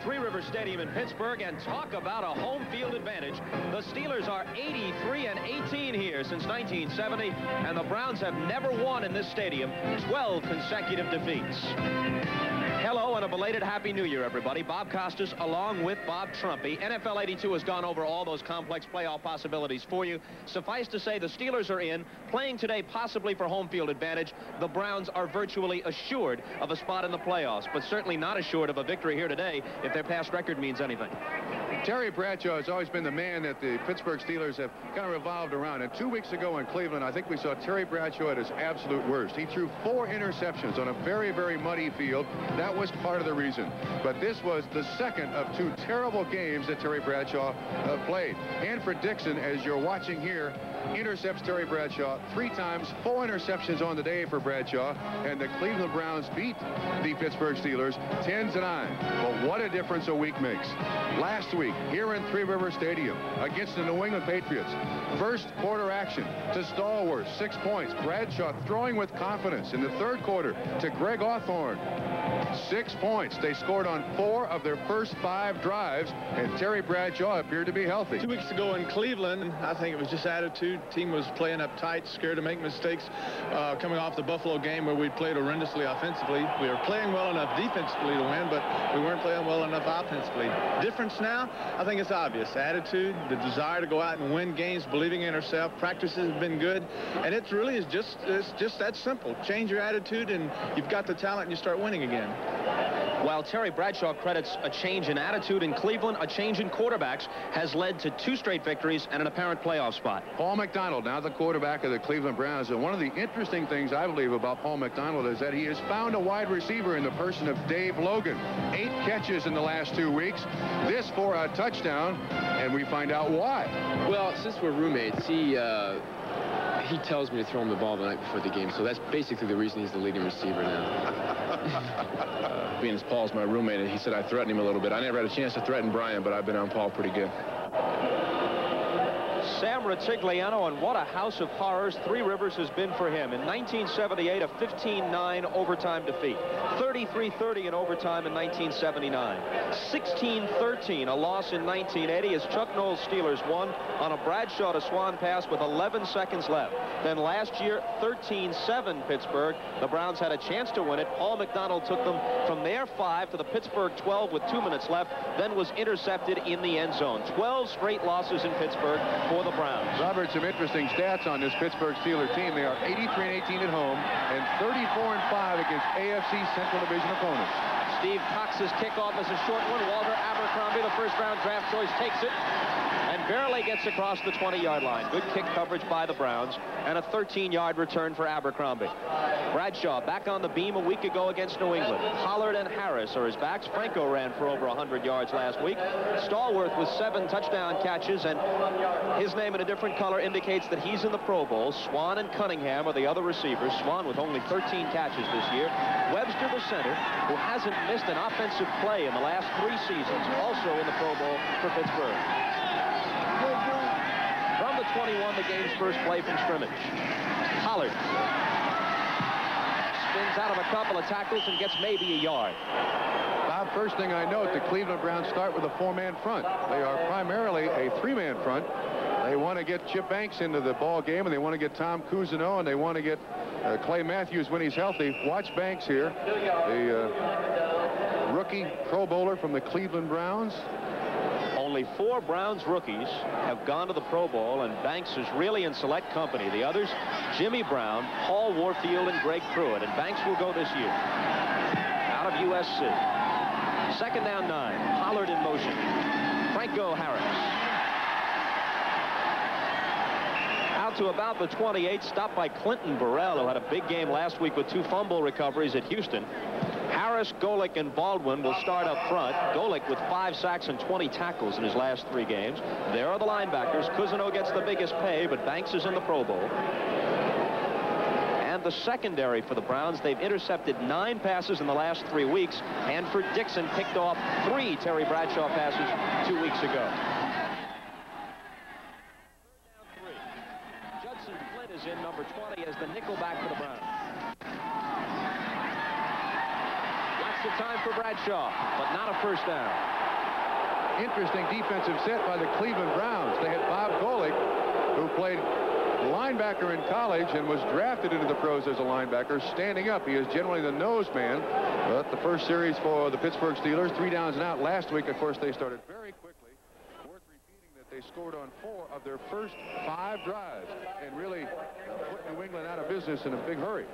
Three Rivers Stadium in Pittsburgh, and talk about a home field advantage. The Steelers are 83-18 here since 1970, and the Browns have never won in this stadium. 12 consecutive defeats. Hello and a belated Happy New Year, everybody. Bob Costas along with Bob Trumpy. NFL 82 has gone over all those complex playoff possibilities for you. Suffice to say, the Steelers are in, playing today possibly for home field advantage. The Browns are virtually assured of a spot in the playoffs, but certainly not assured of a victory here today if their past record means anything. Terry Bradshaw has always been the man that the Pittsburgh Steelers have kind of revolved around. And 2 weeks ago in Cleveland, I think we saw Terry Bradshaw at his absolute worst. He threw 4 interceptions on a very, very muddy field. That was part of the reason. But this was the second of 2 terrible games that Terry Bradshaw played. Hanford Dixon, as you're watching here, intercepts Terry Bradshaw 3 times, 4 interceptions on the day for Bradshaw, and the Cleveland Browns beat the Pittsburgh Steelers 10-9. But what a difference a week makes. Last week, here in Three Rivers Stadium, against the New England Patriots, first quarter action to Stallworth, 6 points. Bradshaw throwing with confidence in the third quarter to Greg Hawthorne, 6 points. They scored on 4 of their first 5 drives, and Terry Bradshaw appeared to be healthy. 2 weeks ago in Cleveland, I think it was just attitude. Team was playing up tight, scared to make mistakes. Coming off the Buffalo game where we played horrendously offensively. We were playing well enough defensively to win, but we weren't playing well enough offensively. Difference now, I think it's obvious. Attitude, the desire to go out and win games, believing in ourselves. Practices have been good, and it really is just that simple. Change your attitude, and you've got the talent, and you start winning again. While Terry Bradshaw credits a change in attitude in Cleveland, a change in quarterbacks has led to 2 straight victories and an apparent playoff spot. Paul McDonald, now the quarterback of the Cleveland Browns. And one of the interesting things I believe about Paul McDonald is that he has found a wide receiver in the person of Dave Logan. 8 catches in the last 2 weeks. This for a touchdown, and we find out why. Well, since we're roommates, he tells me to throw him the ball the night before the game, so that's basically the reason he's the leading receiver now. Being as Paul's my roommate, and he said I threatened him a little bit. I never had a chance to threaten Brian, but I've been on Paul pretty good. Sam Rutigliano, and what a house of horrors Three Rivers has been for him. In 1978, a 15-9 overtime defeat. 33-30 in overtime in 1979. 16-13, a loss in 1980 as Chuck Noll's Steelers won on a Bradshaw to Swan pass with 11 seconds left. Then last year, 13-7 Pittsburgh. The Browns had a chance to win it. Paul McDonald took them from their 5 to the Pittsburgh 12 with 2 minutes left, then was intercepted in the end zone. 12 straight losses in Pittsburgh for the Browns. Robert, some interesting stats on this Pittsburgh Steelers team. They are 83-18 at home and 34-5 against AFC Central Division opponents. Steve Cox's kickoff is a short one. Walter Abercrombie, the first-round draft choice, takes it and barely gets across the 20-yard line. Good kick coverage by the Browns, and a 13-yard return for Abercrombie. Bradshaw back on the beam a week ago against New England. Pollard and Harris are his backs. Franco ran for over 100 yards last week. Stallworth with 7 touchdown catches, and his name in a different color indicates that he's in the Pro Bowl. Swan and Cunningham are the other receivers. Swan with only 13 catches this year. Webster, the center, who hasn't missed an offensive play in the last 3 seasons, also in the Pro Bowl for Pittsburgh. From the 21, the game's first play from scrimmage. Pollard spins out of a couple of tackles and gets maybe a yard. Bob, first thing I note, the Cleveland Browns start with a 4-man front. They are primarily a 3-man front. They want to get Chip Banks into the ball game, and they want to get Tom Cousineau, and they want to get Clay Matthews when he's healthy. Watch Banks here, the rookie Pro Bowler from the Cleveland Browns. Only 4 Browns rookies have gone to the Pro Bowl, and Banks is really in select company. The others, Jimmy Brown, Paul Warfield, and Greg Pruitt. And Banks will go this year out of USC. Second down 9. Pollard in motion. Franco Harris. Out to about the 28, stopped by Clinton Burrell, who had a big game last week with 2 fumble recoveries at Houston. Harris, Golick, and Baldwin will start up front. Golick with 5 sacks and 20 tackles in his last 3 games. There are the linebackers. Cousineau gets the biggest pay, but Banks is in the Pro Bowl. And the secondary for the Browns, they've intercepted 9 passes in the last 3 weeks. Hanford Dixon picked off 3 Terry Bradshaw passes 2 weeks ago. Third down 3. Judson Flint is in, number 20, as the nickelback for the Browns. time for Bradshaw, but not a first down. Interesting defensive set by the Cleveland Browns. They had Bob Golick, who played linebacker in college and was drafted into the pros as a linebacker, standing up. He is generally the nose man. But the first series for the Pittsburgh Steelers, 3 downs and out. Last week, of course, they started very quickly. Worth repeating that they scored on 4 of their first 5 drives and really put New England out of business in a big hurry.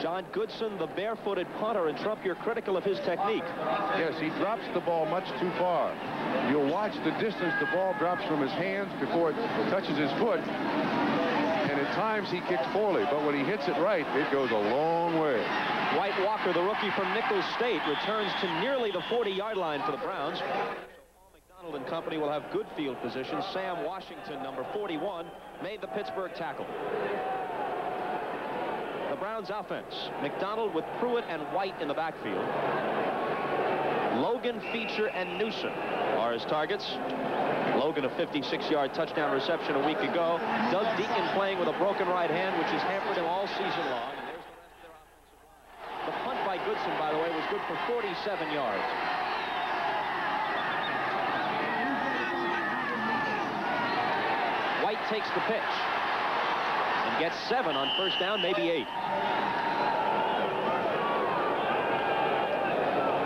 John Goodson, the barefooted punter, and Trump, you're critical of his technique. Yes, he drops the ball much too far. You'll watch the distance the ball drops from his hands before it touches his foot. And at times he kicks poorly, but when he hits it right, it goes a long way. White Walker, the rookie from Nicholls State, returns to nearly the 40-yard line for the Browns. Paul McDonald and company will have good field position. Sam Washington, number 41, made the Pittsburgh tackle. The Browns offense, McDonald with Pruitt and White in the backfield. Logan, Feature, and Newsom are his targets. Logan, a 56-yard touchdown reception a week ago. Doug Deacon playing with a broken right hand, which has hampered him all season long. And there's the rest of their offensive line. The punt by Goodson, by the way, was good for 47 yards. White takes the pitch and gets 7 on first down, maybe 8.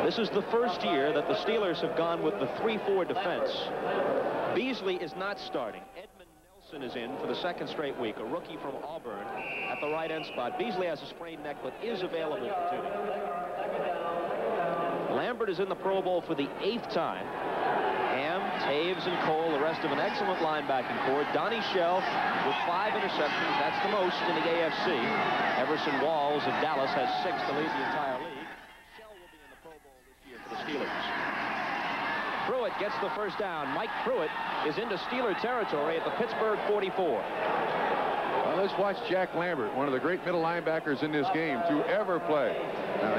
This is the first year that the Steelers have gone with the 3-4 defense. Beasley is not starting. Edmund Nelson is in for the 2nd straight week, a rookie from Auburn at the right end spot. Beasley has a sprained neck but is available for tuning. Lambert is in the Pro Bowl for the 8th time. Ham, Taves, and Cole, the rest of an excellent linebacking corps. Donnie Shell with 5 interceptions. That's the most in the AFC. Everson Walls of Dallas has 6 to lead the entire league. Shell will be in the Pro Bowl this year for the Steelers. Pruitt gets the first down. Mike Pruitt is into Steeler territory at the Pittsburgh 44. Well, let's watch Jack Lambert, one of the great middle linebackers in this game to ever play.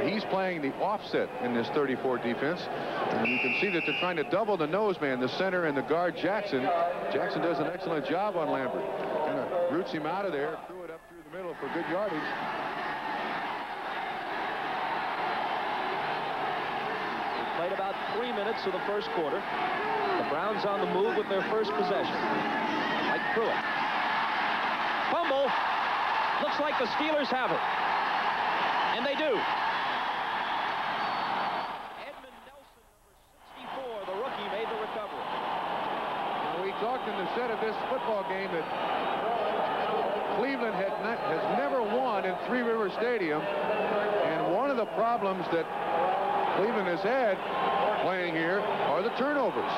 He's playing the offset in this 34 defense. And you can see that they're trying to double the nose man, the center, and the guard Jackson. Jackson does an excellent job on Lambert. Kind of roots him out of there, threw it up through the middle for good yardage. Played about 3 minutes of the first quarter. The Browns on the move with their first possession. Mike Pruitt. Fumble. Looks like the Steelers have it. And they do. Edmund Nelson, number 64, the rookie, made the recovery. Now, we talked in the set of this football game that Cleveland has never won in Three River Stadium. And one of the problems that Cleveland has had playing here are the turnovers.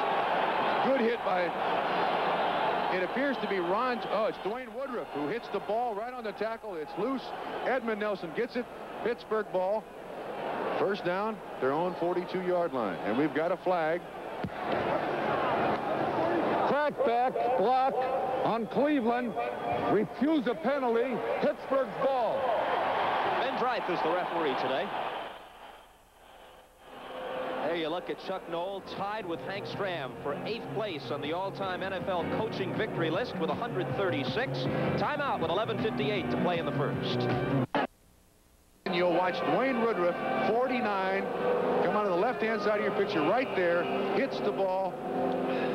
Good hit by, it appears to be it's Dwayne Woodruff who hits the ball right on the tackle. It's loose. Edmund Nelson gets it. Pittsburgh ball. First down, their own 42-yard line. And we've got a flag. Crackback block on Cleveland. Refuse a penalty. Pittsburgh's ball. Ben Dreith is the referee today. There you look at Chuck Noll, tied with Hank Stram for 8th place on the all-time NFL coaching victory list with 136. Timeout with 11:58 to play in the first. And you'll watch Dwayne Woodruff, 49, come out of the left-hand side of your picture right there, hits the ball.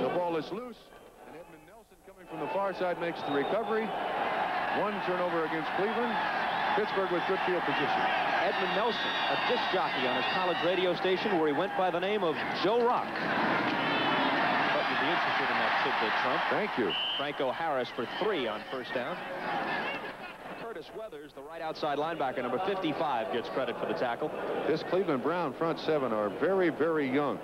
The ball is loose, and Edmund Nelson coming from the far side makes the recovery. 1 turnover against Cleveland. Pittsburgh with good field position. Edmund Nelson, a disc jockey on his college radio station where he went by the name of Joe Rock. Thought you'd be interested in that tidbit, Trump. Thank you. Franco Harris for 3 on first down. Curtis Weathers, the right outside linebacker, number 55, gets credit for the tackle. This Cleveland Brown front 7 are very, very young.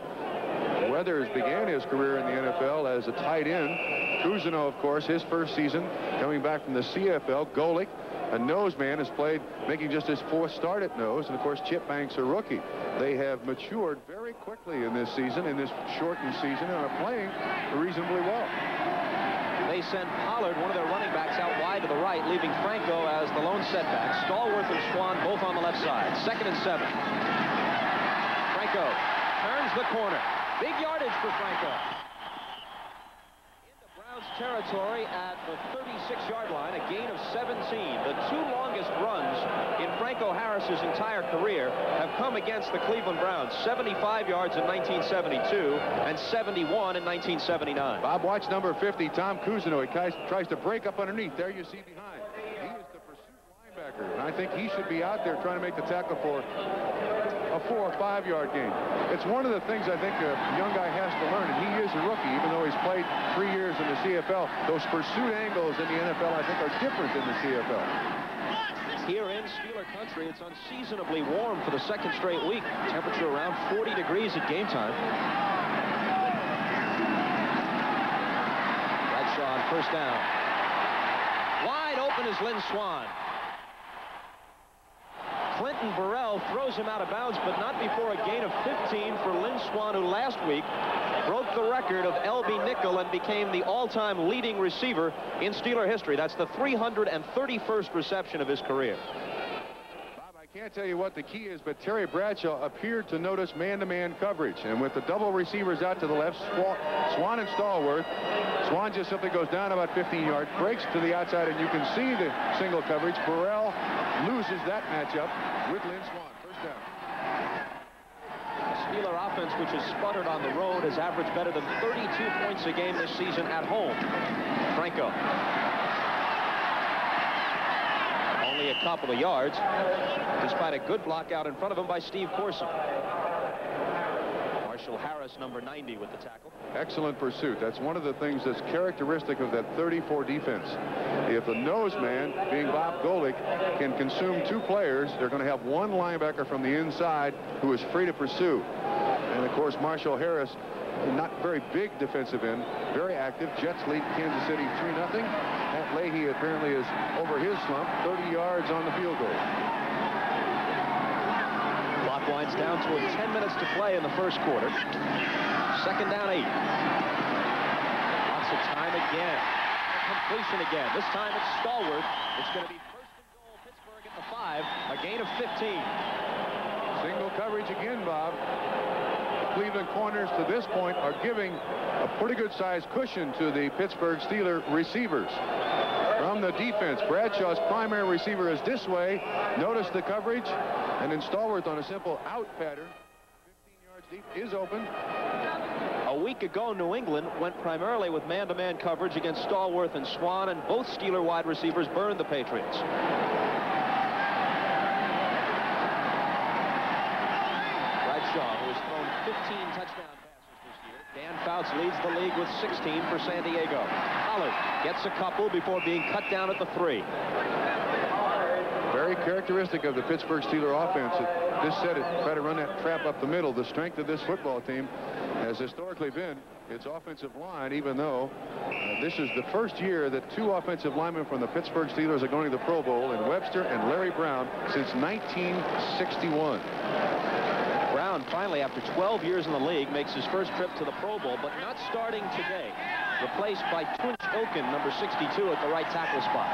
Weathers began his career in the NFL as a tight end. Cousineau, of course, his first season coming back from the CFL. Golick, a nose man, has played, making just his 4th start at nose. And, of course, Chip Banks, a rookie. They have matured very quickly in this season, in this shortened season, and are playing reasonably well. They send Pollard, one of their running backs, out wide to the right, leaving Franco as the lone setback. Stallworth and Schwan both on the left side. 2nd and 7. Franco turns the corner. Big yardage for Franco. Into Browns territory at the 36-yard line, a gain of 17. The two longest runs in Franco Harris's entire career have come against the Cleveland Browns. 75 yards in 1972 and 71 in 1979. Bob, watch number 50, Tom Cousineau. He tries to break up underneath. There you see behind. He is the pursuit linebacker, and I think he should be out there trying to make the tackle for a 4- or 5-yard gain. It's one of the things I think a young guy has to learn, and he is a rookie, even though he's played 3 years in the CFL. Those pursuit angles in the NFL, I think, are different than the CFL. Here in Steeler country, it's unseasonably warm for the second straight week. Temperature around 40 degrees at game time. Bradshaw on first down. Wide open is Lynn Swann. Clinton Burrell throws him out of bounds, but not before a gain of 15 for Lynn Swann, who last week broke the record of L.B. Nickel and became the all-time leading receiver in Steeler history. That's the 331st reception of his career. Bob, I can't tell you what the key is, but Terry Bradshaw appeared to notice man-to-man coverage. And with the double receivers out to the left, Swann and Stallworth, Swann just simply goes down about 15 yards, breaks to the outside, and you can see the single coverage. Burrell loses that matchup with Lynn Swann. First down. The Steeler offense, which has sputtered on the road, has averaged better than 32 points a game this season at home. Franco. Only a couple of yards, despite a good block out in front of him by Steve Corson. Marshall Harris, number 90, with the tackle. Excellent pursuit. That's one of the things that's characteristic of that 34 defense. If the nose man, being Bob Golick, can consume 2 players, they're going to have one linebacker from the inside who is free to pursue. And, of course, Marshall Harris, not very big defensive end, very active. Jets lead Kansas City 3-0. Matt Leahy apparently is over his slump, 30 yards on the field goal. Clock winds down to 10 minutes to play in the first quarter. Second down 8. Lots of time again. Completion again. This time it's Stallworth. It's going to be first and goal, Pittsburgh at the 5. A gain of 15. Single coverage again, Bob. Cleveland corners to this point are giving a pretty good sized cushion to the Pittsburgh Steeler receivers. From the defense, Bradshaw's primary receiver is this way. Notice the coverage, and then Stallworth on a simple out pattern. 15 yards deep is open. A week ago, New England went primarily with man-to-man coverage against Stallworth and Swann, and both Steeler wide receivers burned the Patriots. Bradshaw, who has thrown 15 touchdown passes this year. Dan Fouts leads the league with 16 for San Diego. Pollard gets a couple before being cut down at the 3. Very characteristic of the Pittsburgh Steeler offense. This said it, try to run that trap up the middle. The strength of this football team has historically been its offensive line, even though this is the first year that 2 offensive linemen from the Pittsburgh Steelers are going to the Pro Bowl, in Webster and Larry Brown, since 1961. Brown finally, after 12 years in the league, makes his first trip to the Pro Bowl, but not starting today. Replaced by Tunch Ilkin, number 62, at the right tackle spot.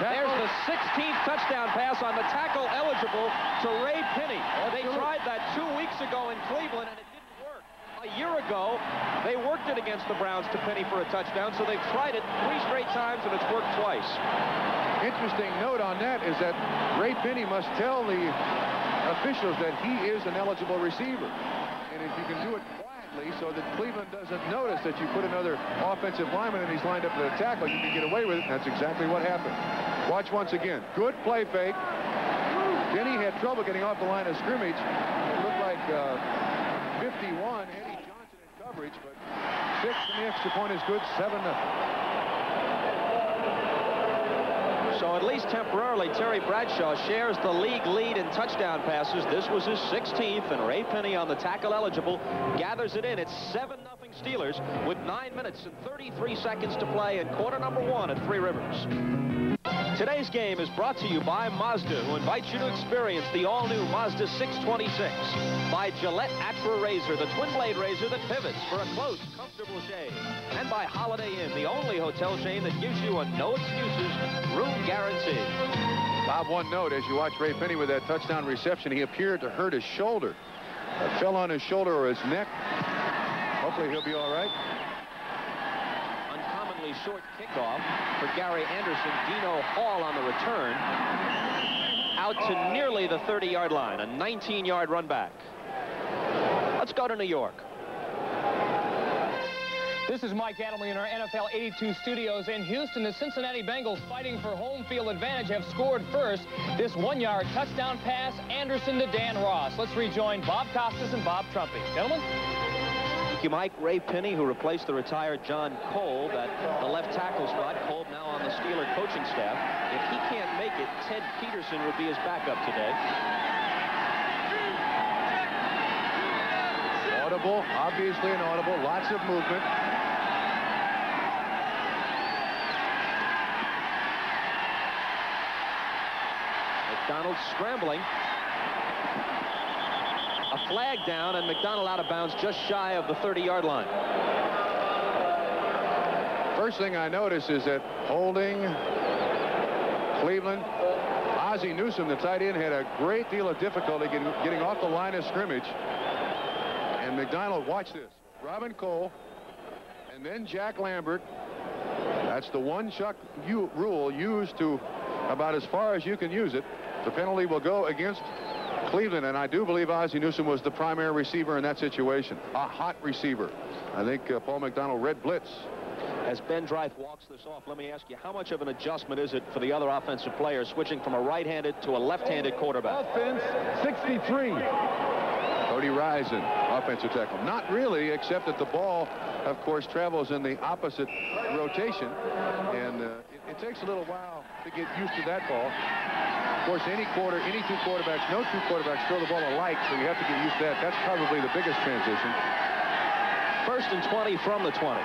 There's the 16th touchdown pass on the tackle eligible to Ray Pinney. They tried that 2 weeks ago in Cleveland, and it didn't work. A year ago, they worked it against the Browns to Pinney for a touchdown, so they've tried it 3 straight times, and it's worked twice. Interesting note on that is that Ray Pinney must tell the officials that he is an eligible receiver. And if you can do it quietly so that Cleveland doesn't notice that you put another offensive lineman and he's lined up for the tackle, you can get away with it. And that's exactly what happened. Watch once again. Good play fake. Pinney had trouble getting off the line of scrimmage. It looked like 51, Eddie Johnson in coverage, but 6, and the extra point is good, 7-0. So at least temporarily, Terry Bradshaw shares the league lead in touchdown passes. This was his 16th, and Ray Pinney, on the tackle eligible, gathers it in. It's 7-0 Steelers with 9 minutes and 33 seconds to play in quarter number 1 at Three Rivers. Today's game is brought to you by Mazda, who invites you to experience the all-new Mazda 626. By Gillette Acura Razor, the twin-blade razor that pivots for a close, comfortable shave. And by Holiday Inn, the only hotel chain that gives you a no-excuses room guarantee. Bob, one note, as you watch Ray Pinney with that touchdown reception, he appeared to hurt his shoulder. Fell on his shoulder or his neck. Hopefully he'll be all right. Uncommonly short kickoff for Gary Anderson. Dino Hall on the return. Out to nearly the 30-yard line. A 19-yard run back. Let's go to New York. This is Mike Adamle in our NFL 82 studios in Houston. The Cincinnati Bengals, fighting for home field advantage, have scored first. This one-yard touchdown pass, Anderson to Dan Ross. Let's rejoin Bob Costas and Bob Trumpy. Gentlemen. Thank you, Mike. Ray Pinney, who replaced the retired John Kolb at the left tackle spot. Kolb now on the Steeler coaching staff. If he can't make it, Ted Peterson would be his backup today. Audible, obviously an audible, lots of movement. McDonald scrambling. A flag down, and McDonald out of bounds just shy of the 30-yard line. First thing I notice is that holding Cleveland, Ozzie Newsome, the tight end, had a great deal of difficulty getting off the line of scrimmage. And McDonald, watch this. Robin Cole, and then Jack Lambert. That's the one-chuck rule used to about as far as you can use it. The penalty will go against Cleveland, and I do believe Ozzie Newsome was the primary receiver in that situation. A hot receiver. I think Paul McDonald read blitz. As Ben Dreith walks this off, let me ask you, how much of an adjustment is it for the other offensive players switching from a right-handed to a left-handed quarterback? Offense, 63. Cody Risen, offensive tackle. Not really, except that the ball, of course, travels in the opposite rotation, and it takes a little while to get used to that ball. Of course, any two quarterbacks, no two quarterbacks throw the ball alike, so you have to get used to that. That's probably the biggest transition. 1st and 20 from the 20.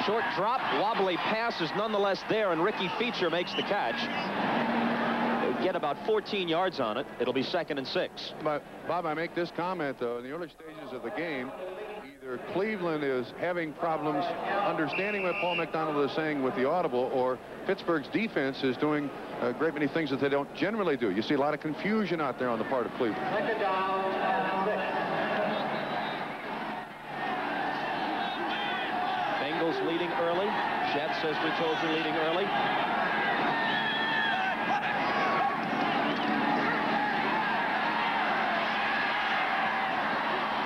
Short drop, wobbly pass is nonetheless there, and Ricky Feature makes the catch. They'll get about 14 yards on it. It'll be 2nd and 6. But, Bob, I make this comment, though, in the early stages of the game, either Cleveland is having problems understanding what Paul McDonald is saying with the audible, or Pittsburgh's defense is doing a great many things that they don't generally do. You see a lot of confusion out there on the part of Cleveland. Bengals leading early. Jets, as we told you, leading early.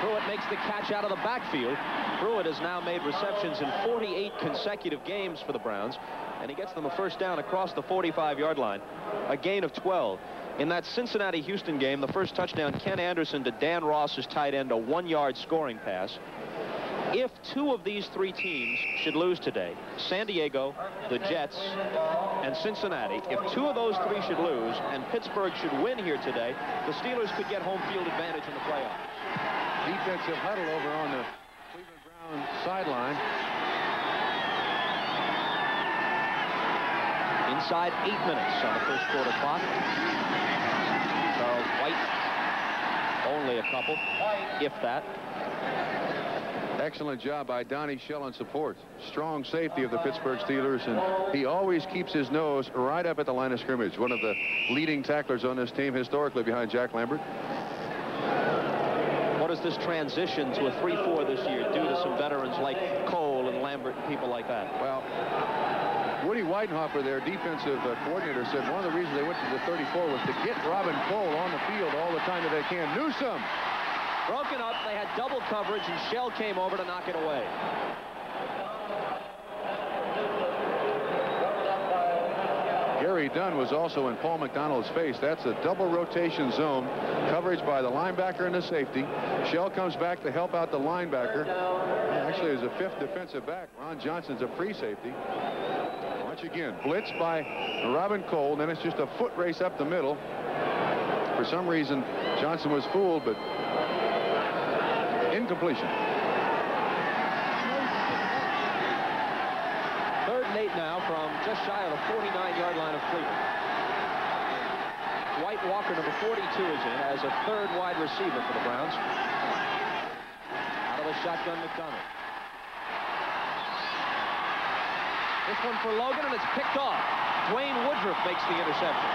Pruitt makes the catch out of the backfield. Pruitt has now made receptions in 48 consecutive games for the Browns, and he gets them a first down across the 45-yard line. A gain of 12. In that Cincinnati-Houston game, the first touchdown, Ken Anderson to Dan Ross's tight end, a 1-yard scoring pass. If two of these three teams should lose today, San Diego, the Jets, and Cincinnati, if two of those three should lose and Pittsburgh should win here today, the Steelers could get home field advantage in the playoffs. Defensive huddle over on the Cleveland Browns sideline. Inside 8 minutes on the first quarter clock. Charles White, only a couple, if that. Excellent job by Donnie Shell in support. Strong safety of the Pittsburgh Steelers, and he always keeps his nose right up at the line of scrimmage. One of the leading tacklers on this team historically behind Jack Lambert. What does this transition to a 3-4 this year do to some veterans like Cole and Lambert and people like that? Well, Woody Weidenhofer, their defensive coordinator, said one of the reasons they went to the 34 was to get Robin Cole on the field all the time that they can. Newsome. Broken up, they had double coverage, and Shell came over to knock it away. Gary Dunn was also in Paul McDonald's face. That's a double rotation zone. Coverage by the linebacker and the safety. Shell comes back to help out the linebacker. Actually, as a fifth defensive back, Ron Johnson's a free safety. Watch again. Blitz by Robin Cole. Then it's just a foot race up the middle. For some reason, Johnson was fooled, but incompletion. 3rd and 8 now from just shy of the 49-yard line of Cleveland. Dwight Walker, number 42, is in as a 3rd wide receiver for the Browns. Out of the shotgun, McDonald. This one for Logan, and it's picked off. Dwayne Woodruff makes the interception.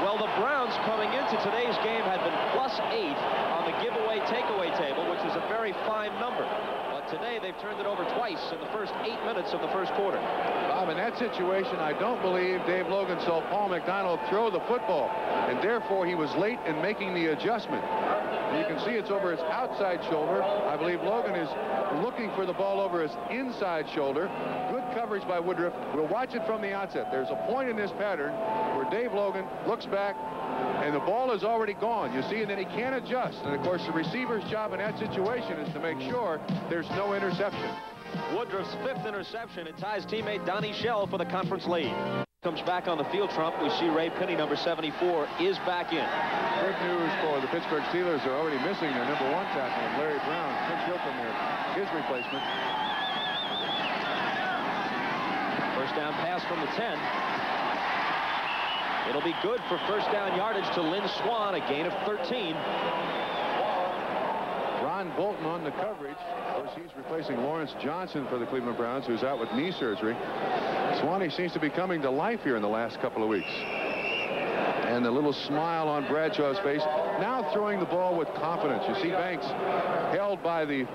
Well, the Browns coming into today's game had been +8 on the giveaway takeaway table, which is a very fine number. But today they've turned it over twice in the first 8 minutes of the first quarter. Bob, in that situation, I don't believe Dave Logan saw Paul McDonald throw the football, and therefore he was late in making the adjustment. And you can see it's over his outside shoulder. I believe Logan is looking for the ball over his inside shoulder. Good coverage by Woodruff. We'll watch it from the outset. There's a point in this pattern where Dave Logan looks back, and the ball is already gone. You see, and then he can't adjust. And, of course, the receiver's job in that situation is to make sure there's no interception. Woodruff's 5th interception. It ties teammate Donnie Shell for the conference lead. Comes back on the field, Trump. We see Ray Pinney, number 74, is back in. Good news for the Pittsburgh Steelers. They're already missing their number 1 tackle, Larry Brown. Pinch Hilton there, his replacement. First down pass from the 10. It'll be good for first down yardage to Lynn Swan, a gain of 13. Ron Bolton on the coverage. Of course, he's replacing Lawrence Johnson for the Cleveland Browns, who's out with knee surgery. Swanee seems to be coming to life here in the last couple of weeks. And the little smile on Bradshaw's face. Now throwing the ball with confidence. You see Banks held by the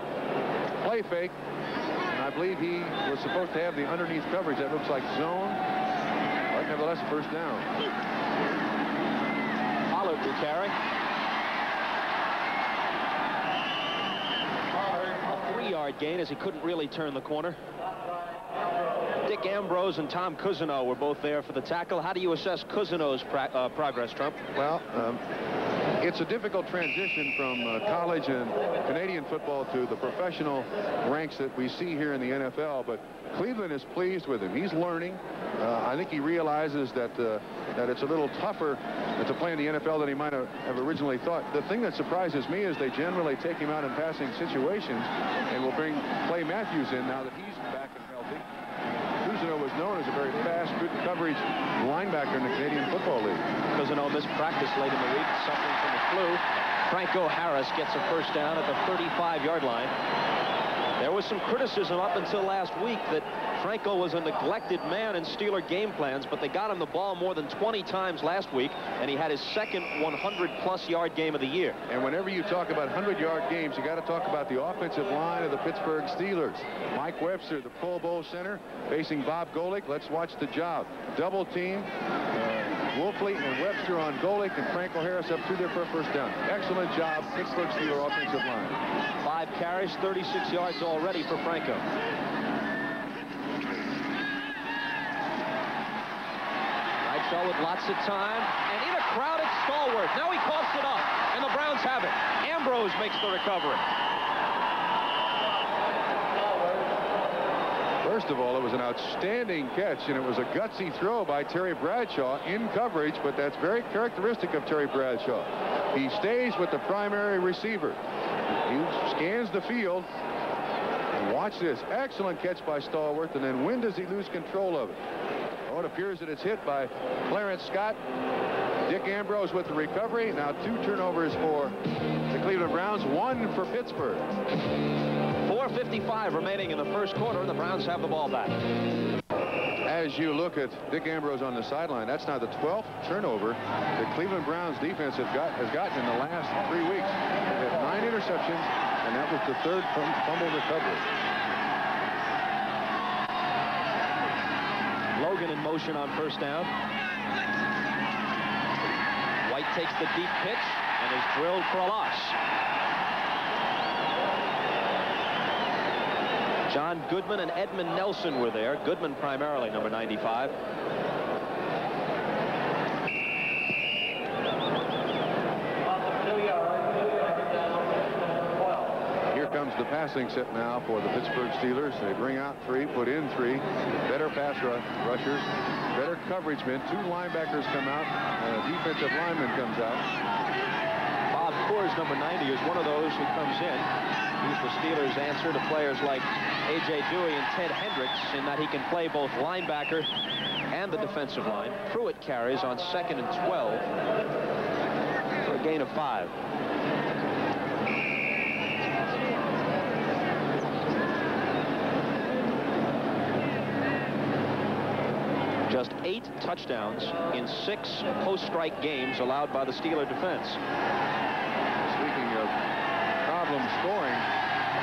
play fake. And I believe he was supposed to have the underneath coverage. That looks like zone. But nevertheless, first down. Pollard will carry. A 3-yard gain as he couldn't really turn the corner. Dick Ambrose and Tom Cousineau were both there for the tackle. How do you assess Cousineau's progress, Trump? Well, it's a difficult transition from college and Canadian football to the professional ranks that we see here in the NFL, but Cleveland is pleased with him. He's learning. I think he realizes that it's a little tougher to play in the NFL than he might have originally thought. The thing that surprises me is they generally take him out in passing situations and will bring Clay Matthews in now that he's back and healthy. Cousineau was known as a very fast, good coverage linebacker in the Canadian Football League. Cousineau missed practice late in the week, suffering from the flu. Franco Harris gets a first down at the 35-yard line. There was some criticism up until last week that Franco was a neglected man in Steeler game plans, but they got him the ball more than 20 times last week, and he had his second 100-plus yard game of the year. And whenever you talk about 100-yard games, you got to talk about the offensive line of the Pittsburgh Steelers. Mike Webster, the Pro Bowl center, facing Bob Golick. Let's watch the job. Double team. Wolfley and Webster on Golick, and Franco Harris up through there for a first down. Excellent job, Pittsburgh Steelers offensive line. 5 carries, 36 yards already for Franco. Bradshaw with lots of time, and in a crowded Stallworth. Now he coughs it up, and the Browns have it. Ambrose makes the recovery. First of all, it was an outstanding catch, and it was a gutsy throw by Terry Bradshaw in coverage, but that's very characteristic of Terry Bradshaw. He stays with the primary receiver. He scans the field. And watch this. Excellent catch by Stallworth, and then when does he lose control of it? Oh, it appears that it's hit by Clarence Scott. Dick Ambrose with the recovery. Now 2 turnovers for the Cleveland Browns, 1 for Pittsburgh. 4:55 remaining in the first quarter, and the Browns have the ball back. As you look at Dick Ambrose on the sideline, that's now the 12th turnover the Cleveland Browns defense has gotten in the last 3 weeks. They had 9 interceptions, and that was the 3rd fumble recovery. Logan in motion on first down. White takes the deep pitch and is drilled for a loss. John Goodman and Edmund Nelson were there. Goodman primarily, number 95. Here comes the passing set now for the Pittsburgh Steelers. They bring out 3, put in 3. Better pass rushers, better coverage men. 2 linebackers come out. A defensive lineman comes out. Bob Coors, number 90, is one of those who comes in. He's the Steelers' answer to players like A.J. Dewey and Ted Hendricks, in that he can play both linebacker and the defensive line. Pruitt carries on 2nd and 12 for a gain of 5. Just 8 touchdowns in 6 post-strike games allowed by the Steeler defense. Speaking of problem scoring,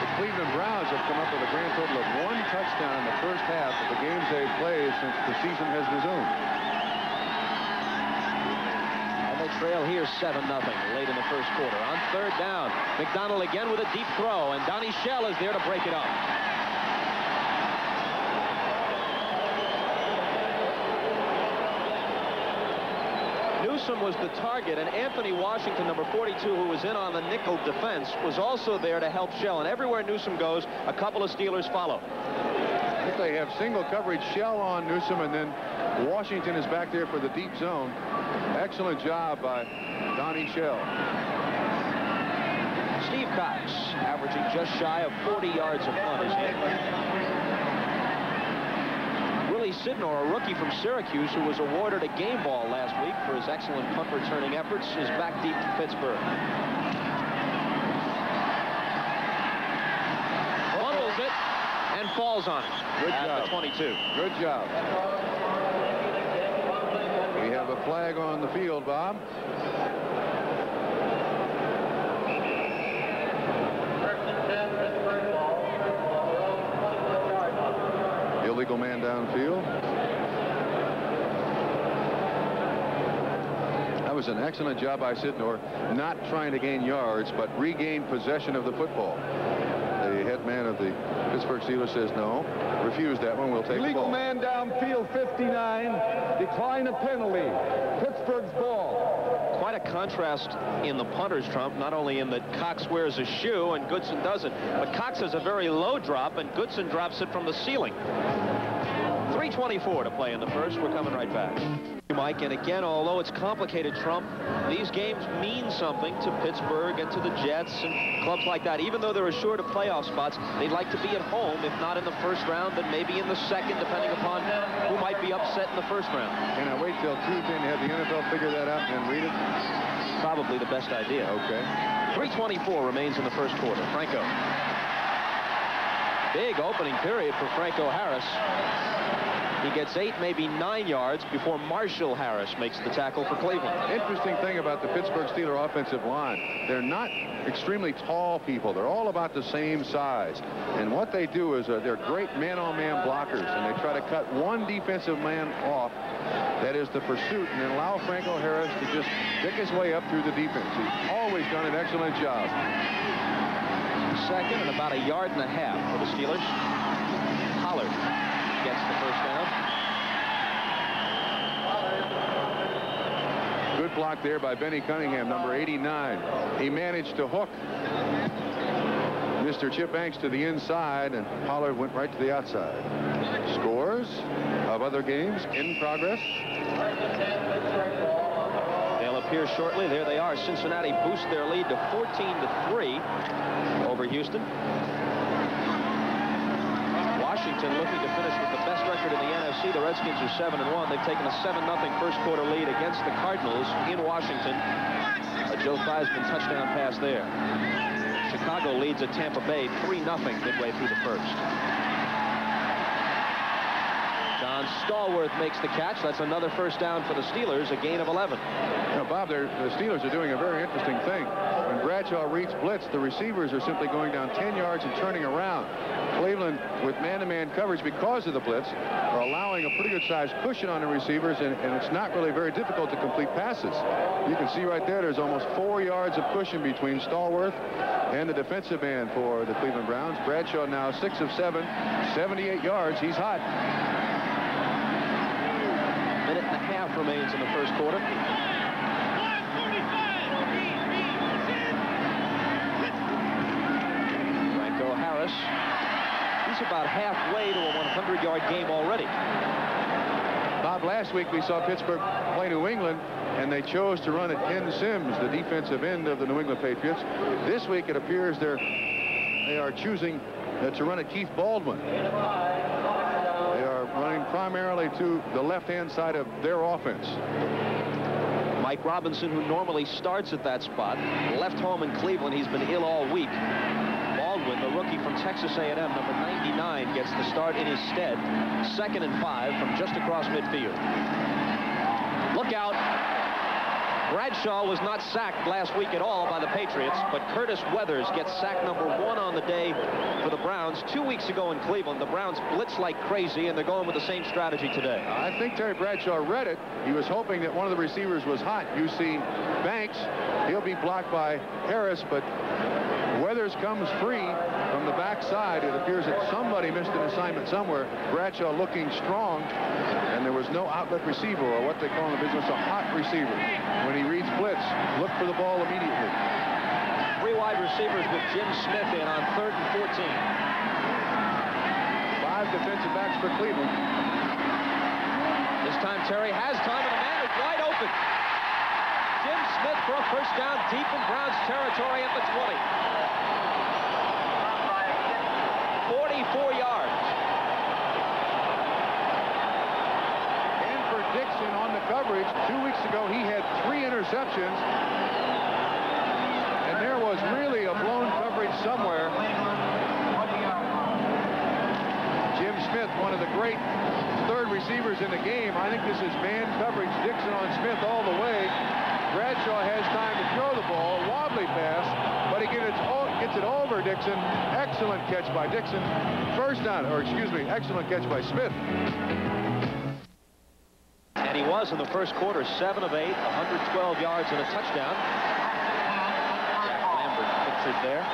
the Cleveland Browns have come up with a grand total of 1 touchdown in the first half of the games they've played since the season has resumed. And they trail here 7-0 late in the first quarter. On 3rd down, McDonald again with a deep throw, and Donnie Shell is there to break it up. Newsome was the target, and Anthony Washington, number 42, who was in on the nickel defense, was also there to help Shell. And everywhere Newsome goes, a couple of Steelers follow. I think they have single coverage, Shell on Newsome, and then Washington is back there for the deep zone. Excellent job by Donnie Shell. Steve Cox averaging just shy of 40 yards a punt. Willie Sidnor, a rookie from Syracuse who was awarded a game ball last week for his excellent punt returning efforts, is back deep to Pittsburgh. Fumbles it and falls on it. Good at job. The 22. Good job. We have a flag on the field, Bob. Illegal man downfield. That was an excellent job by Sidnor, not trying to gain yards, but regain possession of the football. The head man of the Pittsburgh Steelers says no. Refuse that one. We'll take Illegal the ball. man downfield, 59. Decline a penalty. Pittsburgh's ball. Quite a contrast in the punters, Trump, not only in that Cox wears a shoe and Goodson doesn't, but Cox has a very low drop and Goodson drops it from the ceiling. 3:24 to play in the first. We're coming right back. Mike, and again, although it's complicated, Trump, these games mean something to Pittsburgh and to the Jets and clubs like that. Even though they're assured of playoff spots, they'd like to be at home, if not in the first round, then maybe in the second, depending upon who might be upset in the first round. Can I wait till Tuesday and have the NFL figure that out and then read it? Probably the best idea. Okay. 3:24 remains in the first quarter. Franco. Big opening period for Franco Harris. He gets 8, maybe 9 yards before Marshall Harris makes the tackle for Cleveland. Interesting thing about the Pittsburgh Steelers offensive line, they're not extremely tall people. They're all about the same size. And what they do is they're great man-on-man blockers, and they try to cut one defensive man off, that is the pursuit, and then allow Franco Harris to just pick his way up through the defense. He's always done an excellent job. Second and about 1.5 yards for the Steelers. Pollard gets the first down. Good block there by Benny Cunningham, number 89. He managed to hook Mr. Chip Banks to the inside, and Pollard went right to the outside. Scores of other games in progress. They'll appear shortly. There they are. Cincinnati boost their lead to 14-3 over Houston. Washington looking to finish with the best record in the NFC. The Redskins are 7-1. They've taken a 7-0 first quarter lead against the Cardinals in Washington. A Joe Theismann touchdown pass there. Chicago leads at Tampa Bay 3-0 midway through the first. John Stallworth makes the catch. That's another first down for the Steelers, a gain of 11. Now, Bob, the Steelers are doing a very interesting thing. When Bradshaw reads blitz, the receivers are simply going down 10 yards and turning around. Cleveland, with man-to-man coverage because of the blitz, are allowing a pretty good-sized cushion on the receivers, and it's not really very difficult to complete passes. You can see right there, there's almost 4 yards of cushion between Stallworth and the defensive end for the Cleveland Browns. Bradshaw now 6 of 7, 78 yards. He's hot. Minute and a half remains in the first quarter. Franco Harris. He's about halfway to a 100-yard game already. Bob, last week we saw Pittsburgh play New England, and they chose to run at Ken Sims, the defensive end of the New England Patriots. This week it appears they are choosing to run at Keith Baldwin. They are running primarily to the left-hand side of their offense. Mike Robinson, who normally starts at that spot, left home in Cleveland. He's been ill all week. Baldwin, the rookie rookie from Texas A&M, number 99, gets the start in his stead. 2nd and 5 from just across midfield. Look out. Bradshaw was not sacked last week at all by the Patriots, but Curtis Weathers gets sack number 1 on the day for the Browns. 2 weeks ago in Cleveland, the Browns blitzed like crazy, and they're going with the same strategy today. I think Terry Bradshaw read it. He was hoping that one of the receivers was hot. You see Banks, he'll be blocked by Harris, but Weathers comes free from the backside. It appears that somebody missed an assignment somewhere. Bradshaw looking strong, and there was no outlet receiver, or what they call in the business a hot receiver. When he reads blitz, look for the ball immediately. 3 wide receivers with Jim Smith in on 3rd and 14. 5 defensive backs for Cleveland. This time Terry has time, and the man is wide open. Jim Smith for a first down deep in Browns territory at the 20. 44 yards. And for Dixon on the coverage, 2 weeks ago he had 3 interceptions. And there was really a blown coverage somewhere. Jim Smith, one of the great third receivers in the game. I think this is man coverage. Dixon on Smith all the way. Bradshaw has time to throw the ball. Wobbly pass, but he gets it over Dixon. Excellent catch by Dixon. First down, or excuse me, excellent catch by Smith. And he was in the first quarter 7 of 8, 112 yards and a touchdown. Jack Lambert pictured there.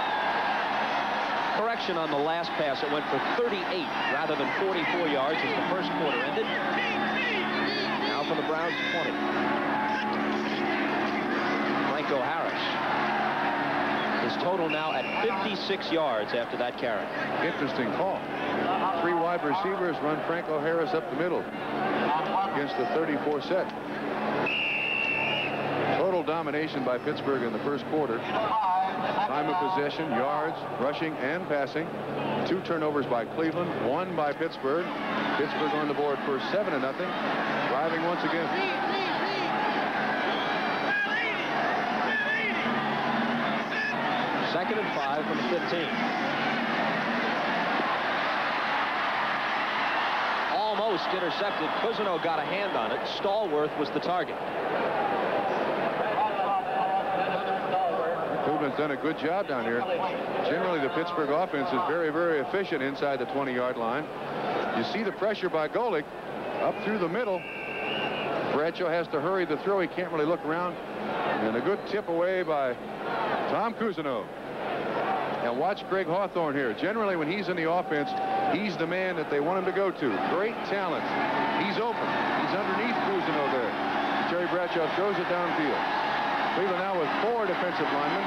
Correction on the last pass. It went for 38 rather than 44 yards as the first quarter ended. Now for the Browns 20. Franco Harris. His total now at 56 yards after that carry. Interesting call. 3 wide receivers run Franco Harris up the middle against the 34 set. Total domination by Pittsburgh in the first quarter. Time of possession, yards, rushing, and passing. 2 turnovers by Cleveland, 1 by Pittsburgh. Pittsburgh on the board for 7-0. Driving once again. Second and 5 from the 15. Almost intercepted. Cousineau got a hand on it. Stallworth was the target. Cleveland's done a good job down here. Generally, the Pittsburgh offense is very, very efficient inside the 20-yard line. You see the pressure by Golick up through the middle. Bradshaw has to hurry the throw. He can't really look around. And a good tip away by Tom Cousineau. And watch Greg Hawthorne here. Generally, when he's in the offense, he's the man that they want him to go to. Great talent. He's open. He's underneath Cousineau there. Terry Bradshaw throws it downfield. Cleveland now with 4 defensive linemen.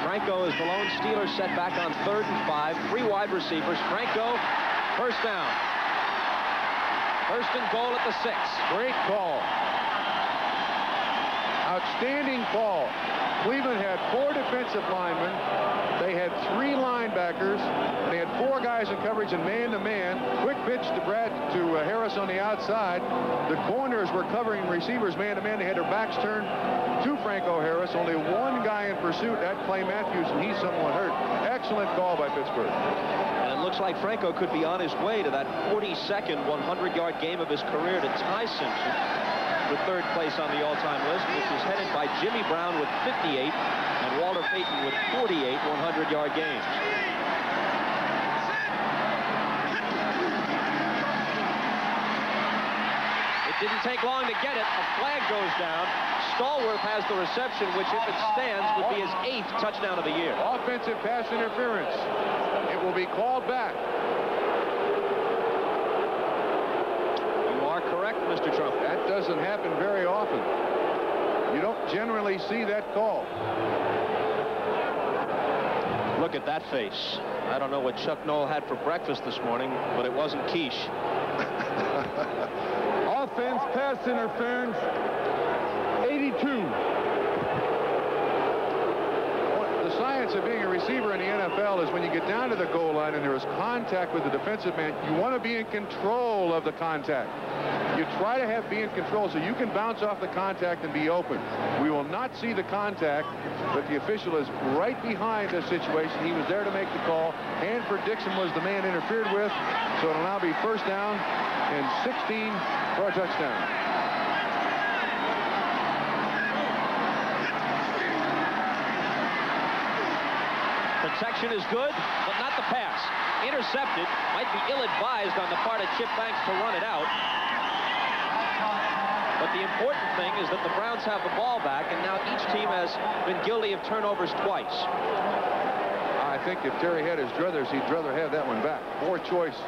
Franco is the lone Steeler set back on 3rd and 5. 3 wide receivers. Franco, first down. First and goal at the 6. Great call. Outstanding call. Cleveland had 4 defensive linemen. They had 3 linebackers. They had 4 guys in coverage and man-to-man. Quick pitch to Harris on the outside. The corners were covering receivers man-to-man. They had their backs turned to Franco Harris. Only 1 guy in pursuit. That's Clay Matthews, and he's somewhat hurt. Excellent call by Pittsburgh. And it looks like Franco could be on his way to that 42nd 100-yard game of his career to tie Simpson for 3rd place on the all-time list, which is headed by Jimmy Brown with 58 and Walter Payton with 48 100-yard games. It didn't take long to get it. A flag goes down. Stallworth has the reception, which, if it stands, would be his 8th touchdown of the year. Offensive pass interference. It will be called back. You are correct, Mr. Trump. That doesn't happen very often. You don't generally see that call. Look at that face. I don't know what Chuck Noll had for breakfast this morning, but it wasn't quiche. Offense pass interference, 82. The science of being a receiver in the NFL is when you get down to the goal line and there is contact with the defensive man, you want to be in control of the contact. You try to be in control so you can bounce off the contact and be open. We will not see the contact, but the official is right behind the situation. He was there to make the call. Hanford Dixon was the man interfered with, so it'll now be first down and 16 for a touchdown. Protection is good, but not the pass. Intercepted. Might be ill-advised on the part of Chip Banks to run it out. But the important thing is that the Browns have the ball back, and now each team has been guilty of turnovers twice. I think if Terry had his druthers, he'd rather have that one back. Poor choice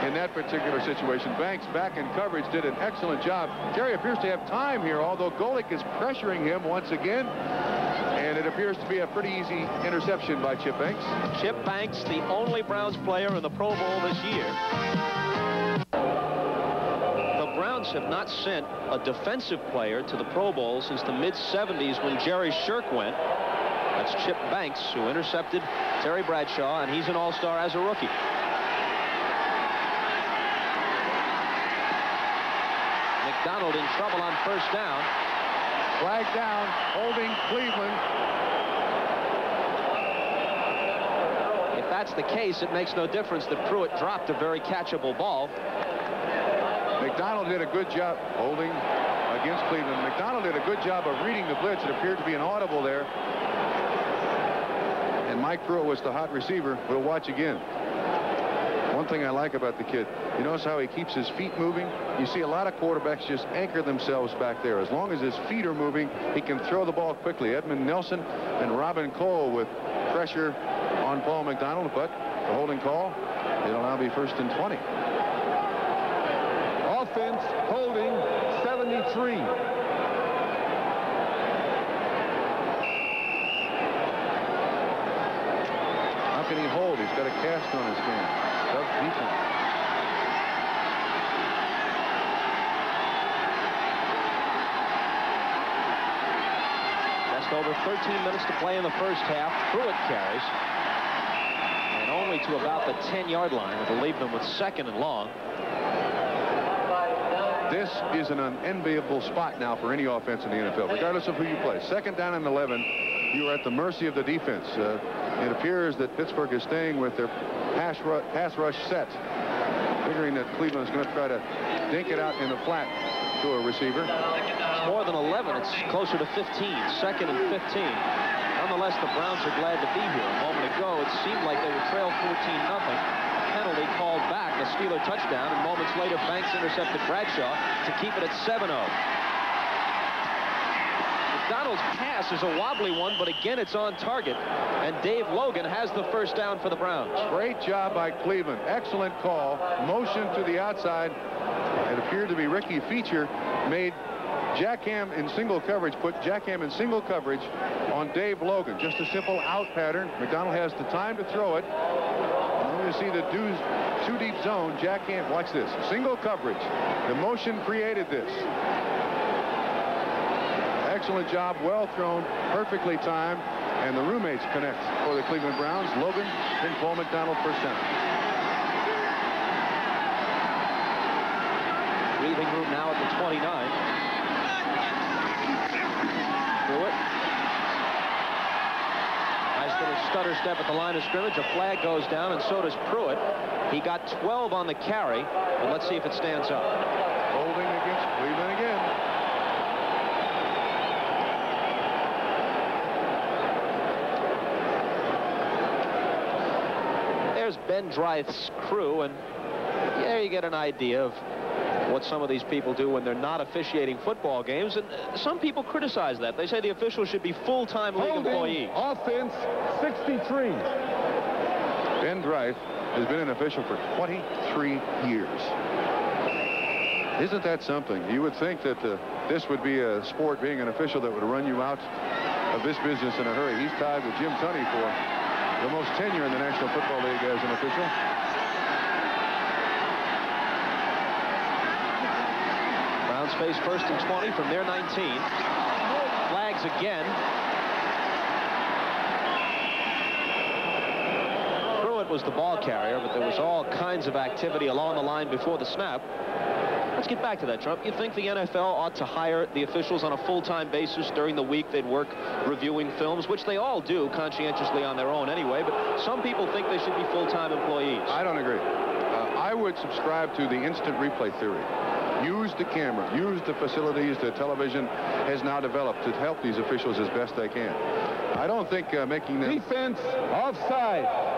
in that particular situation. Banks back in coverage did an excellent job. Terry appears to have time here, although Golick is pressuring him once again. And it appears to be a pretty easy interception by Chip Banks. Chip Banks, the only Browns player in the Pro Bowl this year. The Browns have not sent a defensive player to the Pro Bowl since the mid-70s when Jerry Shirk went. That's Chip Banks, who intercepted Terry Bradshaw, and he's an all-star as a rookie. McDonald in trouble on first down. Flag down, holding Cleveland. If that's the case, it makes no difference that Pruitt dropped a very catchable ball. McDonald did a good job holding against Cleveland. McDonald did a good job of reading the blitz. It appeared to be an audible there. And Mike Pruitt was the hot receiver. We'll watch again. One thing I like about the kid, you notice how he keeps his feet moving? You see a lot of quarterbacks just anchor themselves back there. As long as his feet are moving, he can throw the ball quickly. Edmund Nelson and Robin Cole with pressure on Paul McDonald, but the holding call, it'll now be first and 20. Offense holding 73. How can he hold? He's got a cast on his hand. Tough defense. Just over 13 minutes to play in the first half. Pruitt carries. And only to about the 10-yard line. It'll leave them with second and long. This is an unenviable spot now for any offense in the NFL, regardless of who you play. Second down and 11, you are at the mercy of the defense. It appears that Pittsburgh is staying with their pass rush set, figuring that Cleveland is going to try to dink it out in the flat to a receiver. It's more than 11. It's closer to 15. Second and 15. Nonetheless, the Browns are glad to be here. A moment ago, it seemed like they would trail 14-0. Penalty called back, a Steeler touchdown, and moments later, Banks intercepted Bradshaw to keep it at 7-0. McDonald's pass is a wobbly one, but again, it's on target. And Dave Logan has the first down for the Browns. Great job by Cleveland. Excellent call. Motion to the outside. It appeared to be Ricky Feature made Jack Ham in single coverage, put Jack Ham in single coverage on Dave Logan. Just a simple out pattern. McDonald has the time to throw it. And then you see the two deep zone. Jack Ham, watch this. Single coverage. The motion created this. Excellent job, well thrown, perfectly timed, and the roommates connect for the Cleveland Browns. Logan and Paul McDonald first down. Breathing room now at the 29. Pruitt. Nice little stutter step at the line of scrimmage. A flag goes down, and so does Pruitt. He got 12 on the carry, but let's see if it stands up. Holding against Cleveland again. There's Ben Dryth's crew, and yeah, you get an idea of what some of these people do when they're not officiating football games, and some people criticize that. They say the officials should be full-time league employees. Offense 63. Ben Dryth has been an official for 23 years. Isn't that something? You would think that this would be a sport, being an official, that would run you out of this business in a hurry. He's tied with Jim Tunney for the most tenure in the National Football League as an official. Browns face first and 20 from their 19. Flags again. Talent was the ball carrier, but there was all kinds of activity along the line before the snap. Let's get back to that, Trump. You think the NFL ought to hire the officials on a full-time basis during the week? They'd work reviewing films, which they all do conscientiously on their own anyway, but some people think they should be full-time employees. I don't agree. I would subscribe to the instant replay theory. Use the camera, use the facilities that television has now developed to help these officials as best they can. I don't think making them... Defense, offside.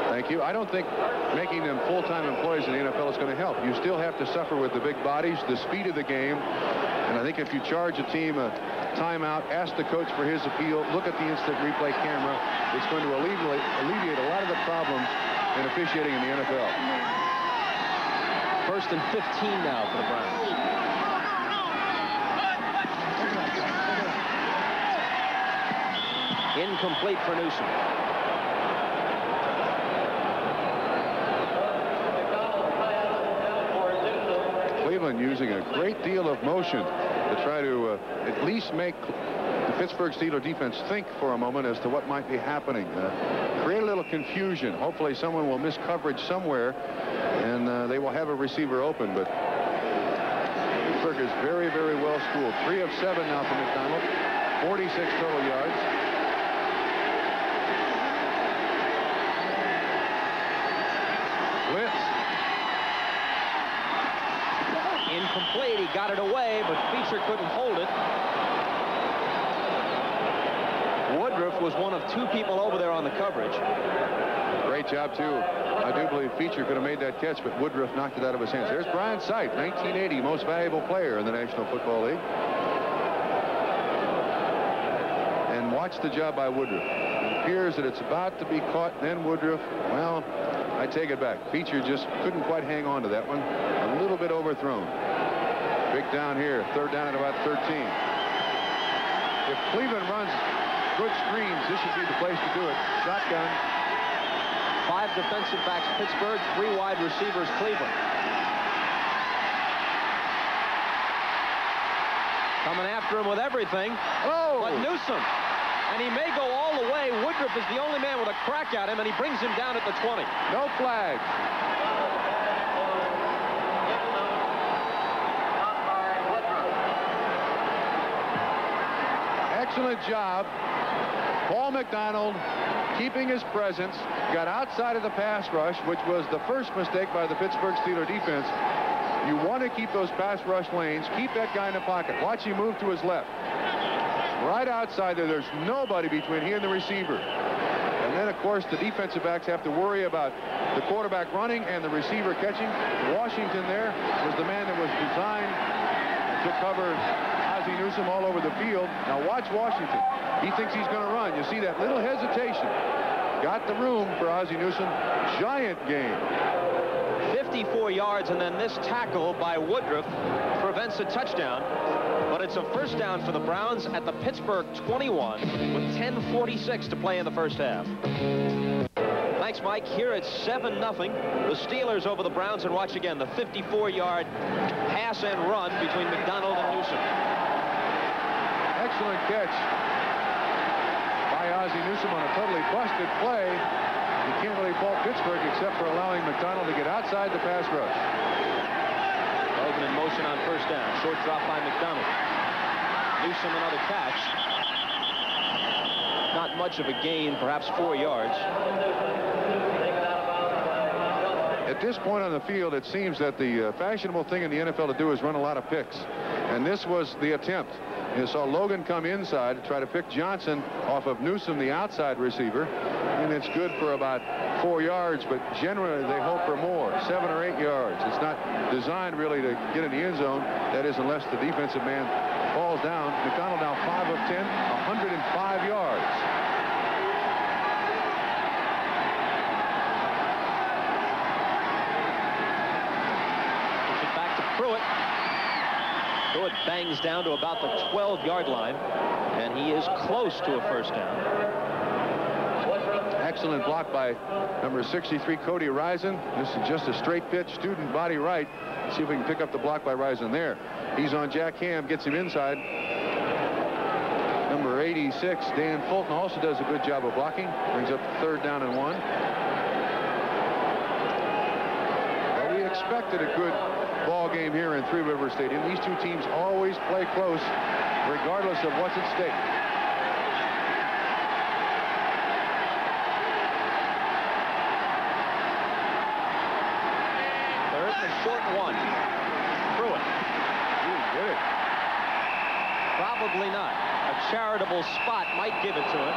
Thank you. I don't think making them full-time employees in the NFL is going to help. You still have to suffer with the big bodies, the speed of the game, and I think if you charge a team a timeout, ask the coach for his appeal, look at the instant replay camera, it's going to alleviate a lot of the problems in officiating in the NFL. First and 15 now for the Browns. Incomplete for Newsom. Cleveland using a great deal of motion to try to at least make the Pittsburgh Steelers defense think for a moment as to what might be happening. Create a little confusion. Hopefully someone will miss coverage somewhere and they will have a receiver open, but Pittsburgh is very, very well schooled. 3 of 7 now for McDonald. 46 total yards. Blitz. Incomplete. He got it away, but Feature couldn't hold it. Woodruff was one of 2 people over there on the coverage. Great job, too. I do believe Feature could have made that catch, but Woodruff knocked it out of his hands. There's Brian Sight, 1980, most valuable player in the National Football League. And watch the job by Woodruff. It appears that it's about to be caught, then Woodruff, well, I take it back. Feature just couldn't quite hang on to that one. A little bit overthrown. Big down here, 3rd down at about 13. If Cleveland runs good screens, this should be the place to do it. Shotgun. 5 defensive backs Pittsburgh, 3 wide receivers Cleveland. Coming after him with everything. Oh! But Newsom. And he may go all the way. Woodruff is the only man with a crack at him, and he brings him down at the 20. No flag. Excellent job. Paul McDonald keeping his presence, got outside of the pass rush, which was the first mistake by the Pittsburgh Steelers defense. You want to keep those pass rush lanes. Keep that guy in the pocket. Watch him move to his left. Right outside there, there's nobody between he and the receiver. And then, of course, the defensive backs have to worry about the quarterback running and the receiver catching. Washington there was the man that was designed to cover Ozzie Newsome all over the field. Now watch Washington. He thinks he's going to run. You see that little hesitation. Got the room for Ozzie Newsome. Giant gain. 54 yards, and then this tackle by Woodruff prevents a touchdown. But it's a first down for the Browns at the Pittsburgh 21 with 10:46 to play in the first half. Thanks, Mike. Here it's 7-0. The Steelers over the Browns, and watch again the 54-yard pass and run between McDonald and Newsom. Excellent catch by Ozzie Newsome on a totally busted play. You can't really fault Pittsburgh except for allowing McDonald to get outside the pass rush. Logan in motion on first down. Short drop by McDonald. Newsome another catch. Not much of a gain, perhaps 4 yards. At this point on the field, it seems that the fashionable thing in the NFL to do is run a lot of picks. And this was the attempt. You saw Logan come inside to try to pick Johnson off of Newsome, the outside receiver. And it's good for about 4 yards, but generally they hope for more, 7 or 8 yards. It's not designed really to get in the end zone. That is, unless the defensive man falls down. McDonald now 5 of 10, 105 yards. Puts it back to Pruitt. Pruitt bangs down to about the 12-yard line, and he is close to a first down. Excellent block by number 63, Cody Rison. This is just a straight pitch, student body right. Let's see if we can pick up the block by Rison there. He's on Jack Ham, gets him inside. Number 86, Dan Fulton, also does a good job of blocking. Brings up 3rd down and 1. But we expected a good ball game here in Three Rivers Stadium. These two teams always play close, regardless of what's at stake. Short 1. Pruitt. Did it. Probably not. A charitable spot might give it to him.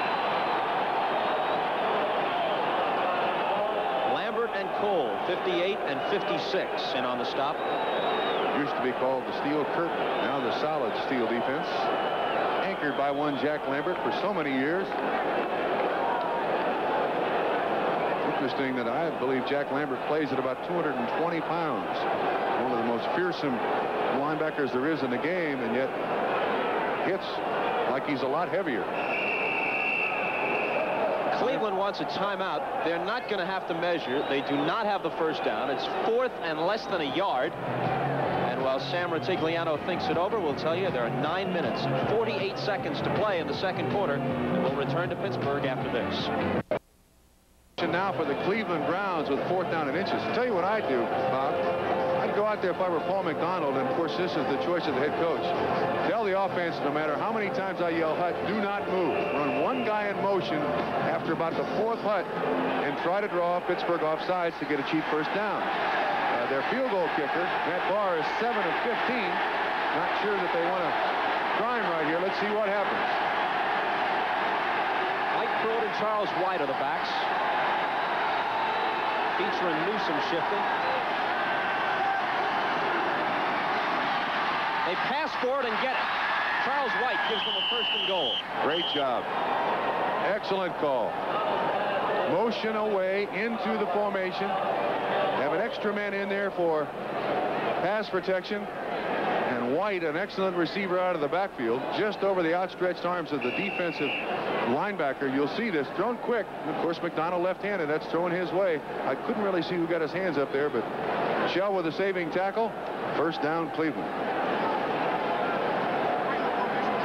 Lambert and Cole, 58 and 56, in on the stop. It used to be called the steel curtain. Now the solid steel defense. Anchored by one Jack Lambert for so many years. Interesting that I believe Jack Lambert plays at about 220 pounds. One of the most fearsome linebackers there is in the game, and yet hits like he's a lot heavier. Cleveland wants a timeout. They're not going to have to measure. They do not have the first down. It's 4th and less than a yard. And while Sam Ratigliano thinks it over, we'll tell you there are 9 minutes and 48 seconds to play in the second quarter. And we'll return to Pittsburgh after this. Now for the Cleveland Browns with 4th down and inches. I'll tell you what I'd do, Bob. I'd go out there if I were Paul McDonald, and of course this is the choice of the head coach. Tell the offense, no matter how many times I yell hut, do not move. Run one guy in motion after about the 4th hut and try to draw Pittsburgh off sides to get a cheap first down. Their field goal kicker, Matt Barr, is 7 of 15. Not sure that they want to try him right here. Let's see what happens. Mike Pruitt and Charles White are the backs. Featuring Newsom shifting. They pass for it and get it. Charles White gives them a 1st and goal. Great job. Excellent call. Motion away into the formation. Have an extra man in there for pass protection. And White, an excellent receiver out of the backfield, just over the outstretched arms of the defensive linebacker. You'll see this thrown quick. Of course, McDonald left-handed. That's thrown his way. I couldn't really see who got his hands up there, but Shell with a saving tackle. First down, Cleveland.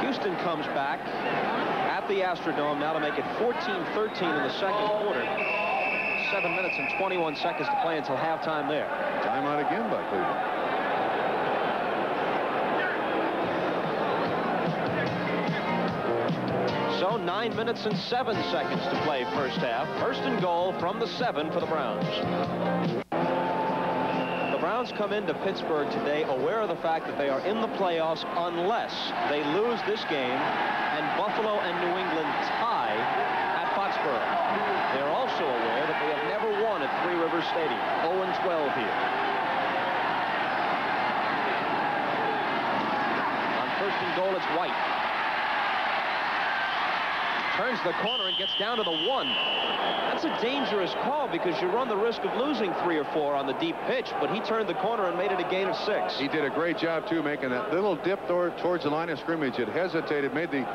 Houston comes back at the Astrodome now to make it 14-13 in the second quarter. 7 minutes and 21 seconds to play until halftime there. Timeout again by Cleveland. So 9 minutes and 7 seconds to play first half. 1st and goal from the 7 for the Browns. The Browns come into Pittsburgh today aware of the fact that they are in the playoffs unless they lose this game and Buffalo and New England tie at Foxborough. They're also aware that they have never won at Three Rivers Stadium. 0-12 here. On 1st and goal, it's White. Turns the corner and gets down to the 1. That's a dangerous call because you run the risk of losing 3 or 4 on the deep pitch, but he turned the corner and made it a gain of 6. He did a great job, too, making that little dip towards the line of scrimmage. It hesitated, made the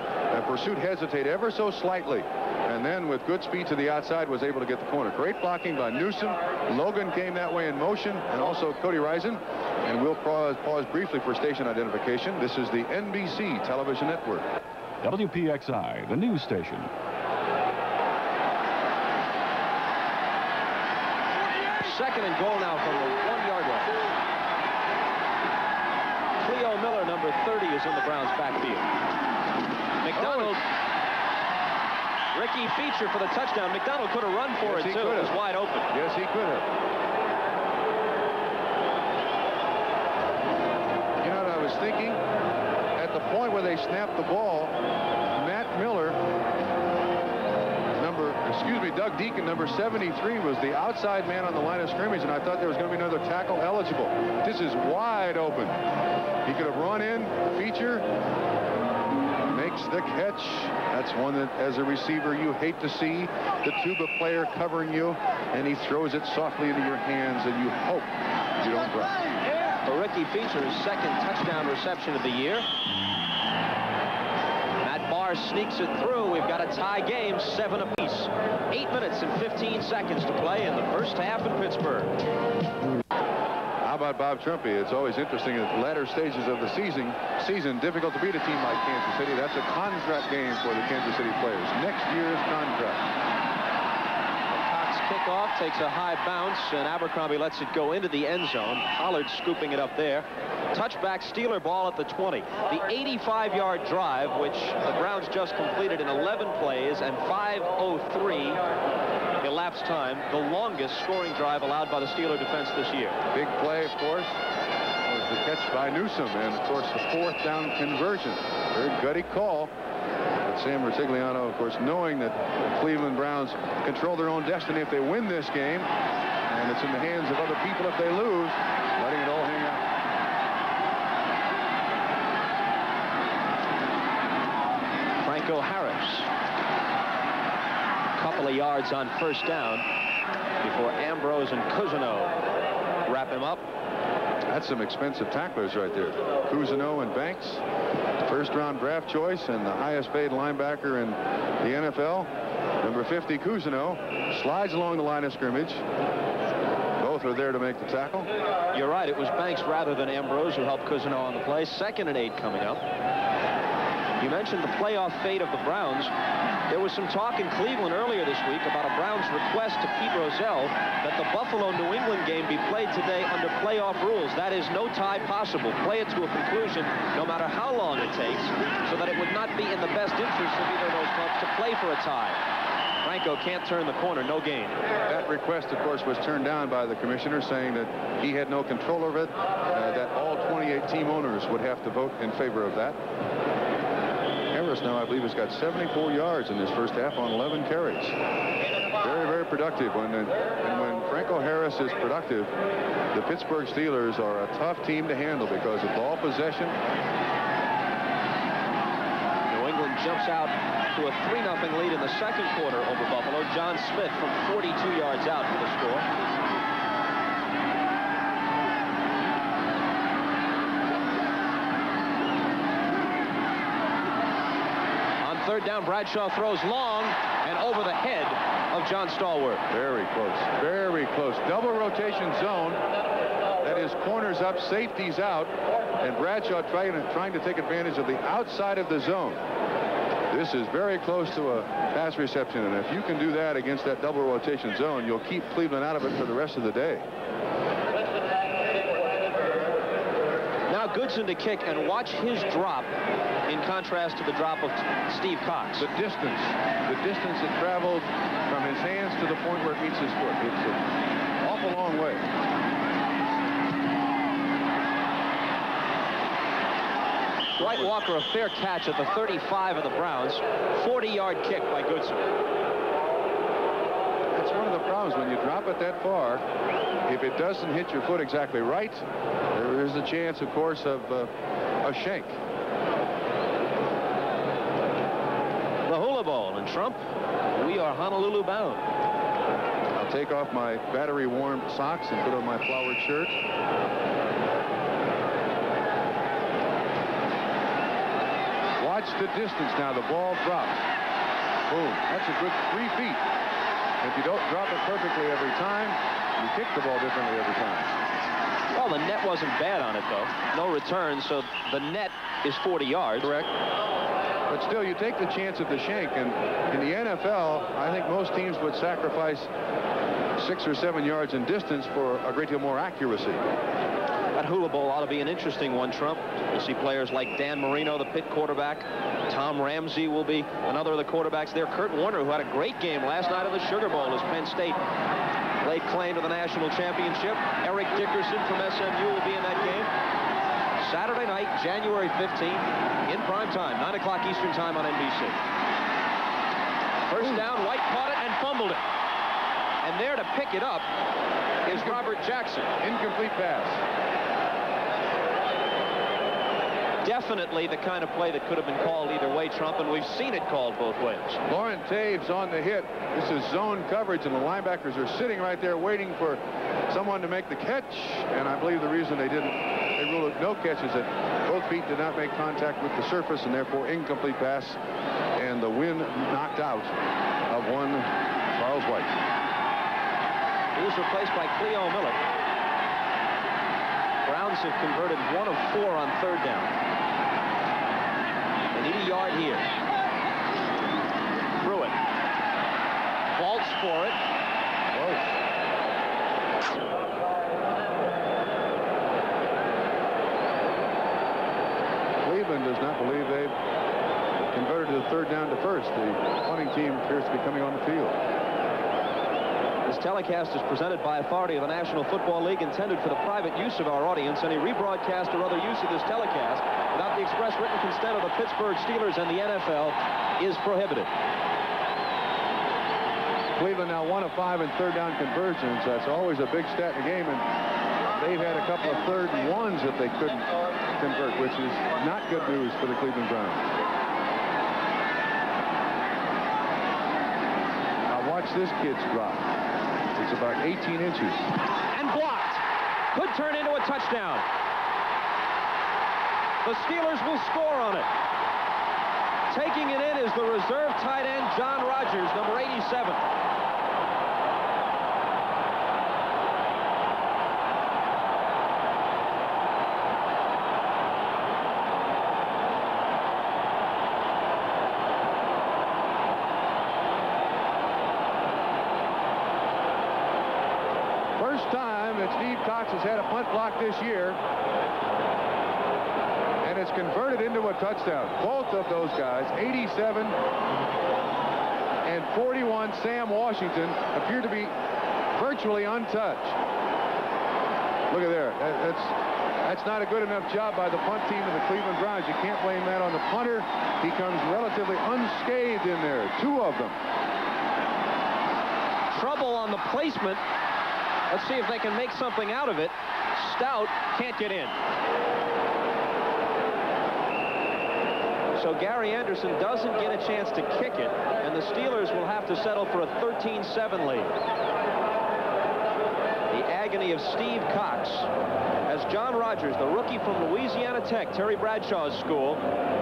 pursuit hesitate ever so slightly, and then with good speed to the outside was able to get the corner. Great blocking by Newsom. Logan came that way in motion, and also Cody Risen. And we'll pause briefly for station identification. This is the NBC television network. WPXI, the news station. Second and goal now from the 1-yard line. Cleo Miller, number 30, is in the Browns' backfield. McDonald. Ricky Feature for the touchdown. McDonald could have run for it, too. It was wide open. Yes, he could have. You know what I was thinking? At the point where they snapped the ball, Matt Miller, Doug Deacon, number 73, was the outside man on the line of scrimmage, and I thought there was going to be another tackle eligible. This is wide open. He could have run in. Feature makes the catch. That's one that, as a receiver, you hate to see. The tuba player covering you, and he throws it softly into your hands, and you hope you don't drop. For Ricky Feature's second touchdown reception of the year. Matt Barr sneaks it through. We've got a tie game, 7 apiece. 8 minutes and 15 seconds to play in the first half in Pittsburgh. How about Bob Trumpy? It's always interesting at latter stages of the season, difficult to beat a team like Kansas City. That's a contract game for the Kansas City players. Next year's contract. Kickoff takes a high bounce, and Abercrombie lets it go into the end zone. Pollard scooping it up there. Touchback Steeler ball at the 20. The 85-yard drive, which the Browns just completed in 11 plays and 5:03 elapsed time, the longest scoring drive allowed by the Steeler defense this year. Big play, of course, was the catch by Newsome, and of course the 4th down conversion. Very gutty call. Sam Rutigliano, of course, knowing that the Cleveland Browns control their own destiny if they win this game, and it's in the hands of other people if they lose, letting it all hang out. Franco Harris. A couple of yards on first down before Ambrose and Cousineau wrap him up. That's some expensive tacklers right there. Cousineau and Banks, first-round draft choice and the highest-paid linebacker in the NFL. Number 50, Cousineau, slides along the line of scrimmage. Both are there to make the tackle. You're right. It was Banks rather than Ambrose who helped Cousineau on the play. 2nd and 8 coming up. You mentioned the playoff fate of the Browns. There was some talk in Cleveland earlier this week about a Browns request to Pete Rozelle that the Buffalo-New England game be played today under playoff rules. That is, no tie possible. Play it to a conclusion, no matter how long it takes, so that it would not be in the best interest of either of those clubs to play for a tie. Franco can't turn the corner, no gain. That request, of course, was turned down by the commissioner, saying that he had no control over it, that all 28 team owners would have to vote in favor of that. Harris now, I believe, has got 74 yards in his first half on 11 carries. Very, very productive. And when Franco Harris is productive, the Pittsburgh Steelers are a tough team to handle because of ball possession. New England jumps out to a 3-0 lead in the second quarter over Buffalo. John Smith from 42 yards out for the score. Third down, Bradshaw throws long and over the head of John Stallworth. Very close. Very close. Double rotation zone. That is corners up, safeties out, and Bradshaw trying to take advantage of the outside of the zone. This is very close to a pass reception, and if you can do that against that double rotation zone, you'll keep Cleveland out of it for the rest of the day. Now Goodson to kick, and watch his drop in contrast to the drop of Steve Cox. The distance it traveled from his hands to the point where it meets his foot. It's an awful long way. Dwight Walker, a fair catch at the 35 of the Browns. 40-yard kick by Goodson. That's one of the problems when you drop it that far. If it doesn't hit your foot exactly right, there is a chance, of course, of a shank. The Hula Bowl in Trump. We are Honolulu bound. I'll take off my battery-warmed socks and put on my flowered shirt. Watch the distance now. The ball drops. Boom. That's a good 3 feet. If you don't drop it perfectly every time, you kick the ball differently every time. Well, the net wasn't bad on it, though. No return, so the net is 40 yards. Correct. But still, you take the chance of the shank, and in the NFL, I think most teams would sacrifice 6 or 7 yards in distance for a great deal more accuracy. That Hula Bowl ought to be an interesting one, Trump. You'll see players like Dan Marino, the Pitt quarterback. Tom Ramsey will be another of the quarterbacks there. Kurt Warner, who had a great game last night of the Sugar Bowl as Penn State laid claim to the national championship. Eric Dickerson from SMU will be in that game. Saturday night, January 15th, in prime time, 9 o'clock Eastern time on NBC. First down, White caught it and fumbled it. And there to pick it up is Robert Jackson. Incomplete pass. Definitely the kind of play that could have been called either way, Trump, and we've seen it called both ways. Lauren Taves on the hit. This is zone coverage, and the linebackers are sitting right there waiting for someone to make the catch. And I believe the reason they ruled it no catch is that both feet did not make contact with the surface, and therefore incomplete pass. And the wind knocked out of one Charles White. He was replaced by Cleo Miller. Browns have converted 1 of 4 on 3rd down. They need a yard here. Pruitt vaults for it. Cleveland does not believe they've converted to the 3rd down to 1st. The punting team appears to be coming on the field. This telecast is presented by authority of the National Football League, intended for the private use of our audience. Any rebroadcast or other use of this telecast without the express written consent of the Pittsburgh Steelers and the NFL is prohibited. Cleveland now 1 of 5 in 3rd down conversions. That's always a big stat in the game, and they've had a couple of 3rd and 1s that they couldn't convert, which is not good news for the Cleveland Browns. Now watch this kid's drop. It's about 18 inches. And blocked. Could turn into a touchdown. The Steelers will score on it. Taking it in is the reserve tight end, John Rogers, number 87. First time that Steve Cox has had a punt block this year. And it's converted into a touchdown. Both of those guys, 87 and 41, Sam Washington, appear to be virtually untouched. Look at there. That's not a good enough job by the punt team of the Cleveland Browns. You can't blame that on the punter. He comes relatively unscathed in there. 2 of them. Trouble on the placement. Let's see if they can make something out of it. Stout can't get in. So Gary Anderson doesn't get a chance to kick it, and the Steelers will have to settle for a 13-7 lead. The agony of Steve Cox as John Rogers, the rookie from Louisiana Tech, Terry Bradshaw's school,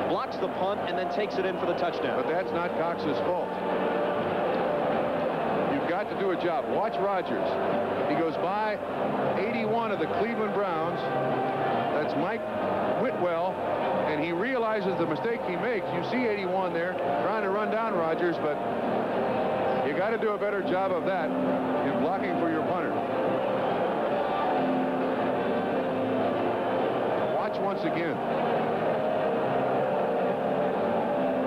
blocks the punt and then takes it in for the touchdown. But that's not Cox's fault. You've got to do a job. Watch Rogers. He goes by 81 of the Cleveland Browns. That's Mike Whitwell. And he realizes the mistake he makes. You see 81 there trying to run down Rogers, but you got to do a better job of that in blocking for your punter. Watch once again.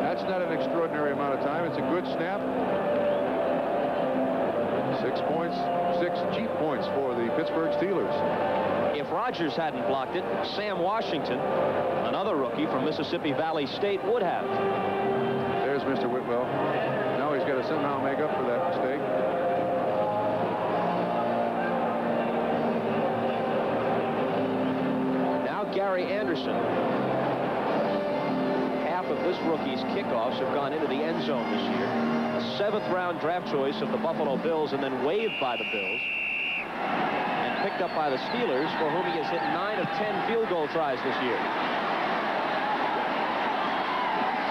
That's not an extraordinary amount of time. It's a good snap. 6 points, 6 cheap points for the Pittsburgh Steelers. If Rogers hadn't blocked it, Sam Washington, another rookie from Mississippi Valley State, would have. There's Mr. Whitwell. Now he's got to somehow make up for that mistake. Now Gary Anderson. Half of this rookie's kickoffs have gone into the end zone this year. A 7th-round draft choice of the Buffalo Bills and then waived by the Bills. Picked up by the Steelers, for whom he has hit 9 of 10 field goal tries this year.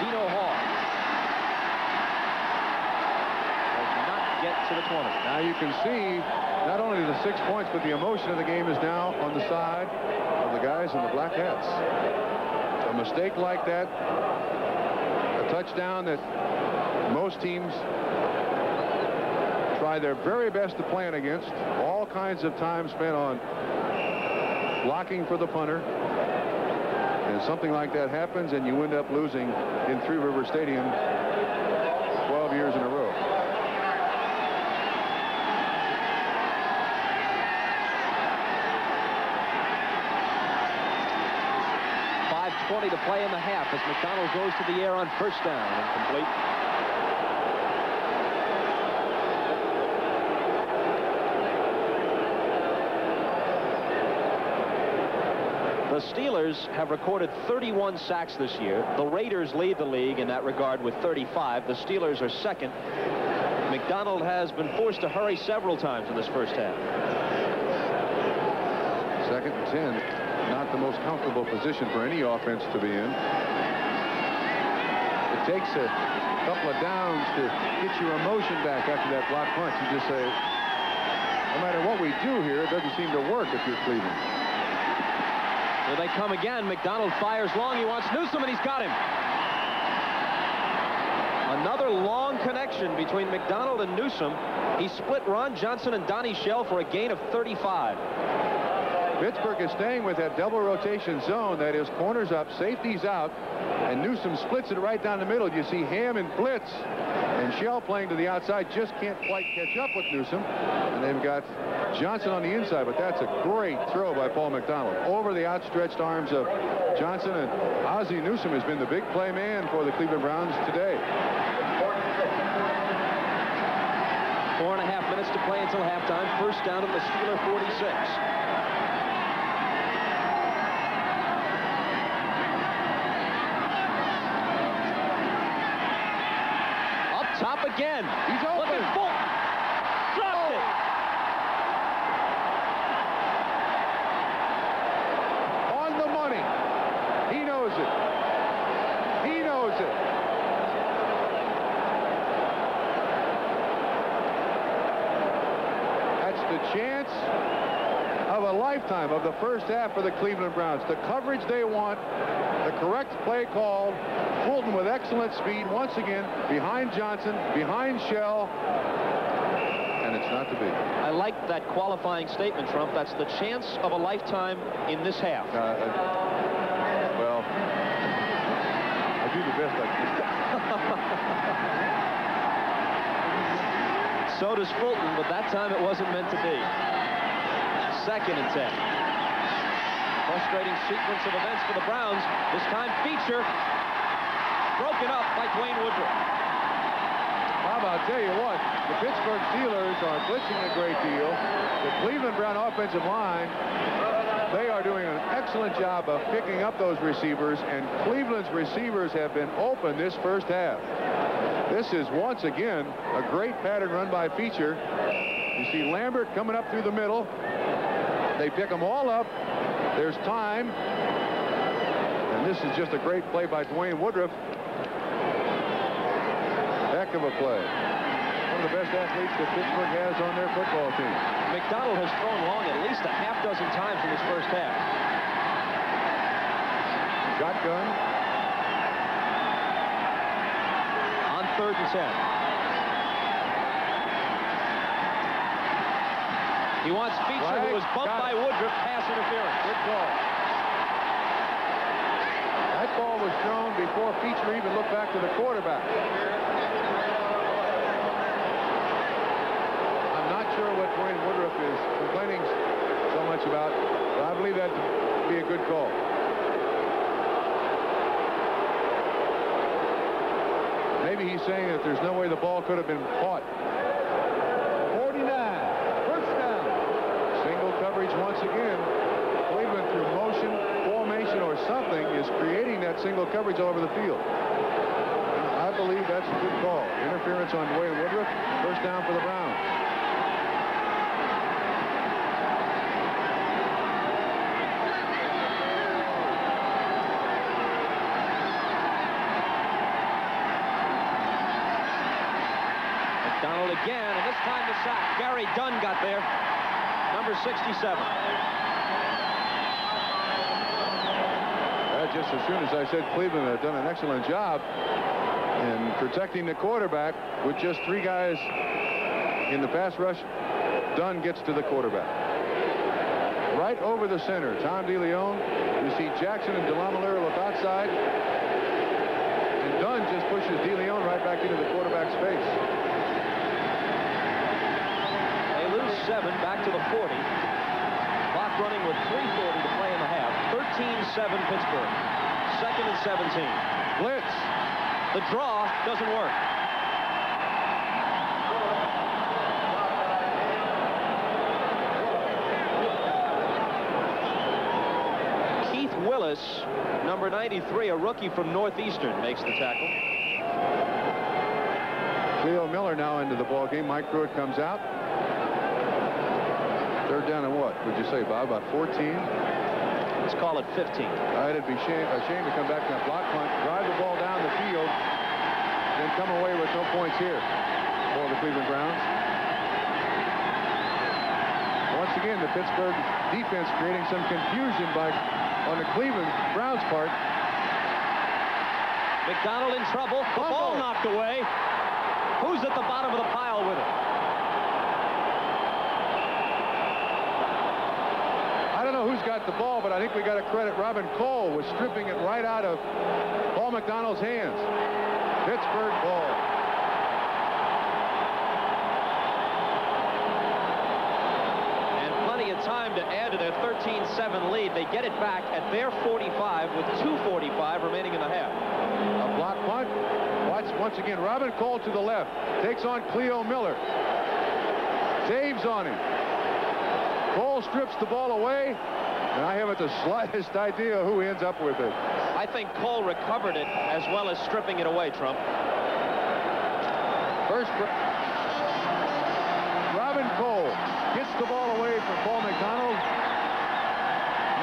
Dino Hall does not get to the 20. Now you can see not only the 6 points, but the emotion of the game is now on the side of the guys in the black hats. A mistake like that, a touchdown that most teams try their very best to plan against. All kinds of time spent on blocking for the punter. And something like that happens, and you end up losing in Three River Stadium 12 years in a row. .5:20 to play in the half as McDonald goes to the air on 1st down. Incomplete. The Steelers have recorded 31 sacks this year. The Raiders lead the league in that regard with 35. The Steelers are second. McDonald has been forced to hurry several times in this first half. 2nd and 10. Not the most comfortable position for any offense to be in. It takes a couple of downs to get your emotion back after that block punch. You just say, no matter what we do here, it doesn't seem to work if you're Cleveland. Here they come again. McDonald fires long. He wants Newsome, and he's got him. Another long connection between McDonald and Newsome. He split Ron Johnson and Donnie Shell for a gain of 35. Pittsburgh is staying with that double rotation zone. That is, corners up, safeties out, and Newsome splits it right down the middle. You see Ham and blitz, and Shell playing to the outside just can't quite catch up with Newsome. And they've got Johnson on the inside, but that's a great throw by Paul McDonald over the outstretched arms of Johnson, and Ozzie Newsome has been the big play man for the Cleveland Browns today. 4.5 minutes to play until halftime. First down at the Steeler 46. Top again. He's open. Look at Fulton. Dropped it. On the money. He knows it. He knows it. That's the chance of a lifetime of the first half for the Cleveland Browns. The coverage they want, the correct play call. Fulton with excellent speed once again behind Johnson, behind Shell, and it's not to be. I like that qualifying statement, Trump. That's the chance of a lifetime in this half. Well, I do the best I can. So does Fulton, but that time it wasn't meant to be. 2nd and 10. Frustrating sequence of events for the Browns. This time feature. Broken up by Dwayne Woodruff. Bob, I'll tell you what, the Pittsburgh Steelers are blitzing a great deal. The Cleveland Brown offensive line, they are doing an excellent job of picking up those receivers, and Cleveland's receivers have been open this first half. This is once again a great pattern run by feature. You see Lambert coming up through the middle. They pick them all up. There's time. And this is just a great play by Dwayne Woodruff. Heck of a play. One of the best athletes that Pittsburgh has on their football team. McDonald has thrown long at least a half dozen times in this first half. Shotgun. On 3rd and 10. He wants feature, who was bumped by Woodruff. Pass interference. Good call. That ball was thrown before feature even looked back to the quarterback. I'm not sure what Dwayne Woodruff is complaining so much about, but I believe that to be a good call. Maybe he's saying that there's no way the ball could have been caught. 49. First down. Single coverage once again. Cleveland, through motion, formation, or something, is creating that single coverage all over the field. I believe that's a good call. Interference on Dwayne Woodruff. First down for the Browns. McDonald again, and this time the sack. Barry Dunn got there. Number 67. Just as soon as I said Cleveland had done an excellent job in protecting the quarterback with just 3 guys in the pass rush, Dunn gets to the quarterback. Right over the center. Tom DeLeon. You see Jackson and DeLamielleure look outside. And Dunn just pushes DeLeon right back into the quarterback's face. They lose 7 back to the 40. Clock running with 3:40 to play in the half. 13-7 Pittsburgh. 2nd and 17. Blitz. The draw doesn't work. Keith Willis, number 93, a rookie from Northeastern, makes the tackle. Cleo Miller now into the ball game. Mike Pruitt comes out. 3rd down and what would you say, Bob? About 14? Let's call it 15. It'd be a shame to come back to that block punt, drive the ball down the field, then come away with no points here for the Cleveland Browns. Once again, the Pittsburgh defense creating some confusion by on the Cleveland Browns part. McDonald in trouble. The ball knocked away. Who's at the bottom of the pile with it? I don't know who's got the ball, but I think we got to credit Robin Cole with stripping it right out of Paul McDonald's hands. Pittsburgh ball. Time to add to their 13-7 lead. They get it back at their 45 with 2:45 remaining in the half. A block punt. Watch once again. Robin Cole to the left. Takes on Cleo Miller. Saves on him. Cole strips the ball away. And I haven't the slightest idea who ends up with it. I think Cole recovered it as well as stripping it away, Trump. First, Robin Cole gets the ball away from Paul McDonald.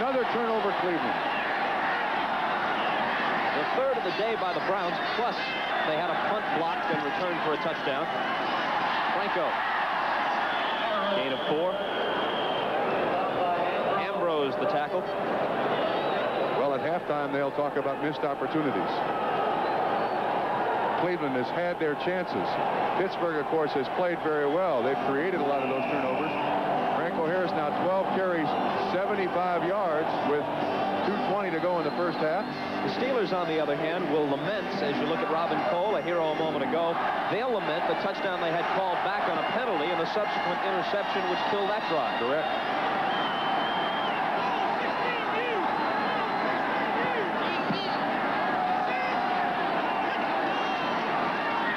Another turnover, Cleveland. The third of the day by the Browns, plus they had a punt blocked and returned for a touchdown. Franco. Gain of 4. Ambrose, the tackle. Well, at halftime, they'll talk about missed opportunities. Cleveland has had their chances. Pittsburgh, of course, has played very well. They've created a lot of those turnovers. Franco Harris now 12 carries, 75 yards with 2:20 to go in the first half. The Steelers, on the other hand, will lament, as you look at Robin Cole, a hero a moment ago, they'll lament the touchdown they had called back on a penalty and the subsequent interception which killed that drive. Correct.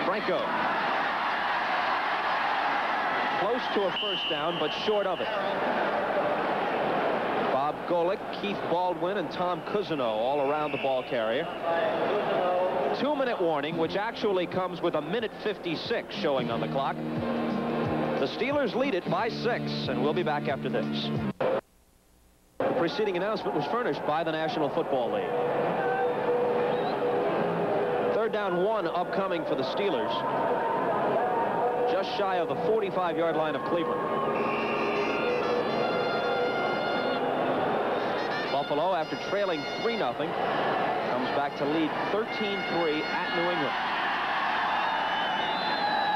Franco. Close to a first down, but short of it. Bob Golick, Keith Baldwin, and Tom Cousineau all around the ball carrier. 2-minute warning, which actually comes with 1:56 showing on the clock. The Steelers lead it by 6, and we'll be back after this. The preceding announcement was furnished by the National Football League. 3rd down 1 upcoming for the Steelers. Just shy of the 45-yard line of Cleveland. Buffalo, after trailing 3-0, comes back to lead 13-3 at New England.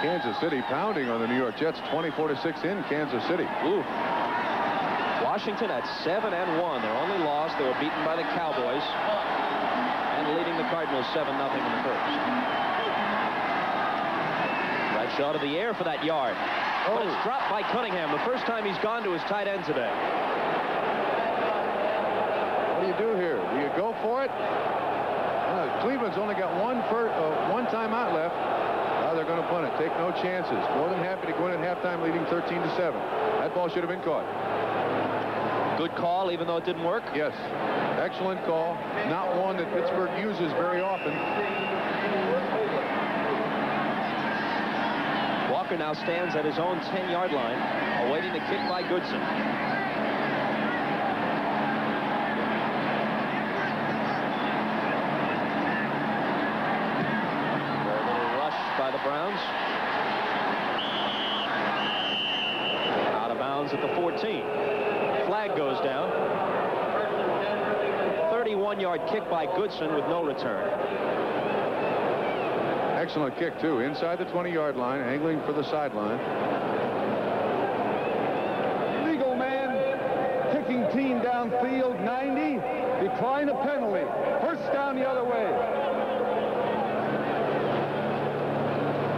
Kansas City pounding on the New York Jets, 24-6 in Kansas City. Ooh. Washington at 7-1. Their only loss, they were beaten by the Cowboys and leading the Cardinals 7-0 in the first. Bradshaw to the air for that yard. But it's dropped by Cunningham. The first time he's gone to his tight end today. What do you do here? Do you go for it? Cleveland's only got one timeout left. Now they're going to punt it. Take no chances. More than happy to go in at halftime leading 13-7. That ball should have been caught. Good call, even though it didn't work? Yes. Excellent call. Not one that Pittsburgh uses very often. Walker now stands at his own 10-yard line, awaiting the kick by Goodson. A little rush by the Browns. Out of bounds at the 14. Flag goes down. 31-yard kick by Goodson with no return. Excellent kick, too. Inside the 20-yard line, angling for the sideline. Legal man, kicking team downfield, 90. Decline a penalty. First down the other way.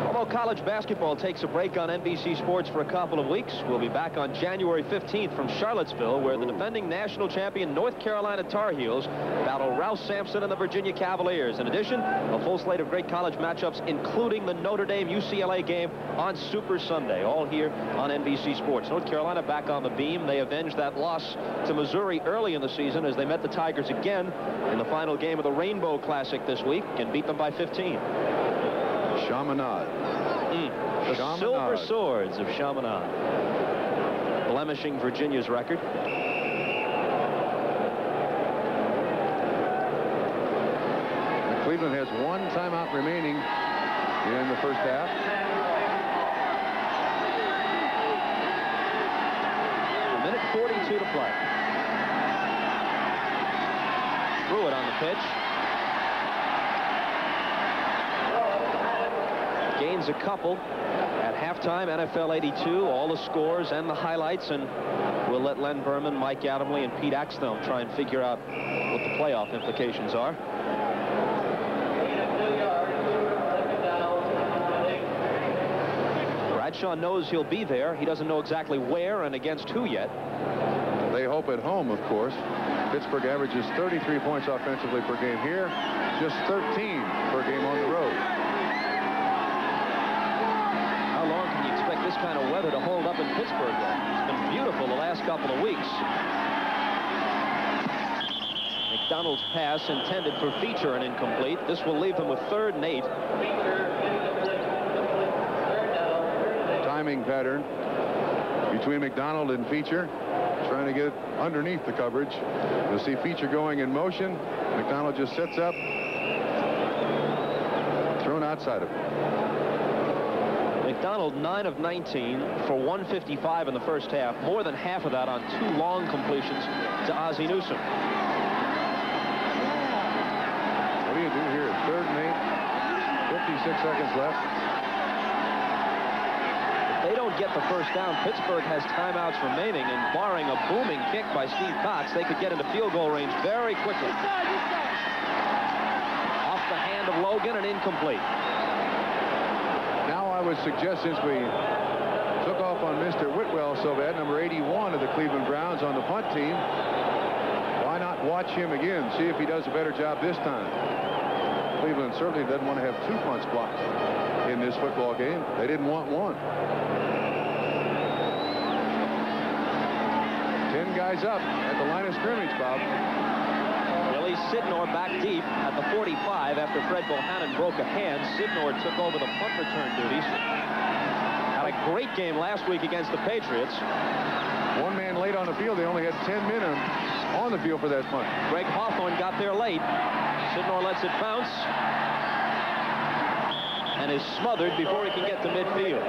Although college basketball takes a break on NBC Sports for a couple of weeks, we'll be back on January 15th from Charlottesville, where the defending national champion North Carolina Tar Heels battle Ralph Sampson and the Virginia Cavaliers. In addition, a full slate of great college matchups, including the Notre Dame-UCLA game on Super Sunday, all here on NBC Sports. North Carolina back on the beam. They avenged that loss to Missouri early in the season as they met the Tigers again in the final game of the Rainbow Classic this week and beat them by 15. Chaminade. The Silver Swords of Chaminade. Blemishing Virginia's record. Cleveland has one timeout remaining in the first half. A minute 42 to play. threw it on the pitch. Gains a couple at halftime. NFL 82, all the scores and the highlights, and we'll let Len Berman, Mike Adamle, and Pete Axthelm try and figure out what the playoff implications are. Bradshaw knows he'll be there. He doesn't know exactly where and against who yet. They hope at home, of course. Pittsburgh averages 33 points offensively per game here, just 13 per game on the road. How long can you expect this kind of weather to hold up in Pittsburgh, though? It's been beautiful the last couple of weeks. McDonald's pass intended for Feature and incomplete. This will leave them with 3rd and 8. Timing pattern between McDonald and Feature, trying to get underneath the coverage. You'll see Feature going in motion. McDonald just sits up, thrown outside of it. McDonald 9 of 19 for 155 in the first half, more than half of that on 2 long completions to Ozzie Newsome. What do you do here? 3rd and 8, 56 seconds left. They don't get the first down. Pittsburgh has timeouts remaining, and barring a booming kick by Steve Cox, they could get into field goal range very quickly. Off the hand of Logan and incomplete. Now I would suggest, since we took off on Mr. Whitwell so bad, number 81 of the Cleveland Browns on the punt team, why not watch him again, see if he does a better job this time. Cleveland certainly doesn't want to have 2 punts blocked in this football game. They didn't want 1. 10 guys up at the line of scrimmage, Bob. Billy Sidnor back deep at the 45 after Fred Bohannon broke a hand. Sidnor took over the punt return duties. Had a great game last week against the Patriots. 1 man late on the field. They only had 10 men on the field for that punt. Greg Hawthorne got there late. Sidnor lets it bounce and is smothered before he can get to midfield.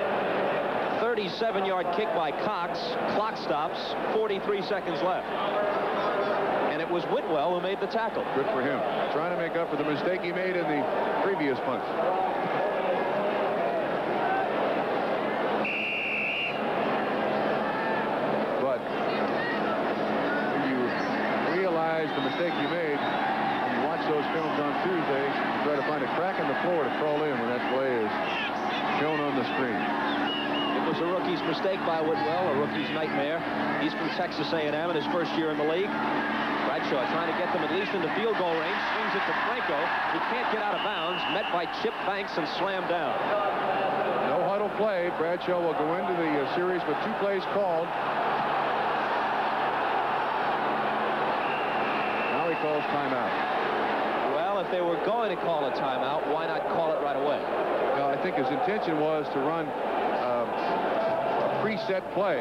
37-yard kick by Cox. Clock stops. 43 seconds left. And it was Whitwell who made the tackle. Good for him. Trying to make up for the mistake he made in the previous punt. But when you realize the mistake you made, when you watch those films on Tuesday, you try to find a crack in the floor to crawl in when that play is shown on the screen. It was a rookie's mistake by Whitwell, a rookie's nightmare. He's from Texas A&M in his first year in the league. Bradshaw trying to get them at least into field goal range. Swings it to Franco. He can't get out of bounds. Met by Chip Banks and slammed down. No huddle play. Bradshaw will go into the series with 2 plays called. Now he calls timeout. Well, if they were going to call a timeout, why not call it right away? Well, I think his intention was to run a preset play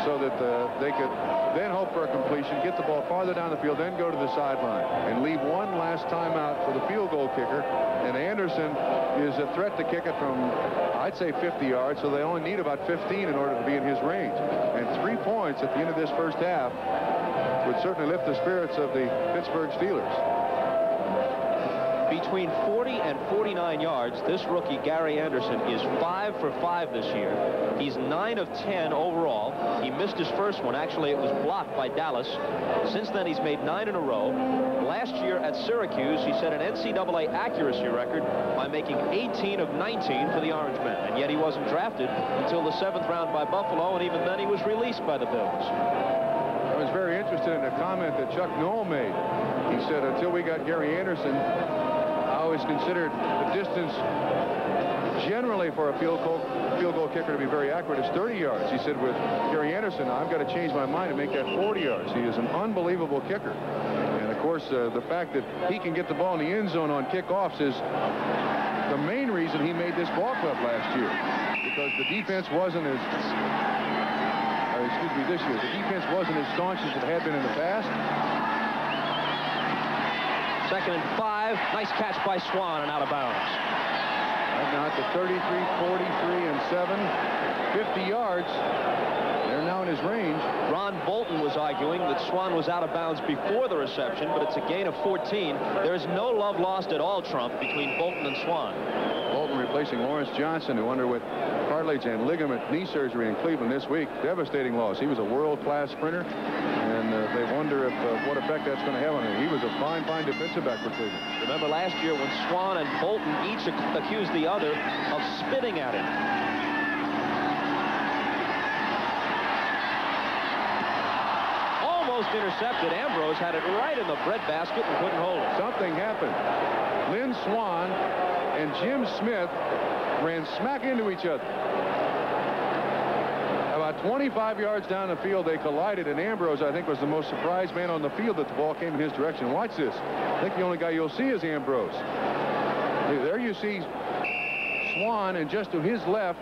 so that they could then hope for a completion, get the ball farther down the field, then go to the sideline and leave 1 last timeout for the field goal kicker. And Anderson is a threat to kick it from, I'd say, 50 yards, so they only need about 15 in order to be in his range. And 3 points at the end of this first half would certainly lift the spirits of the Pittsburgh Steelers. Between 40 and 49 yards, this rookie, Gary Anderson, is 5 for 5 this year. He's 9 of 10 overall. He missed his first one. Actually, it was blocked by Dallas. Since then, he's made 9 in a row. Last year at Syracuse, he set an NCAA accuracy record by making 18 of 19 for the Orange Men. And yet he wasn't drafted until the 7th round by Buffalo, and even then he was released by the Bills. I was very interested in a comment that Chuck Noll made. He said, until we got Gary Anderson, I always considered the distance generally for a field goal kicker to be very accurate is 30 yards. He said, with Gary Anderson, I've got to change my mind and make that 40 yards. He is an unbelievable kicker. And, of course, the fact that he can get the ball in the end zone on kickoffs is the main reason he made this ball club last year. Because the defense wasn't as... this year. The defense wasn't as staunch as it had been in the past. 2nd and 5. Nice catch by Swan and out of bounds. Right now at the 33, 43, and 7. 50 yards. They're now in his range. Ron Ron Bolton was arguing that Swan was out of bounds before the reception, but it's a gain of 14. There's no love lost at all, Trump, between Bolton and Swan. Bolton replacing Lawrence Johnson, who underwent cartilage and ligament knee surgery in Cleveland this week. Devastating loss. He was a world-class sprinter, and they wonder if what effect that's going to have on him. He was a fine defensive back for Cleveland. Remember last year when Swan and Bolton each accused the other of spitting at him. Almost intercepted. Ambrose had it right in the breadbasket and couldn't hold it. Something happened. Lynn Swan and Jim Smith ran smack into each other. About 25 yards down the field, they collided, and Ambrose, I think, was the most surprised man on the field that the ball came in his direction. Watch this. I think the only guy you'll see is Ambrose. There you see Swan, and just to his left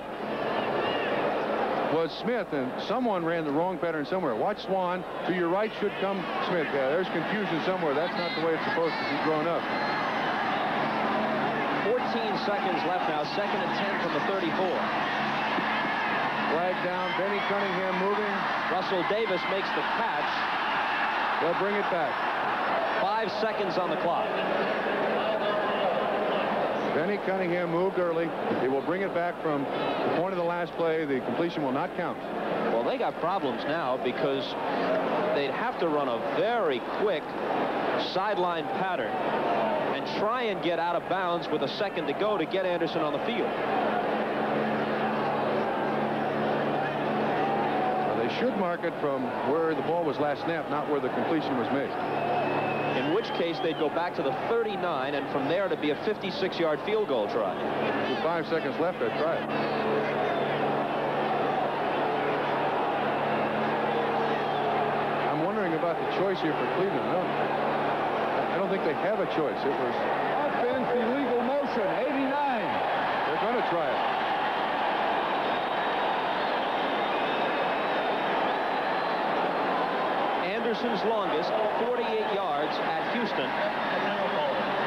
was Smith, and someone ran the wrong pattern somewhere. Watch Swan. To your right should come Smith. Yeah, there's confusion somewhere. That's not the way it's supposed to be drawn up. 14 seconds left now. 2nd and 10 from the 34. Flag down. Benny Cunningham moving. Russell Davis makes the catch. They'll bring it back. 5 seconds on the clock. Benny Cunningham moved early. They will bring it back from the point of the last play. The completion will not count. Well, they got problems now because they'd have to run a very quick sideline pattern and try and get out of bounds with a second to go to get Anderson on the field. Well, they should mark it from where the ball was last snapped, not where the completion was made. In which case they'd go back to the 39, and from there to be a 56-yard field goal try. With 5 seconds left, I'd try it. I'm wondering about the choice here for Cleveland. I don't think they have a choice. It was Offense, illegal motion, 89. They're going to try it. Anderson's longest, 48 yards at Houston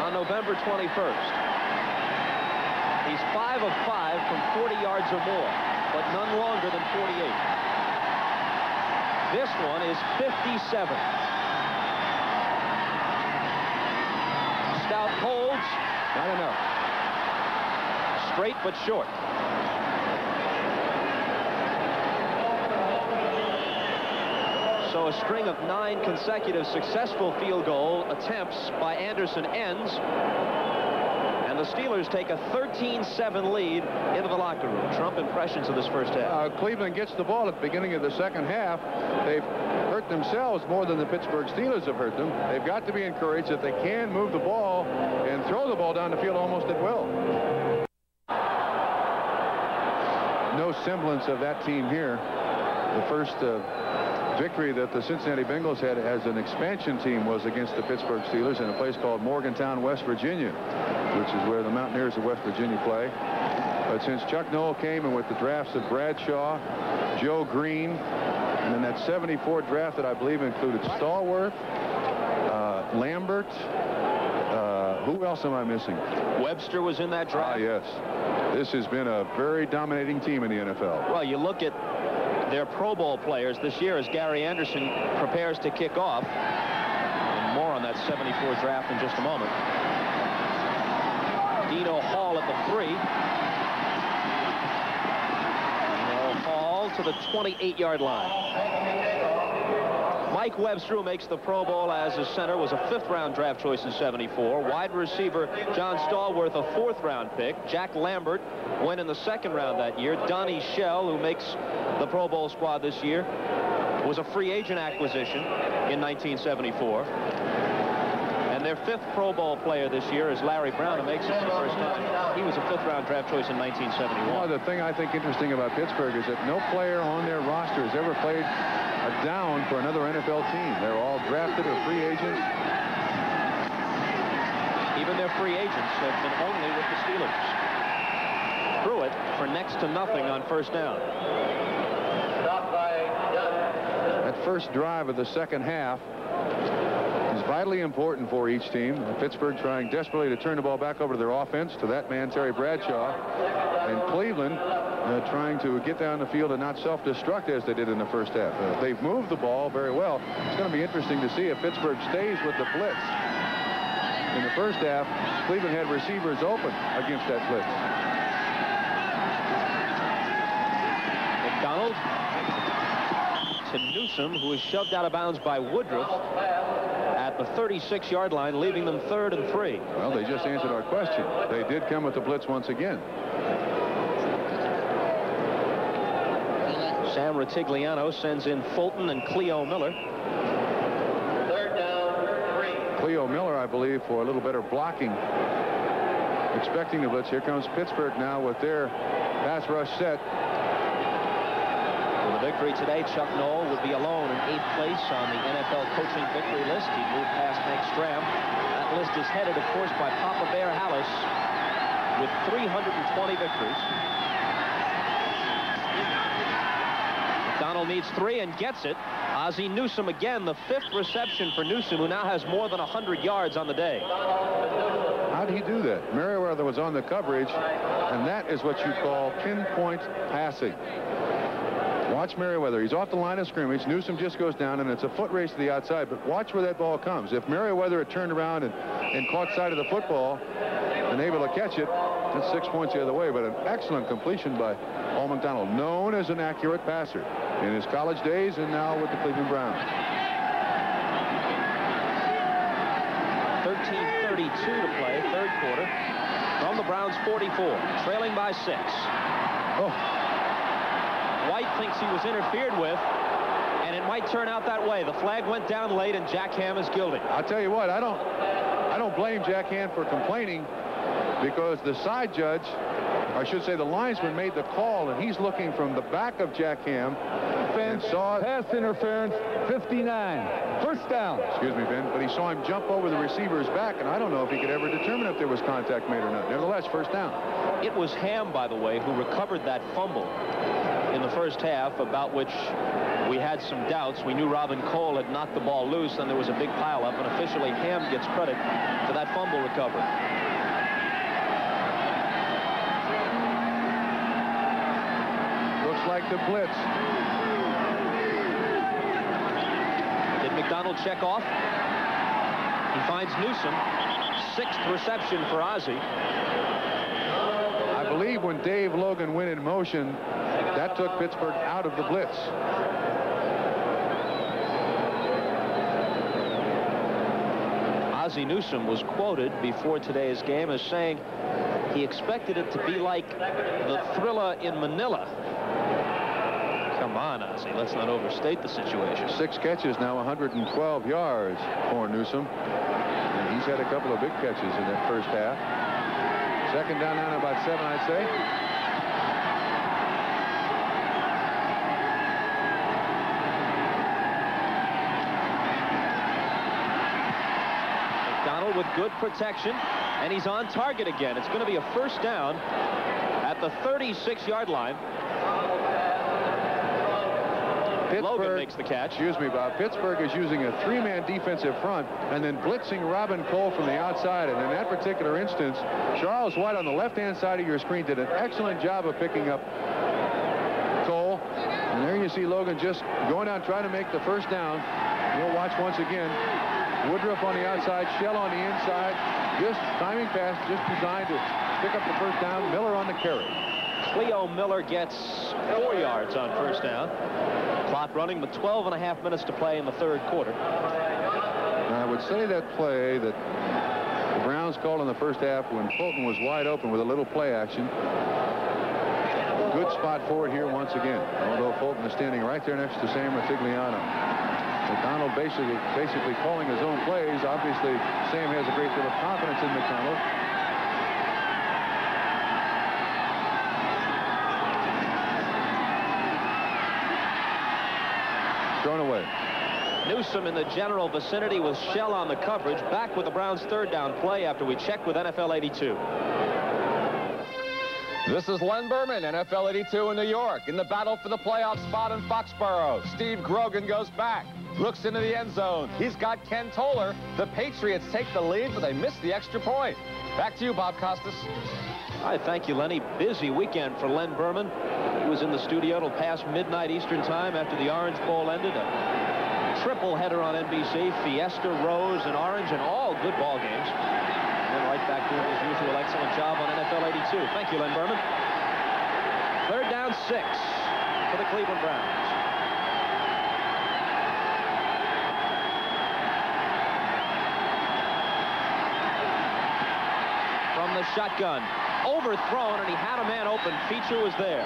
on November 21st. He's 5 of 5 from 40 yards or more, but none longer than 48. This one is 57. Stout holds. Not enough. Straight but short. So a string of 9 consecutive successful field goal attempts by Anderson ends, and the Steelers take a 13-7 lead into the locker room. Trump, impressions of this first half. Cleveland gets the ball at the beginning of the second half. They've hurt themselves more than the Pittsburgh Steelers have hurt them. They've got to be encouraged that they can move the ball and throw the ball down the field almost at will. No semblance of that team here. The first victory that the Cincinnati Bengals had as an expansion team was against the Pittsburgh Steelers in a place called Morgantown, West Virginia, which is where the Mountaineers of West Virginia play. But since Chuck Noll came, and with the drafts of Bradshaw, Joe Green, and then that 74 draft that I believe included Stallworth, Lambert, who else am I missing? Webster was in that draft. Yes. This has been a very dominating team in the NFL. Well, you look at their Pro Bowl players this year as Gary Anderson prepares to kick off. And more on that 74 draft in just a moment. Dino Hall at the 3. Dino Hall to the 28-yard line. Mike Webster, who makes the Pro Bowl as a center, was a 5th-round draft choice in '74. Wide receiver John Stallworth, a 4th-round pick. Jack Lambert went in the 2nd round that year. Donnie Shell, who makes the Pro Bowl squad this year, was a free agent acquisition in 1974. And their 5th Pro Bowl player this year is Larry Brown, who makes it for the first time. He was a 5th-round draft choice in 1971. Well, the thing I think interesting about Pittsburgh is that no player on their roster has ever played a down for another NFL team. They're all drafted or free agents. Even their free agents have been only with the Steelers. Pruitt for next to nothing on first down. That first drive of the second half is vitally important for each team. Pittsburgh trying desperately to turn the ball back over to their offense, to that man, Terry Bradshaw. And Cleveland trying to get down the field and not self-destruct as they did in the first half. They've moved the ball very well. It's going to be interesting to see if Pittsburgh stays with the blitz. In the first half, Cleveland had receivers open against that blitz. McDonald to Newsome, who is shoved out of bounds by Woodruff at the 36-yard line, leaving them 3rd and 3. Well, they just answered our question. They did come with the blitz once again. Sam Ratigliano sends in Fulton and Cleo Miller. 3rd down, 3. Cleo Miller, I believe, for a little better blocking. Expecting the blitz. Here comes Pittsburgh now with their pass rush set. For the victory today, Chuck Noll would be alone in 8th place on the NFL coaching victory list. He moved past Hank Stram. That list is headed, of course, by Papa Bear Hallis with 320 victories. McDonald needs 3 and gets it. Ozzie Newsome again, the 5th reception for Newsome, who now has more than 100 yards on the day. How did he do that? Merriweather was on the coverage, and that is what you call pinpoint passing. Watch Merriweather. He's off the line of scrimmage. Newsome just goes down, and it's a foot race to the outside. But watch where that ball comes. If Merriweather had turned around and caught sight of the football and able to catch it, that's 6 points the other way. But an excellent completion by Paul McDonald, known as an accurate passer in his college days and now with the Cleveland Browns. 13:32 to play, 3rd quarter, from the Browns 44, trailing by 6. Oh. White thinks he was interfered with, and it might turn out that way. The flag went down late, and Jack Ham is guilty. I'll tell you what, I don't blame Jack Ham for complaining, because the side judge, I should say the linesman, made the call, and he's looking from the back of Jack Ham and saw it. Pass interference, 59. 1st down. Excuse me, Ben, but he saw him jump over the receiver's back, and I don't know if he could ever determine if there was contact made or not. Nevertheless, 1st down. It was Ham, by the way, who recovered that fumble in the first half, about which we had some doubts. We knew Robin Cole had knocked the ball loose, and there was a big pileup, and officially Ham gets credit for that fumble recovery. Looks like the blitz. Did McDonald check off? He finds Newsome. 6th reception for Ozzie. I believe when Dave Logan went in motion, that took Pittsburgh out of the blitz. Ozzie Newsome was quoted before today's game as saying he expected it to be like the Thriller in Manila. Come on, Ozzie, let's not overstate the situation. 6 catches, now 112 yards for Newsome. And he's had a couple of big catches in that first half. 2nd down now, about 7, I'd say. McDonald with good protection, and he's on target again. It's going to be a 1st down at the 36-yard line. Logan makes the catch. Excuse me, Bob. Pittsburgh is using a 3-man defensive front and then blitzing Robin Cole from the outside. And in that particular instance, Charles White on the left-hand side of your screen did an excellent job of picking up Cole. And there you see Logan just going down trying to make the 1st down. We'll watch once again. Woodruff on the outside, Shell on the inside. Just timing pass, just designed to pick up the 1st down. Miller on the carry. Cleo Miller gets 4 yards on 1st down. Clock running with 12.5 minutes to play in the 3rd quarter. I would say that play that the Browns called in the first half when Fulton was wide open with a little play action. Good spot for it here once again, although Fulton is standing right there next to Sam Ratigliano. McDonald basically calling his own plays. Obviously, Sam has a great deal of confidence in McDonald. Thrown away. Newsome in the general vicinity with Shell on the coverage. Back with the Browns' 3rd down play after we checked with NFL 82. This is Len Berman, NFL 82 in New York. In the battle for the playoff spot in Foxborough, Steve Grogan goes back, looks into the end zone. He's got Ken Toller. The Patriots take the lead, but they miss the extra point. Back to you, Bob Costas. All right, thank you, Lenny. Busy weekend for Len Berman. He was in the studio till past midnight Eastern time after the Orange Bowl ended. A triple header on NBC, Fiesta, Rose, and Orange, and all good ball games. And then right back doing his usual excellent job on NFL 82. Thank you, Len Berman. 3rd down 6 for the Cleveland Browns. From the shotgun, overthrown, and he had a man open. Feature was there.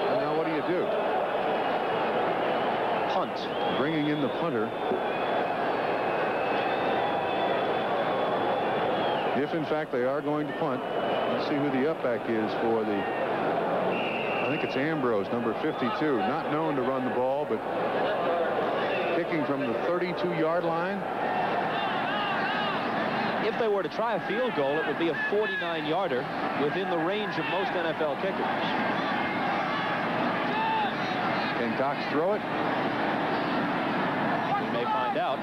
And now what do you do? Punt. Bringing in the punter. If in fact they are going to punt, let's see who the upback is for the, I think it's Ambrose, number 52. Not known to run the ball, but kicking from the 32-yard line. If they were to try a field goal, it would be a 49-yarder within the range of most NFL kickers. Can Cox throw it? We may find out.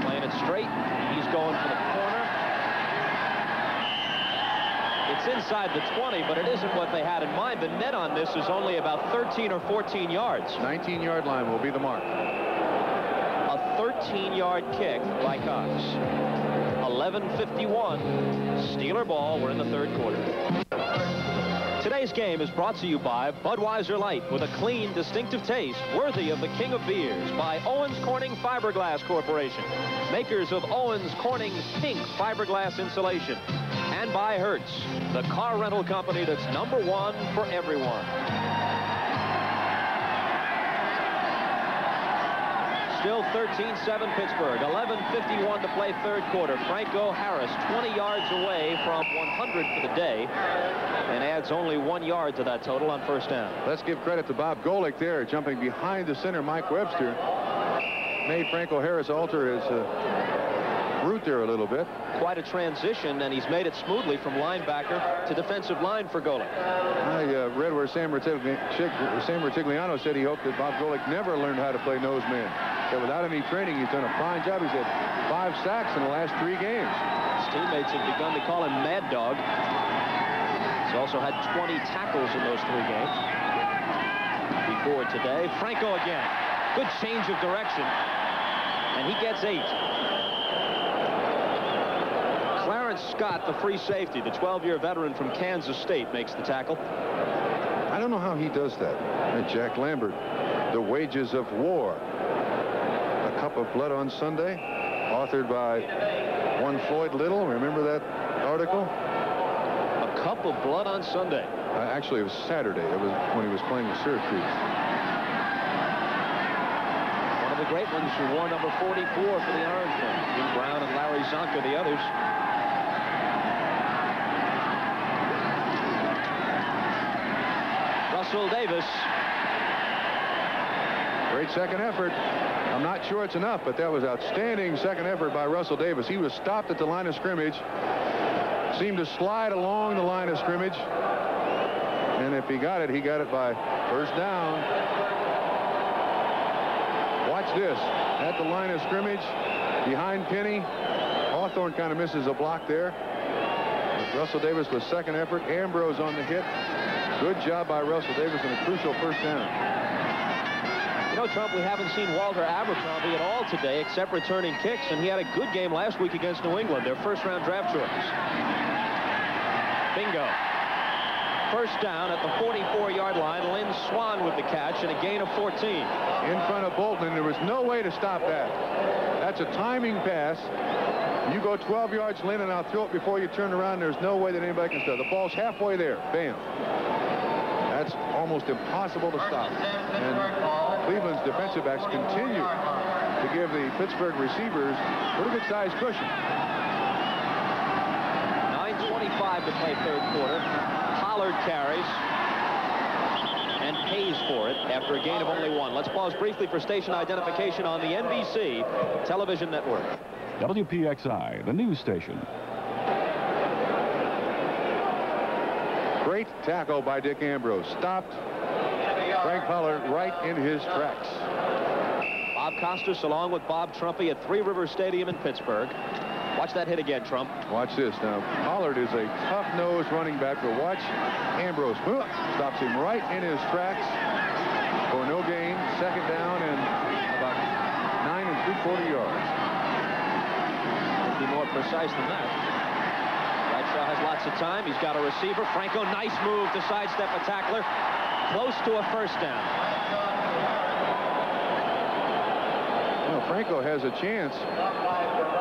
Playing it straight. He's going for the corner. It's inside the 20, but it isn't what they had in mind. The net on this is only about 13 or 14 yards. 19-yard line will be the mark. 13-yard kick by Cox. 11:51. Steeler ball. We're in the 3rd quarter. Today's game is brought to you by Budweiser Light, with a clean, distinctive taste worthy of the king of beers, by Owens Corning Fiberglass Corporation, makers of Owens Corning's pink fiberglass insulation, and by Hertz, the car rental company that's #1 for everyone. Still 13-7 Pittsburgh. 11:51 to play 3rd quarter. Franco Harris 20 yards away from 100 for the day and adds only 1 yard to that total on 1st down. Let's give credit to Bob Golick there, jumping behind the center, Mike Webster. Made Franco Harris alter his route there a little bit. Quite a transition, and he's made it smoothly from linebacker to defensive line for Golick. I read where Sam Rutigliano said he hoped that Bob Golick never learned how to play nose man. That without any training, he's done a fine job. He's had 5 sacks in the last 3 games. His teammates have begun to call him Mad Dog. He's also had 20 tackles in those 3 games. Before today, Franco again. Good change of direction, and he gets 8. Clarence Scott, the free safety, the 12-year veteran from Kansas State, makes the tackle. I don't know how he does that. And Jack Lambert, The Wages of War. A Cup of Blood on Sunday, authored by one Floyd Little. Remember that article? A Cup of Blood on Sunday. Actually, it was Saturday. It was when he was playing with Syracuse. One of the great ones who wore number 44 for the Orangemen. Jim Brown and Larry Zonka, the others. Russell Davis. Great second effort. I'm not sure it's enough, but that was outstanding second effort by Russell Davis. He was stopped at the line of scrimmage. Seemed to slide along the line of scrimmage. And if he got it by 1st down. Watch this. At the line of scrimmage, behind Penny. Hawthorne kind of misses a block there. Russell Davis with second effort. Ambrose on the hit. Good job by Russell Davis and a crucial 1st down. You know, Trump, we haven't seen Walter Abercrombie at all today except returning kicks, and he had a good game last week against New England, their 1st-round draft choice. Bingo. 1st down at the 44-yard line. Lynn Swann with the catch and a gain of 14. In front of Bolton, and there was no way to stop that. That's a timing pass. You go 12 yards, Lynn, and I'll throw it before you turn around. There's no way that anybody can stop. The ball's halfway there. Bam. That's almost impossible to stop. And Cleveland's defensive backs continue to give the Pittsburgh receivers a pretty good sized cushion. 9:25 to play 3rd quarter. Pollard carries and pays for it after a gain of only 1. Let's pause briefly for station identification on the NBC television network. WPXI, the news station. Great tackle by Dick Ambrose. Stopped Frank Pollard right in his tracks. Bob Costas along with Bob Trumpy at Three Rivers Stadium in Pittsburgh. Watch that hit again, Trump. Watch this now. Pollard is a tough-nosed running back, but watch Ambrose stops him right in his tracks for no gain. Second down and about 9 3/4 yards. Be more precise than that. Bradshaw has lots of time. He's got a receiver. Franco, nice move to sidestep a tackler. Close to a first down. Well, Franco has a chance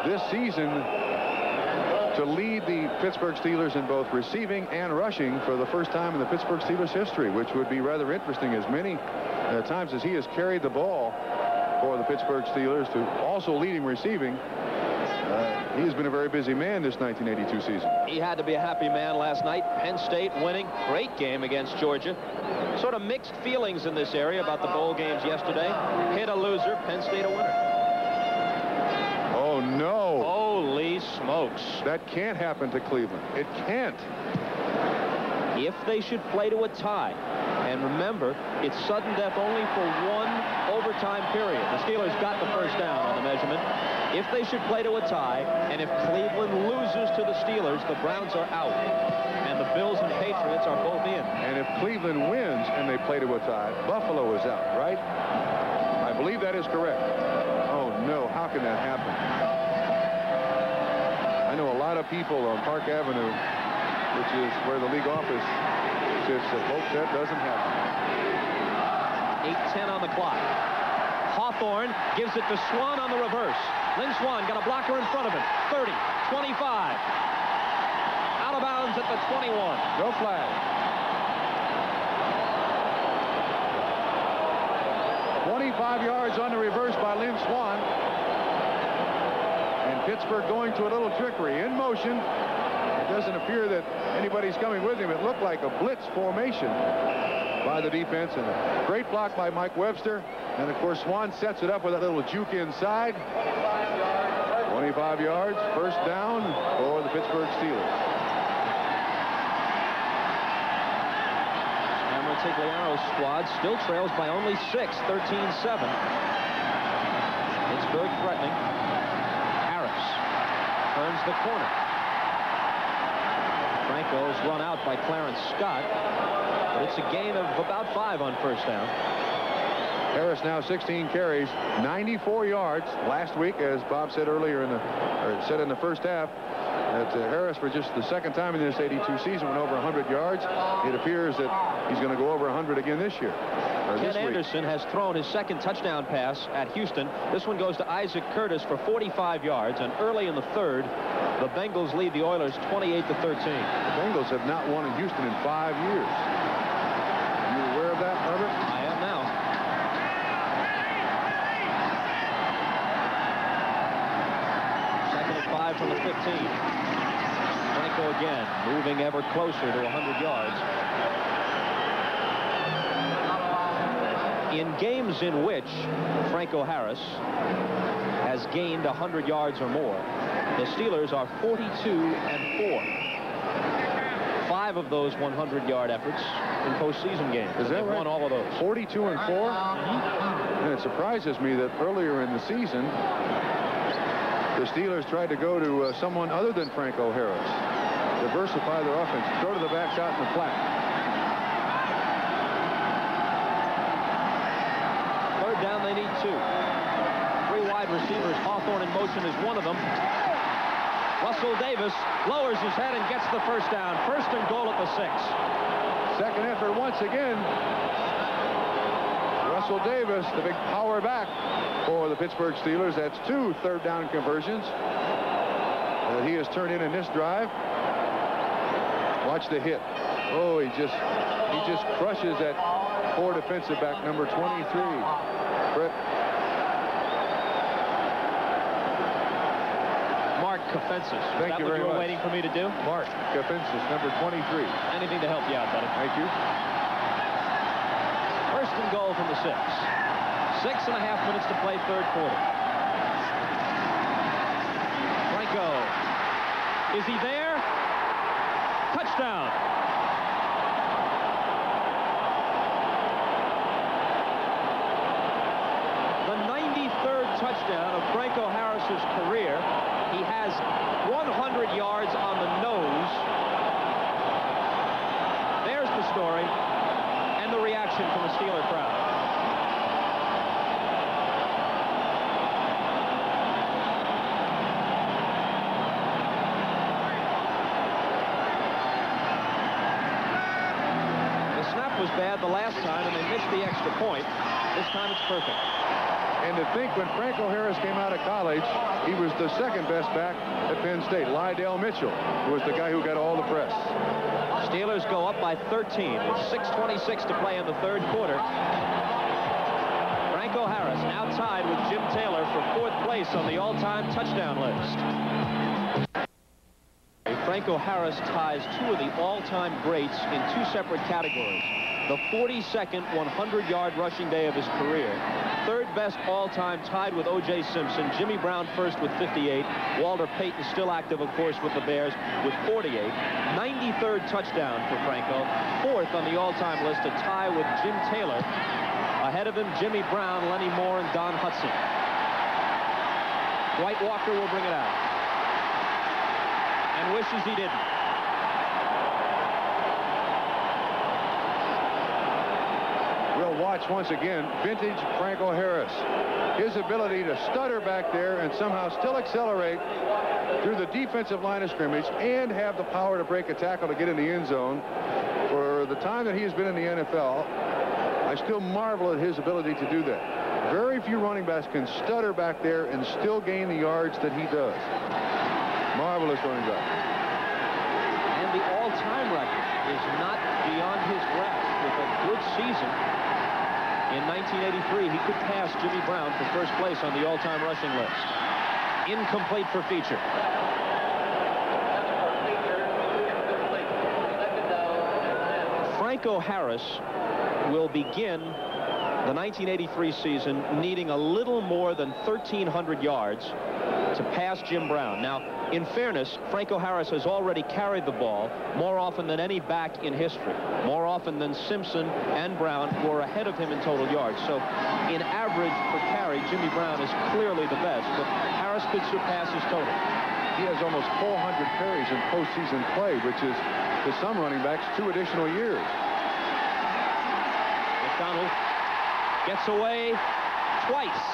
this season to lead the Pittsburgh Steelers in both receiving and rushing for the first time in the Pittsburgh Steelers history, which would be rather interesting, as many times as he has carried the ball for the Pittsburgh Steelers to also leading receiving. He has been a very busy man this 1982 season. He had to be a happy man last night. Penn State winning. Great game against Georgia. Sort of mixed feelings in this area about the bowl games yesterday. Pitt a loser, Penn State a winner. Oh, no. Holy smokes. That can't happen to Cleveland. It can't. If they should play to a tie, and remember, it's sudden death only for one overtime period. The Steelers got the first down on the measurement. If they should play to a tie, and if Cleveland loses to the Steelers, the Browns are out. And the Bills and Patriots are both in. And if Cleveland wins and they play to a tie, Buffalo is out, right? I believe that is correct. Oh, no. How can that happen? I know a lot of people on Park Avenue, which is where the league office sits, that hope that doesn't happen. 8:10 on the clock. Hawthorne gives it to Swan on the reverse. Lynn Swan got a blocker in front of him. 30, 25. Out of bounds at the 21. No flag. 25 yards on the reverse by Lynn Swan. And Pittsburgh going to a little trickery. In motion. It doesn't appear that anybody's coming with him. It looked like a blitz formation by the defense, and a great block by Mike Webster. And of course, Swan sets it up with a little juke inside. 25 yards, first down for the Pittsburgh Steelers. San Tigliano's squad still trails by only 6, 13-7. Pittsburgh threatening. Harris turns the corner. Franco's run out by Clarence Scott, but it's a gain of about 5 on first down. Harris now 16 carries, 94 yards. Last week, as Bob said earlier in the first half, that Harris, for just the second time in this 82 season, went over 100 yards. It appears that he's going to go over 100 again this year. Ken Anderson has thrown his second touchdown pass at Houston. This one goes to Isaac Curtis for 45 yards, and early in the third, the Bengals lead the Oilers 28-13. The Bengals have not won in Houston in 5 years. Are you aware of that, Herbert? I am now. Second and 5 from the 15. Franco again, moving ever closer to 100 yards. In games in which Franco Harris has gained 100 yards or more, the Steelers are 42-4. 5 of those 100-yard efforts in postseason games. Is that right? Won all of those. 42-4? And it surprises me that earlier in the season, the Steelers tried to go to someone other than Franco Harris. Diversify their offense. Go to the backs out in the flat. Third down, they need 2. 3 wide receivers. Hawthorne in motion is one of them. Russell Davis lowers his head and gets the first down. First and goal at the 6. Second effort once again. Russell Davis, the big power back for the Pittsburgh Steelers. That's 2 third down conversions that he has turned in this drive. Watch the hit. Oh, he just crushes that poor defensive back, number 23. Brett. Mark Kafensis. Thank you very much. What you were waiting for me to do? Mark Kafensis, number 23. Anything to help you out, buddy. Thank you. First and goal from the 6. 6.5 minutes to play, third quarter. Franco. Is he there? Touchdown. The 93rd touchdown of Franco Harris's career. He has 100 yards on the nose. There's the story and the reaction from the Steeler crowd. Was bad the last time, and they missed the extra point. This time it's perfect. And to think when Franco Harris came out of college, he was the second best back at Penn State. Lydell Mitchell was the guy who got all the press. Steelers go up by 13 with 6:26 to play in the third quarter. Franco Harris now tied with Jim Taylor for 4th place on the all-time touchdown list. Franco Harris ties 2 of the all-time greats in 2 separate categories. The 42nd 100-yard rushing day of his career. 3rd best all-time, tied with O.J. Simpson. Jimmy Brown first with 58. Walter Payton still active, of course, with the Bears with 48. 93rd touchdown for Franco. 4th on the all-time list, a tie with Jim Taylor. Ahead of him, Jimmy Brown, Lenny Moore, and Don Hudson. Dwight Walker will bring it out. And wishes he didn't. We'll watch once again vintage Franco Harris. His ability to stutter back there and somehow still accelerate through the defensive line of scrimmage and have the power to break a tackle to get in the end zone. For the time that he has been in the NFL, I still marvel at his ability to do that. Very few running backs can stutter back there and still gain the yards that he does. Marvelous running back. And the all-time record is not beyond his grasp. With a good season in 1983, he could pass Jimmy Brown for first place on the all-time rushing list. Incomplete for feature. Franco Harris will begin the 1983 season needing a little more than 1,300 yards to pass Jim Brown. Now, in fairness, Franco Harris has already carried the ball more often than any back in history, more often than Simpson and Brown, who are ahead of him in total yards. So, in average per carry, Jimmy Brown is clearly the best, but Harris could surpass his total. He has almost 400 carries in postseason play, which is, to some running backs, 2 additional years. McDonald gets away twice.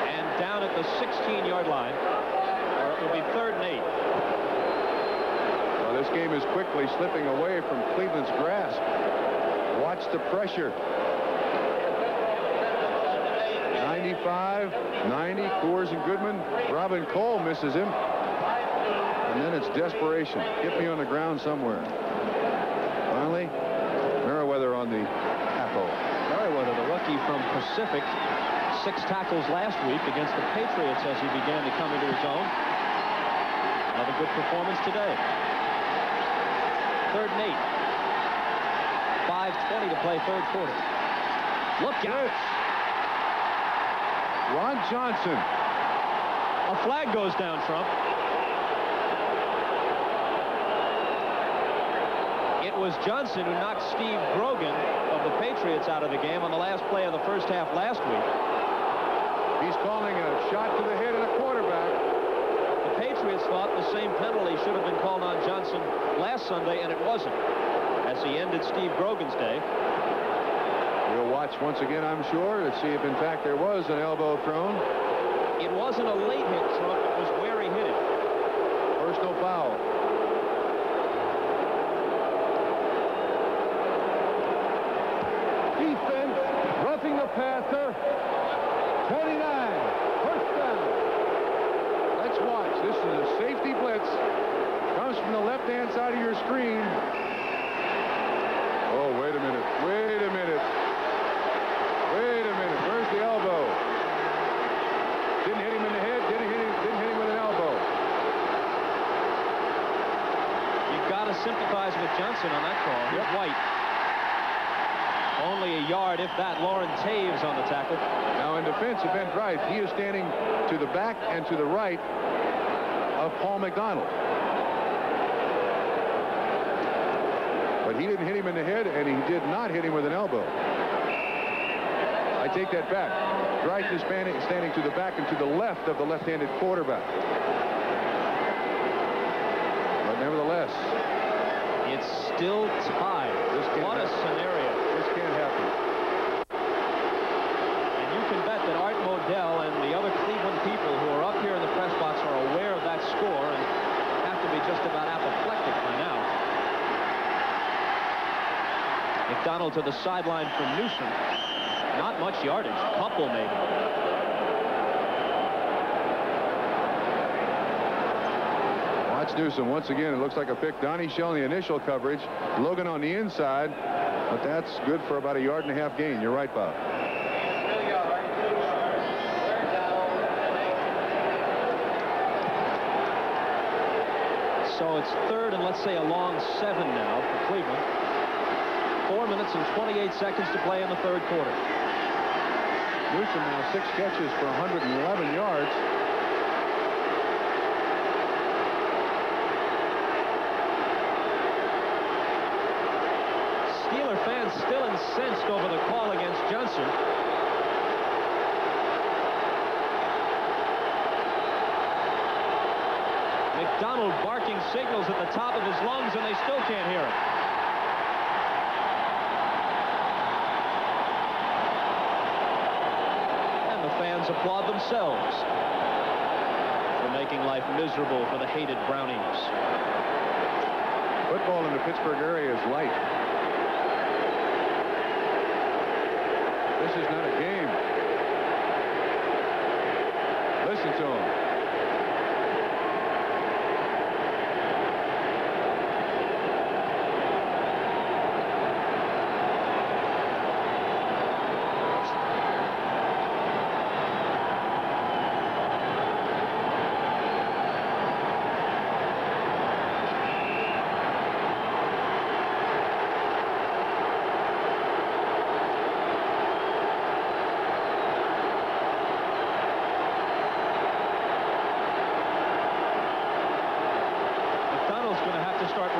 And down at the 16-yard line, or it will be 3rd and 8. Well, this game is quickly slipping away from Cleveland's grasp. Watch the pressure. 95, 90, Coors and Goodman. Robin Cole misses him. And then it's desperation. Get me on the ground somewhere. Finally, Merriweather on the tackle. Merriweather, the rookie from Pacific, 6 tackles last week against the Patriots as he began to come into his own. Another good performance today. 3rd and 8. 5:20 to play, 3rd quarter. Look out. Ron Johnson. A flag goes down, Trump. It was Johnson who knocked Steve Grogan of the Patriots out of the game on the last play of the first half last week. He's calling a shot to the head of the quarterback. The Patriots thought the same penalty should have been called on Johnson last Sunday, and it wasn't, as he ended Steve Grogan's day. We'll watch once again, I'm sure, to see if, in fact, there was an elbow thrown. It wasn't a late hit, Trump. It was where he hit it. Personal foul. Defense roughing the passer. 29. First down. Let's watch. This is a safety blitz. Comes from the left-hand side of your screen. Oh, wait a minute. Wait a minute. Wait a minute. Where's the elbow? Didn't hit him in the head. Didn't hit him with an elbow. You've got to sympathize with Johnson on that call. Here's White. Only a yard, if that. Lauren Taves on the tackle. Now, in defense of Ben Price, he is standing to the back and to the right of Paul McDonald. But he didn't hit him in the head, and he did not hit him with an elbow. I take that back. Dreich is standing to the back and to the left of the left-handed quarterback. But nevertheless, it's still tied. What a scenario. This can't happen. And you can bet that Art Modell and the other Cleveland people who are up here in the press box are aware of that score and have to be just about apoplectic by now. McDonald to the sideline for Newsom. Not much yardage. Couple maybe. Watch Newsom once again. It looks like a pick. Donnie Shell in the initial coverage. Logan on the inside. But that's good for about a 1.5 yard gain. You're right, Bob. So it's 3rd and let's say a long 7 now for Cleveland. 4 minutes and 28 seconds to play in the 3rd quarter. Newsom now 6 catches for 111 yards. Steeler fans still incensed over the call against Johnson. McDonald barking signals at the top of his lungs, and they still can't hear it. And the fans applaud themselves for making life miserable for the hated Brownies. Football in the Pittsburgh area is light. This is not a game. Listen to him.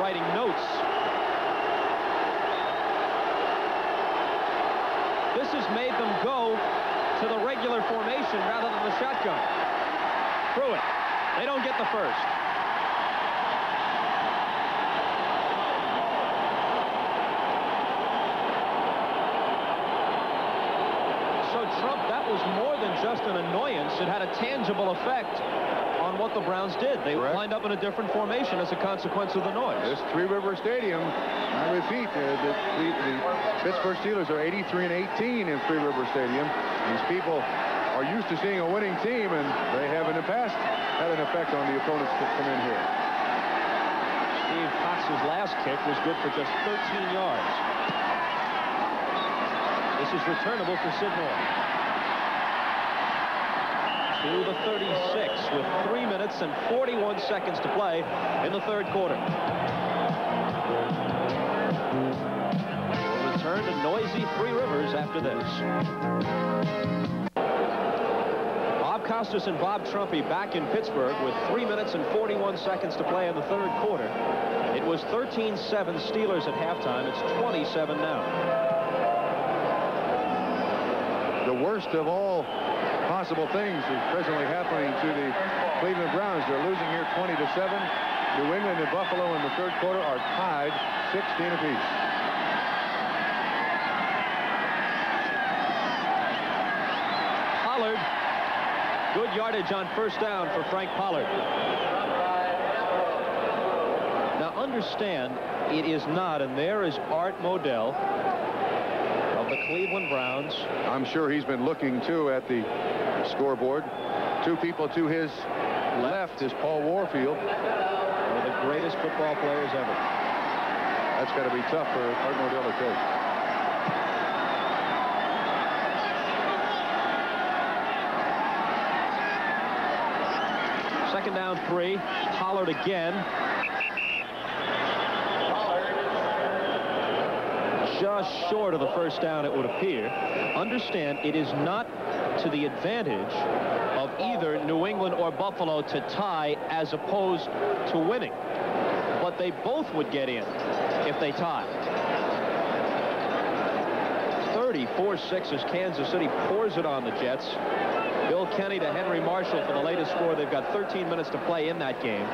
Writing notes. This has made them go to the regular formation rather than the shotgun. Pruitt. They don't get the first. So Trump, that was more than just an annoyance. It had a tangible effect on what the Browns did. They lined up in a different formation as a consequence of the noise. This Three River Stadium, I repeat, the Pittsburgh Steelers are 83-18 in Three River Stadium. These people are used to seeing a winning team, and they have in the past had an effect on the opponents that come in here. Steve Cox's last kick was good for just 13 yards. This is returnable for Sid Moore. To the 36 with 3 minutes and 41 seconds to play in the 3rd quarter. We'll return to noisy Three Rivers after this. Bob Costas and Bob Trumpy back in Pittsburgh with 3 minutes and 41 seconds to play in the 3rd quarter. It was 13-7 Steelers at halftime. It's 27 now. The worst of all possible things is presently happening to the Cleveland Browns. They're losing here 20-7. New England and Buffalo in the 3rd quarter are tied 16 apiece. Pollard. Good yardage on 1st down for Frank Pollard. Now understand, it is not, and there is Art Modell of the Cleveland Browns. I'm sure he's been looking too at the scoreboard. 2 people to his left is Paul Warfield. One of the greatest football players ever. That's got to be tough for Art Modell to take. Second down 3. Pollard again. Just short of the 1st down, it would appear. Understand, it is not to the advantage of either New England or Buffalo to tie as opposed to winning. But they both would get in if they tie. 30 34-6 as Kansas City pours it on the Jets. Bill Kenny to Henry Marshall for the latest score. They've got 13 minutes to play in that game.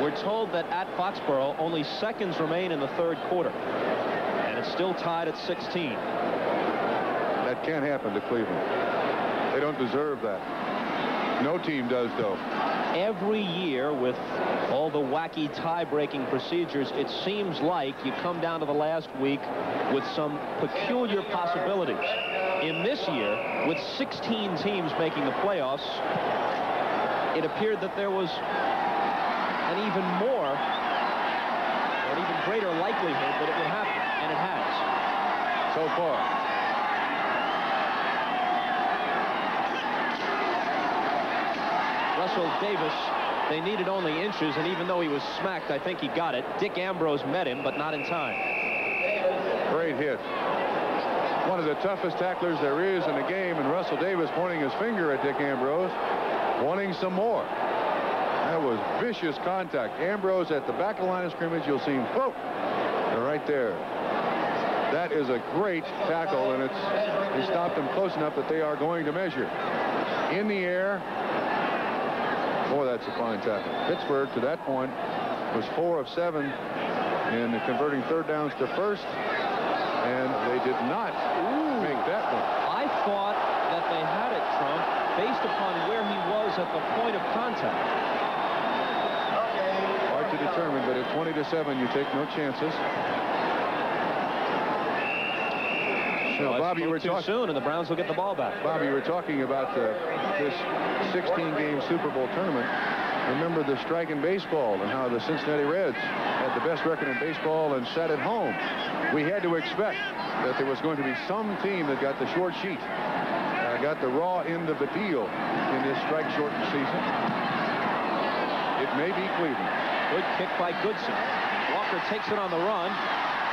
We're told that at Foxborough, only seconds remain in the third quarter. And it's still tied at 16. That can't happen to Cleveland. They don't deserve that. No team does, though. Every year, with all the wacky tie-breaking procedures, it seems like you come down to the last week with some peculiar possibilities. In this year, with 16 teams making the playoffs, it appeared that there was an even greater likelihood that it would happen, and it has. So far. Russell Davis, they needed only inches, and even though he was smacked, I think he got it. Dick Ambrose met him, but not in time. Great hit. One of the toughest tacklers there is in the game, and Russell Davis pointing his finger at Dick Ambrose, wanting some more. That was vicious contact. Ambrose at the back of the line of scrimmage, you'll see him, whoa, right there. That is a great tackle, and he stopped him close enough that they are going to measure. In the air. Boy, that's a fine tackle. Pittsburgh, to that point, was 4 of 7 in converting third downs to first, and they did not make that one. I thought that they had it, Trump, based upon where he was at the point of contact. Hard to determine, but at 20-7, you take no chances. No, Bobby, you were too soon, and the Browns will get the ball back. Bobby, you were talking about this 16-game Super Bowl tournament. Remember the strike in baseball and how the Cincinnati Reds had the best record in baseball and sat at home. We had to expect that there was going to be some team that got the short sheet, got the raw end of the deal in this strike-shortened season. It may be Cleveland. Good kick by Goodson. Walker takes it on the run.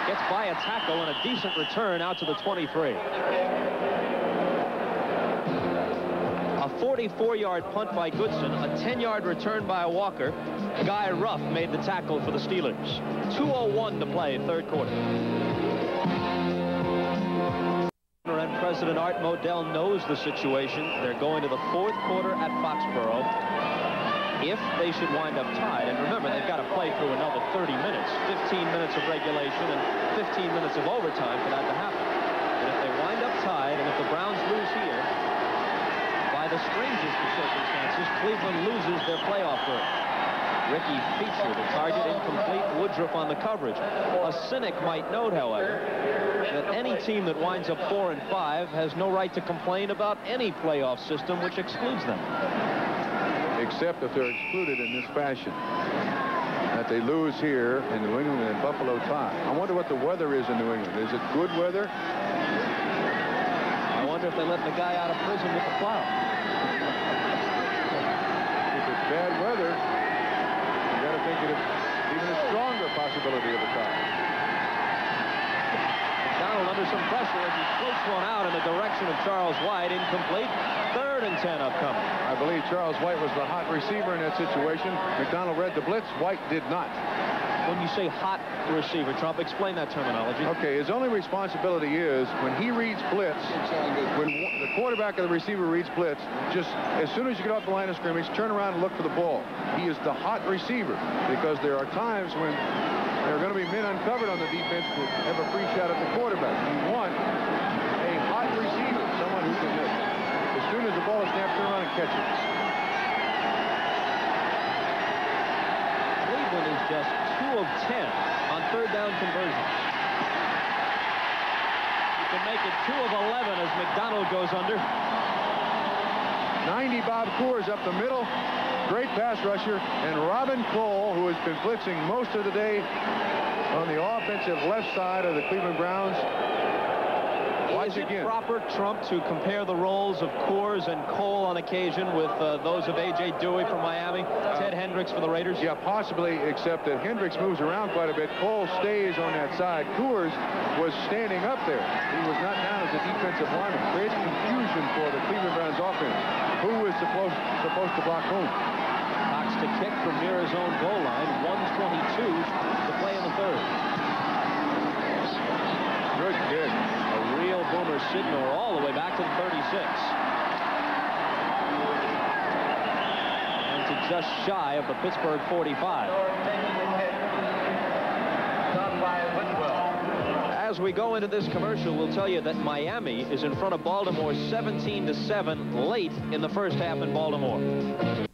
Gets by a tackle and a decent return out to the 23. A 44-yard punt by Goodson, a 10-yard return by Walker. Guy Ruff made the tackle for the Steelers. 2:01 to play, third quarter. And President Art Modell knows the situation. They're going to the fourth quarter at Foxborough. If they should wind up tied, and remember, they've got to play through another 30 minutes, 15 minutes of regulation and 15 minutes of overtime for that to happen. And if they wind up tied, and if the Browns lose here, by the strangest of circumstances, Cleveland loses their playoff berth. Ricky Feature, the target incomplete, Woodruff on the coverage. A cynic might note, however, that any team that winds up 4 and 5 has no right to complain about any playoff system which excludes them. Except if they're excluded in this fashion. That they lose here in New England and Buffalo tie. I wonder what the weather is in New England. Is it good weather? I wonder if they let the guy out of prison with the plow. If it's bad weather, you got to think it's even a stronger possibility of a tie. McDonald under some pressure as he floats one out in the direction of Charles White. Incomplete. 3rd and 10 upcoming. I believe Charles White was the hot receiver in that situation. McDonald read the blitz. White did not. When you say hot receiver, Trump, explain that terminology. Okay, his only responsibility is when he reads blitz, when the quarterback or the receiver reads blitz, just as soon as you get off the line of scrimmage, turn around and look for the ball. He is the hot receiver because there are times when there are going to be men uncovered on the defense that have a free shot at the quarterback. You want a hot receiver, someone who can hit. As soon as the ball is snapped, turn around and catch it. Cleveland is just 2 of 10 on third down conversions. You can make it 2 of 11 as McDonald goes under. 90 Bob Coors up the middle. Great pass rusher. And Robin Cole, who has been blitzing most of the day on the offensive left side of the Cleveland Browns. Is it proper, Trump, to compare the roles of Coors and Cole on occasion with those of A.J. Dewey from Miami, Ted Hendricks for the Raiders? Yeah, possibly, except that Hendricks moves around quite a bit. Cole stays on that side. Coors was standing up there. He was not down as a defensive lineman. Creates confusion for the Cleveland Browns offense. Who is supposed to block whom? Cox to kick from near his own goal line. 1:22 to play in the third. Good kick. A And to just shy of the Pittsburgh 45. As we go into this commercial, we'll tell you that Miami is in front of Baltimore 17-7 late in the first half in Baltimore.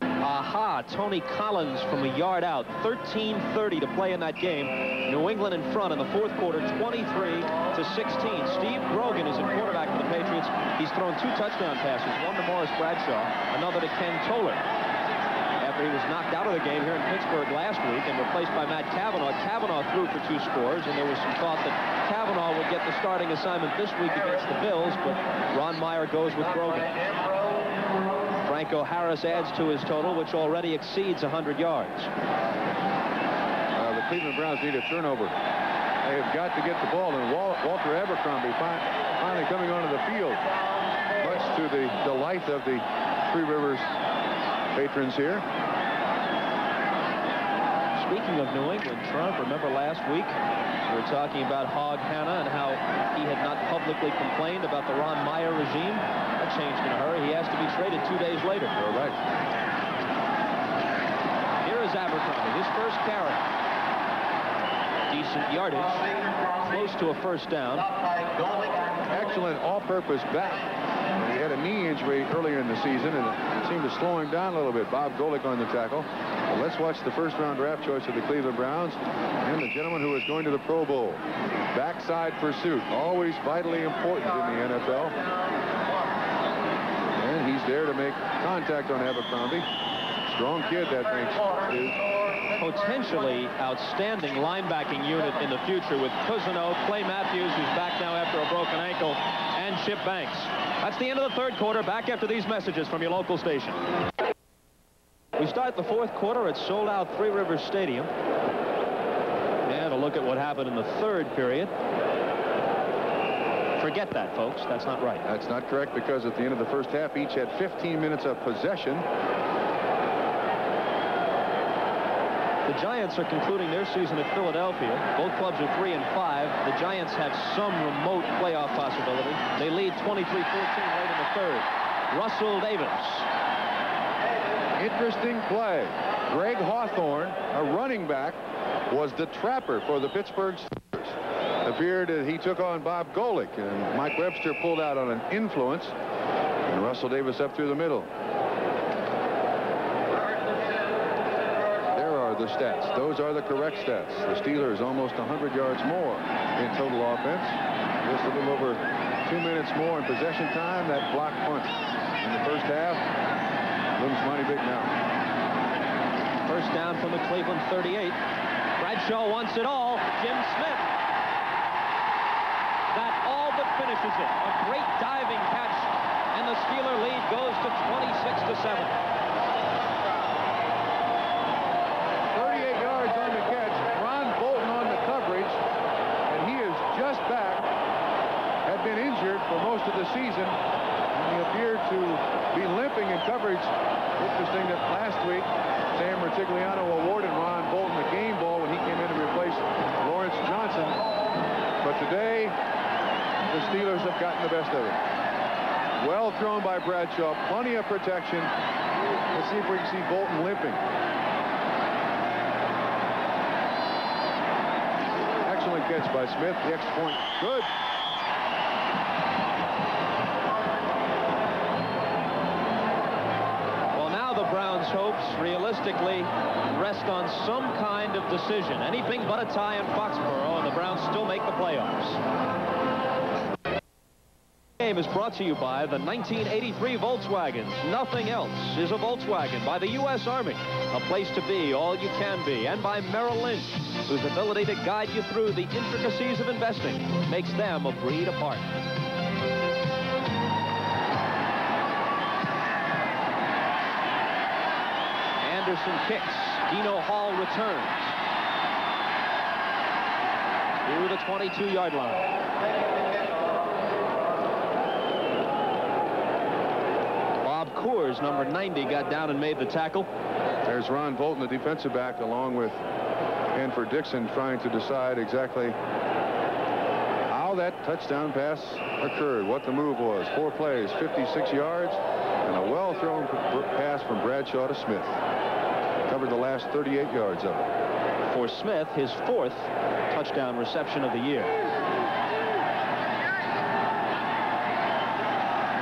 Aha, Tony Collins from a yard out. 13:30 to play in that game. New England in front in the fourth quarter, 23-16. Steve Grogan is in quarterback for the Patriots. He's thrown 2 touchdown passes, one to Morris Bradshaw, another to Ken Toler. After he was knocked out of the game here in Pittsburgh last week and replaced by Matt Cavanaugh. Cavanaugh threw for 2 scores, and there was some thought that Cavanaugh would get the starting assignment this week against the Bills, but Ron Meyer goes with Grogan. Franco Harris adds to his total, which already exceeds 100 yards. The Cleveland Browns need a turnover. They have got to get the ball, and Walter Abercrombie finally coming onto the field, much to the delight of the Three Rivers patrons here. Speaking of New England, Trump, remember last week we were talking about Hog Hanna and how he had not publicly complained about the Ron Meyer regime. That changed in a hurry. He has to be traded 2 days later. All right. Here is Abercrombie, his first carry. Decent yardage, close to a first down. Excellent all-purpose back. He had a knee injury earlier in the season, and it seemed to slow him down a little bit. Bob Golick on the tackle. Well, let's watch the first-round draft choice of the Cleveland Browns and the gentleman who is going to the Pro Bowl. Backside pursuit, always vitally important in the NFL. And he's there to make contact on Abercrombie. Strong kid, that makes is. Potentially outstanding linebacking unit in the future with Cousineau, Clay Matthews, who's back now after a broken ankle, and Chip Banks. That's the end of the third quarter. Back after these messages from your local station. We start the fourth quarter at sold-out Three Rivers Stadium. And a look at what happened in the third period. Forget that, folks. That's not right. That's not correct, because at the end of the first half, each had 15 minutes of possession. The Giants are concluding their season at Philadelphia. Both clubs are 3-5. The Giants have some remote playoff possibility. They lead 23-14 late in the third. Russell Davis. Interesting play. Greg Hawthorne, a running back, was the trapper for the Pittsburgh Steelers. It appeared that he took on Bob Golick, and Mike Webster pulled out on an influence, and Russell Davis up through the middle. The stats. Those are the correct stats. The Steelers almost 100 yards more in total offense. Just a little over 2 minutes more in possession time. That block punt in the first half looms mighty big now. First down from the Cleveland 38. Bradshaw wants it all. Jim Smith. That all but finishes it. A great diving catch, and the Steeler lead goes to 26-7. For most of the season, and he appeared to be limping in coverage. Interesting that last week Sam Rutigliano awarded Ron Bolton the game ball when he came in to replace Lawrence Johnson, but today the Steelers have gotten the best of it. Well thrown by Bradshaw, plenty of protection. Let's see if we can see Bolton limping. Excellent catch by Smith. The extra point good. Hopes realistically rest on some kind of decision. Anything but a tie in Foxborough, and the Browns still make the playoffs. The game is brought to you by the 1983 Volkswagens. Nothing else is a Volkswagen. By the U.S. Army, a place to be all you can be. And by Merrill Lynch, whose ability to guide you through the intricacies of investing makes them a breed apart. Anderson kicks. Dino Hall returns to the 22-yard line. Bob Coors, number 90, got down and made the tackle. There's Ron Bolton, the defensive back, along with Hanford Dixon, trying to decide exactly how that touchdown pass occurred. What the move was. 4 plays, 56 yards, and a well-thrown pass from Bradshaw to Smith. Covered the last 38 yards of it. For Smith, his 4th touchdown reception of the year.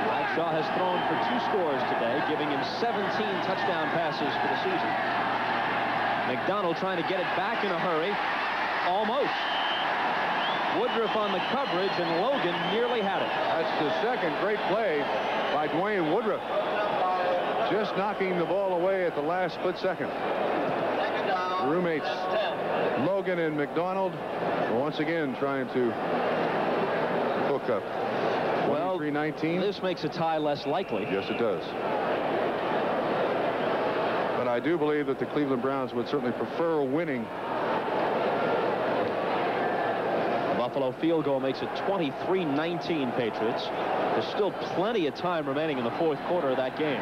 Bradshaw has thrown for 2 scores today, giving him 17 touchdown passes for the season. McDonald trying to get it back in a hurry. Almost. Woodruff on the coverage, and Logan nearly had it. That's the second great play by Dwayne Woodruff. Just knocking the ball away at the last split second. The roommates, Logan and McDonald, once again trying to hook up. Well, 23-19. This makes a tie less likely. Yes, it does. But I do believe that the Cleveland Browns would certainly prefer winning. The Buffalo field goal makes it 23-19 Patriots. There's still plenty of time remaining in the 4th quarter of that game.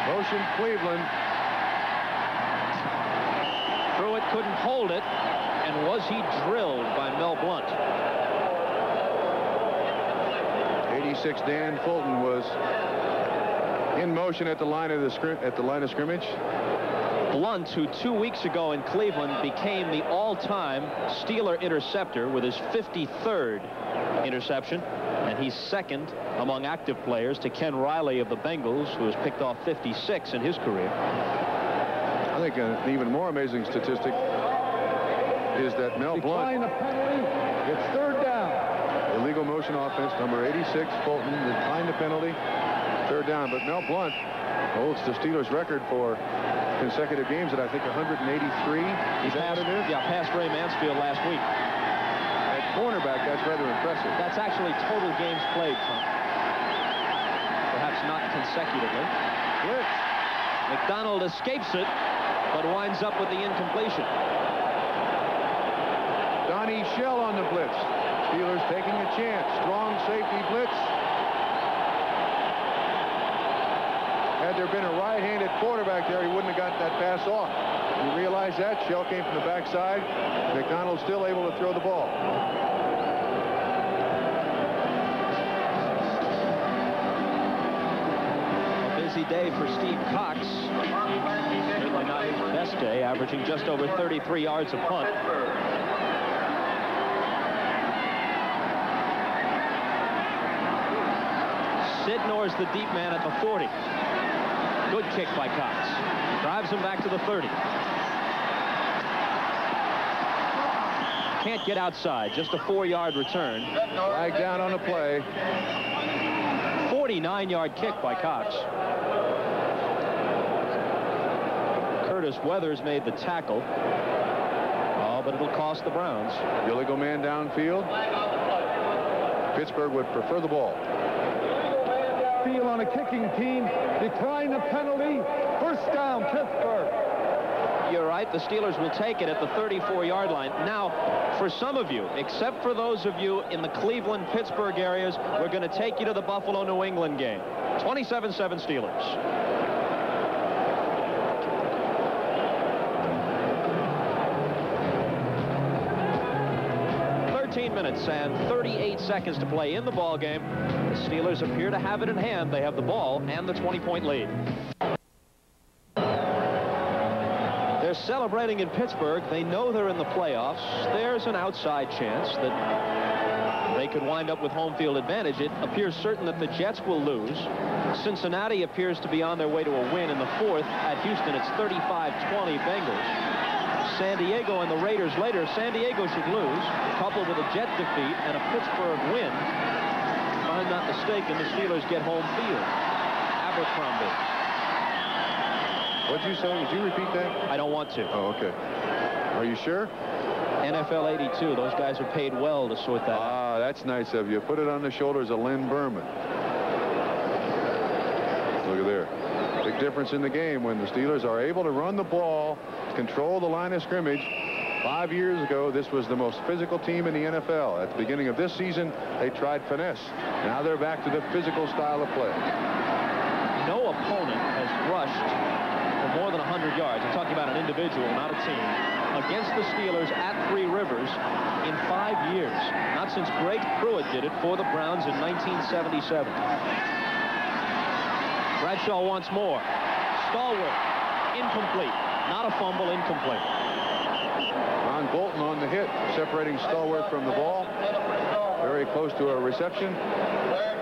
Motion Cleveland. Threw it, couldn't hold it, and was he drilled by Mel Blount? 86 Dan Fulton was in motion at the line of scrimmage. Blount, who 2 weeks ago in Cleveland became the all-time Steeler interceptor with his 53rd interception, and he's 2nd among active players to Ken Riley of the Bengals, who has picked off 56 in his career. I think an even more amazing statistic is that Mel Blount. Decline a penalty. It's 3rd down. Illegal motion offense, number 86, Fulton, declined the penalty. 3rd down, but Mel Blount holds the Steelers' record for consecutive games at, I think, 183. He passed Ray Mansfield last week. At cornerback, that's rather impressive. That's actually total games played, Tom. Perhaps not consecutively. Blitz. McDonald escapes it, but winds up with the incompletion. Donnie Shell on the blitz. Steelers taking a chance. Strong safety blitz. Had there been a right-handed quarterback there, he wouldn't have got that pass off. You realize that? Shell came from the backside. McDonald still able to throw the ball. A busy day for Steve Cox. Certainly not his best day, averaging just over 33 yards a punt. Sidnor's the deep man at the 40. Good kick by Cox. Drives him back to the 30. Can't get outside. Just a 4-yard return. Flag down on the play. 49-yard kick by Cox. Curtis Weathers made the tackle. Oh, but it'll cost the Browns. The illegal man downfield. Pittsburgh would prefer the ball. Field on a kicking team. Decline the penalty. 1st down, Pittsburgh. You're right. The Steelers will take it at the 34-yard line. Now, for some of you, except for those of you in the Cleveland-Pittsburgh areas, we're going to take you to the Buffalo-New England game. 27-7 Steelers. Minutes and 38 seconds to play in the ball game. The Steelers appear to have it in hand. They have the ball and the 20-point lead. They're celebrating in Pittsburgh. They know they're in the playoffs. There's an outside chance that they could wind up with home field advantage. It appears certain that the Jets will lose. Cincinnati appears to be on their way to a win in the 4th. At Houston, it's 35-20 Bengals. San Diego and the Raiders later. San Diego should lose, coupled with a Jet defeat and a Pittsburgh win. If I'm not mistaken, the Steelers get home field. Abercrombie. What'd you say? Would you repeat that? I don't want to. Oh, okay. Are you sure? NFL 82. Those guys are paid well to sort that out. Ah, that's nice of you. Put it on the shoulders of Lynn Berman. Look at there. Big difference in the game when the Steelers are able to run the ball, control the line of scrimmage. 5 years ago, this was the most physical team in the NFL. At the beginning of this season, they tried finesse. Now they're back to the physical style of play. no opponent has rushed for more than 100 yards. I'm talking about an individual, not a team, against the Steelers at Three Rivers in 5 years. Not since Greg Pruitt did it for the Browns in 1977. Bradshaw once more. Stallworth, incomplete. Not a fumble, incomplete. Ron Bolton on the hit, separating Stallworth from the ball. Very close to a reception.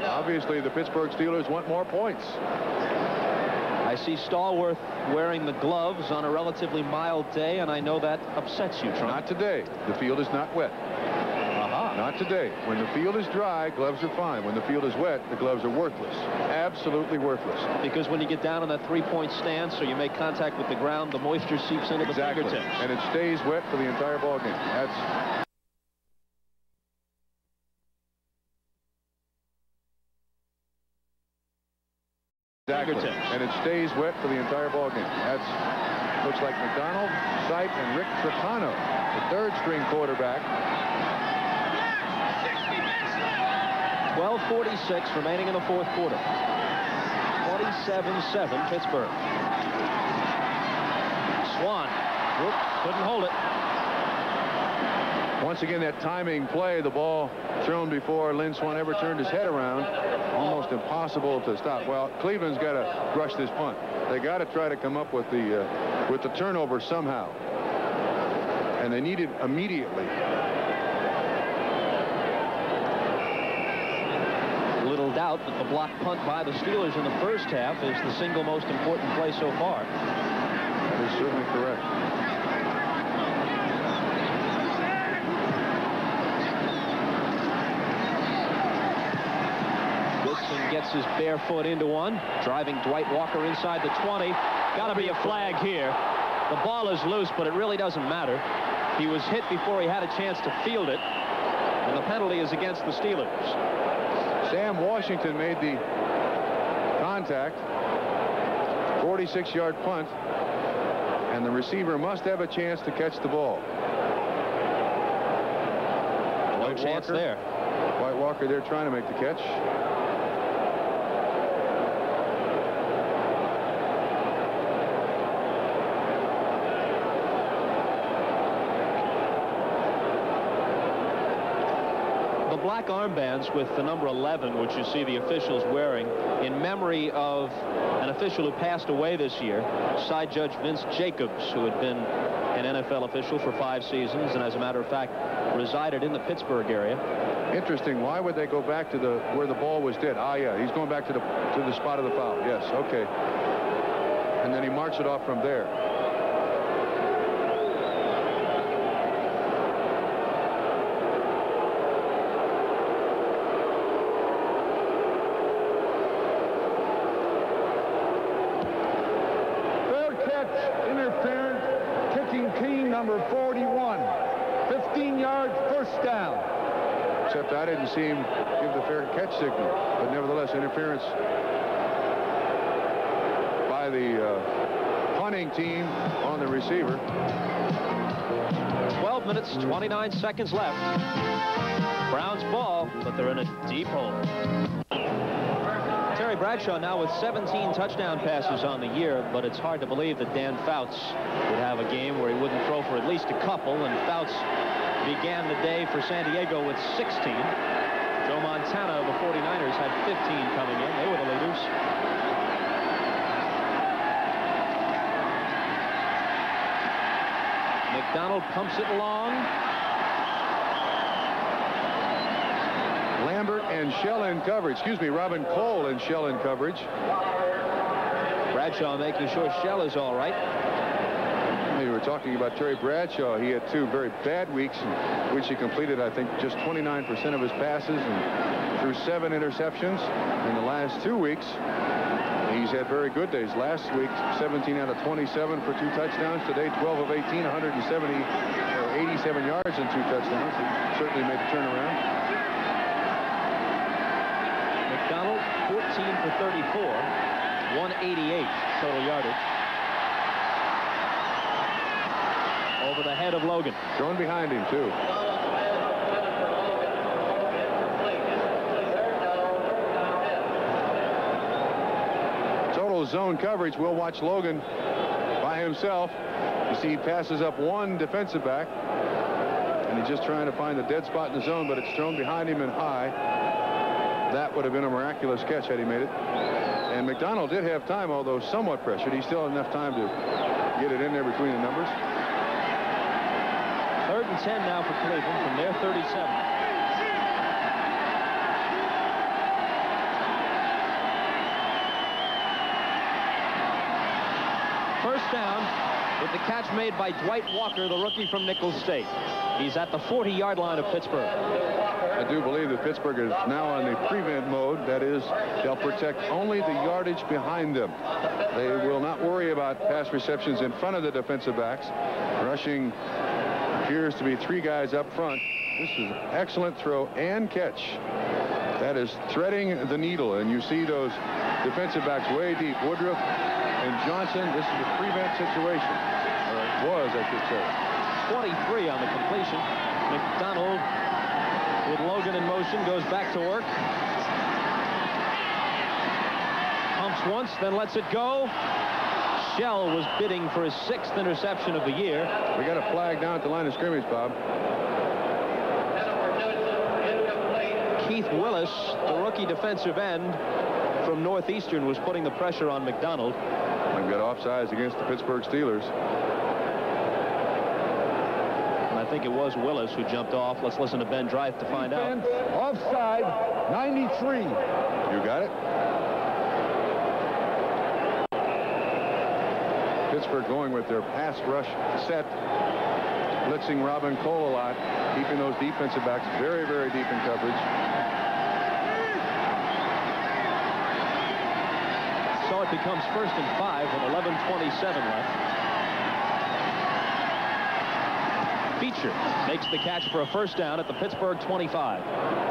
Obviously, the Pittsburgh Steelers want more points. I see Stallworth wearing the gloves on a relatively mild day, and I know that upsets you, Trump. Not today. The field is not wet. Not today. When the field is dry, gloves are fine. When the field is wet, the gloves are worthless. Absolutely worthless. Because when you get down on that three-point stance, so you make contact with the ground, the moisture seeps into the fingertips. And it stays wet for the entire ball game. That's... Exactly. And it stays wet for the entire ball game. That's looks like McDonald, Sipe, and Rick Trapano, the third-string quarterback. 12:46 remaining in the fourth quarter. 27-7 Pittsburgh. Swan. Whoop, couldn't hold it. Once again, that timing play, the ball thrown before Lynn Swann ever turned his head around. Almost impossible to stop. Well, Cleveland's got to rush this punt. They got to try to come up with the turnover somehow. And they need it immediately. Little doubt that the block punt by the Steelers in the first half is the single most important play so far. That is certainly correct. Gets his bare foot into one, driving Dwight Walker inside the 20. Got to be a flag here. The ball is loose, but it really doesn't matter. He was hit before he had a chance to field it, and the penalty is against the Steelers. Sam Washington made the contact. 46-yard punt, and the receiver must have a chance to catch the ball. No chance there. Dwight Walker there trying to make the catch. Black armbands with the number 11, which you see the officials wearing, in memory of an official who passed away this year, side judge Vince Jacobs, who had been an NFL official for 5 seasons and, as a matter of fact, resided in the Pittsburgh area. Interesting. Why would they go back to where the ball was dead? Ah, yeah, he's going back to the spot of the foul. Yes, okay. And then he marks it off from there. Number 41, 15 yards, first down. Except I didn't see him give the fair catch signal, but nevertheless interference by the punting team on the receiver. 12 minutes, 29 seconds left. Browns ball, but they're in a deep hole. Terry Bradshaw now with 17 touchdown passes on the year, but it's hard to believe that Dan Fouts would have a game where he wouldn't throw for at least a couple, and Fouts began the day for San Diego with 16. Joe Montana of the 49ers had 15 coming in. They were the leaders. McDonald pumps it along. Lambert and Shell in coverage. Excuse me, Robin Cole and Shell in coverage. Bradshaw making sure Shell is all right. We were talking about Terry Bradshaw. He had 2 very bad weeks in which he completed, I think, just 29% of his passes and threw 7 interceptions. In the last 2 weeks, he's had very good days. Last week, 17 out of 27 for 2 touchdowns. Today, 12 of 18, 87 yards and 2 touchdowns. He certainly made the turnaround. McDonald, 14 for 34, 188 total yardage. Over the head of Logan. Thrown behind him, too. It's zone coverage. We'll watch Logan by himself. You see he passes up one defensive back. And he's just trying to find the dead spot in the zone, but it's thrown behind him and high. That would have been a miraculous catch had he made it. And McDonald did have time, although somewhat pressured. He still had enough time to get it in there between the numbers. 3rd and 10 now for Cleveland from their 37. First down with the catch made by Dwight Walker, the rookie from Nicholls State. He's at the 40-yard line of Pittsburgh. I do believe that Pittsburgh is now on the prevent mode. That is, they'll protect only the yardage behind them. They will not worry about pass receptions in front of the defensive backs. Rushing appears to be 3 guys up front. This is an excellent throw and catch. That is threading the needle, and you see those defensive backs way deep. Woodruff and Johnson. This is a prevent situation, or it was, I should say. 23 on the completion. McDonald, with Logan in motion, goes back to work. Pumps once, then lets it go. Shell was bidding for his 6th interception of the year. We got a flag down at the line of scrimmage, Bob. Keith Willis, the rookie defensive end from Northeastern, was putting the pressure on McDonald. We've got offsides against the Pittsburgh Steelers. And I think it was Willis who jumped off. Let's listen to Ben Dreith to find out. Offside, 93. You got it? Pittsburgh going with their pass rush set, blitzing Robin Cole a lot, keeping those defensive backs very, very deep in coverage. So it becomes 1st and 5 with 11:27 left. Feature makes the catch for a first down at the Pittsburgh 25.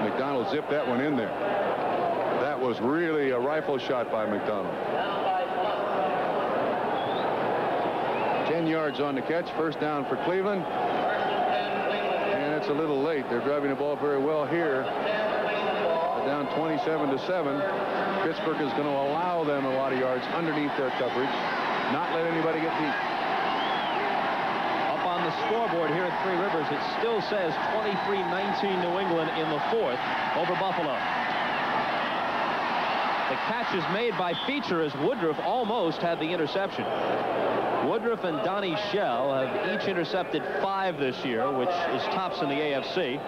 McDonald zipped that one in there. That was really a rifle shot by McDonald. 10 yards on the catch. First down for Cleveland. And it's a little late. They're driving the ball very well here. They're down 27-7. Pittsburgh is going to allow them a lot of yards underneath their coverage. Not let anybody get deep. Up on the scoreboard here at Three Rivers, it still says 23-19 New England in the 4th over Buffalo. The catch is made by Feature as Woodruff almost had the interception. Woodruff and Donnie Shell have each intercepted 5 this year, which is tops in the AFC.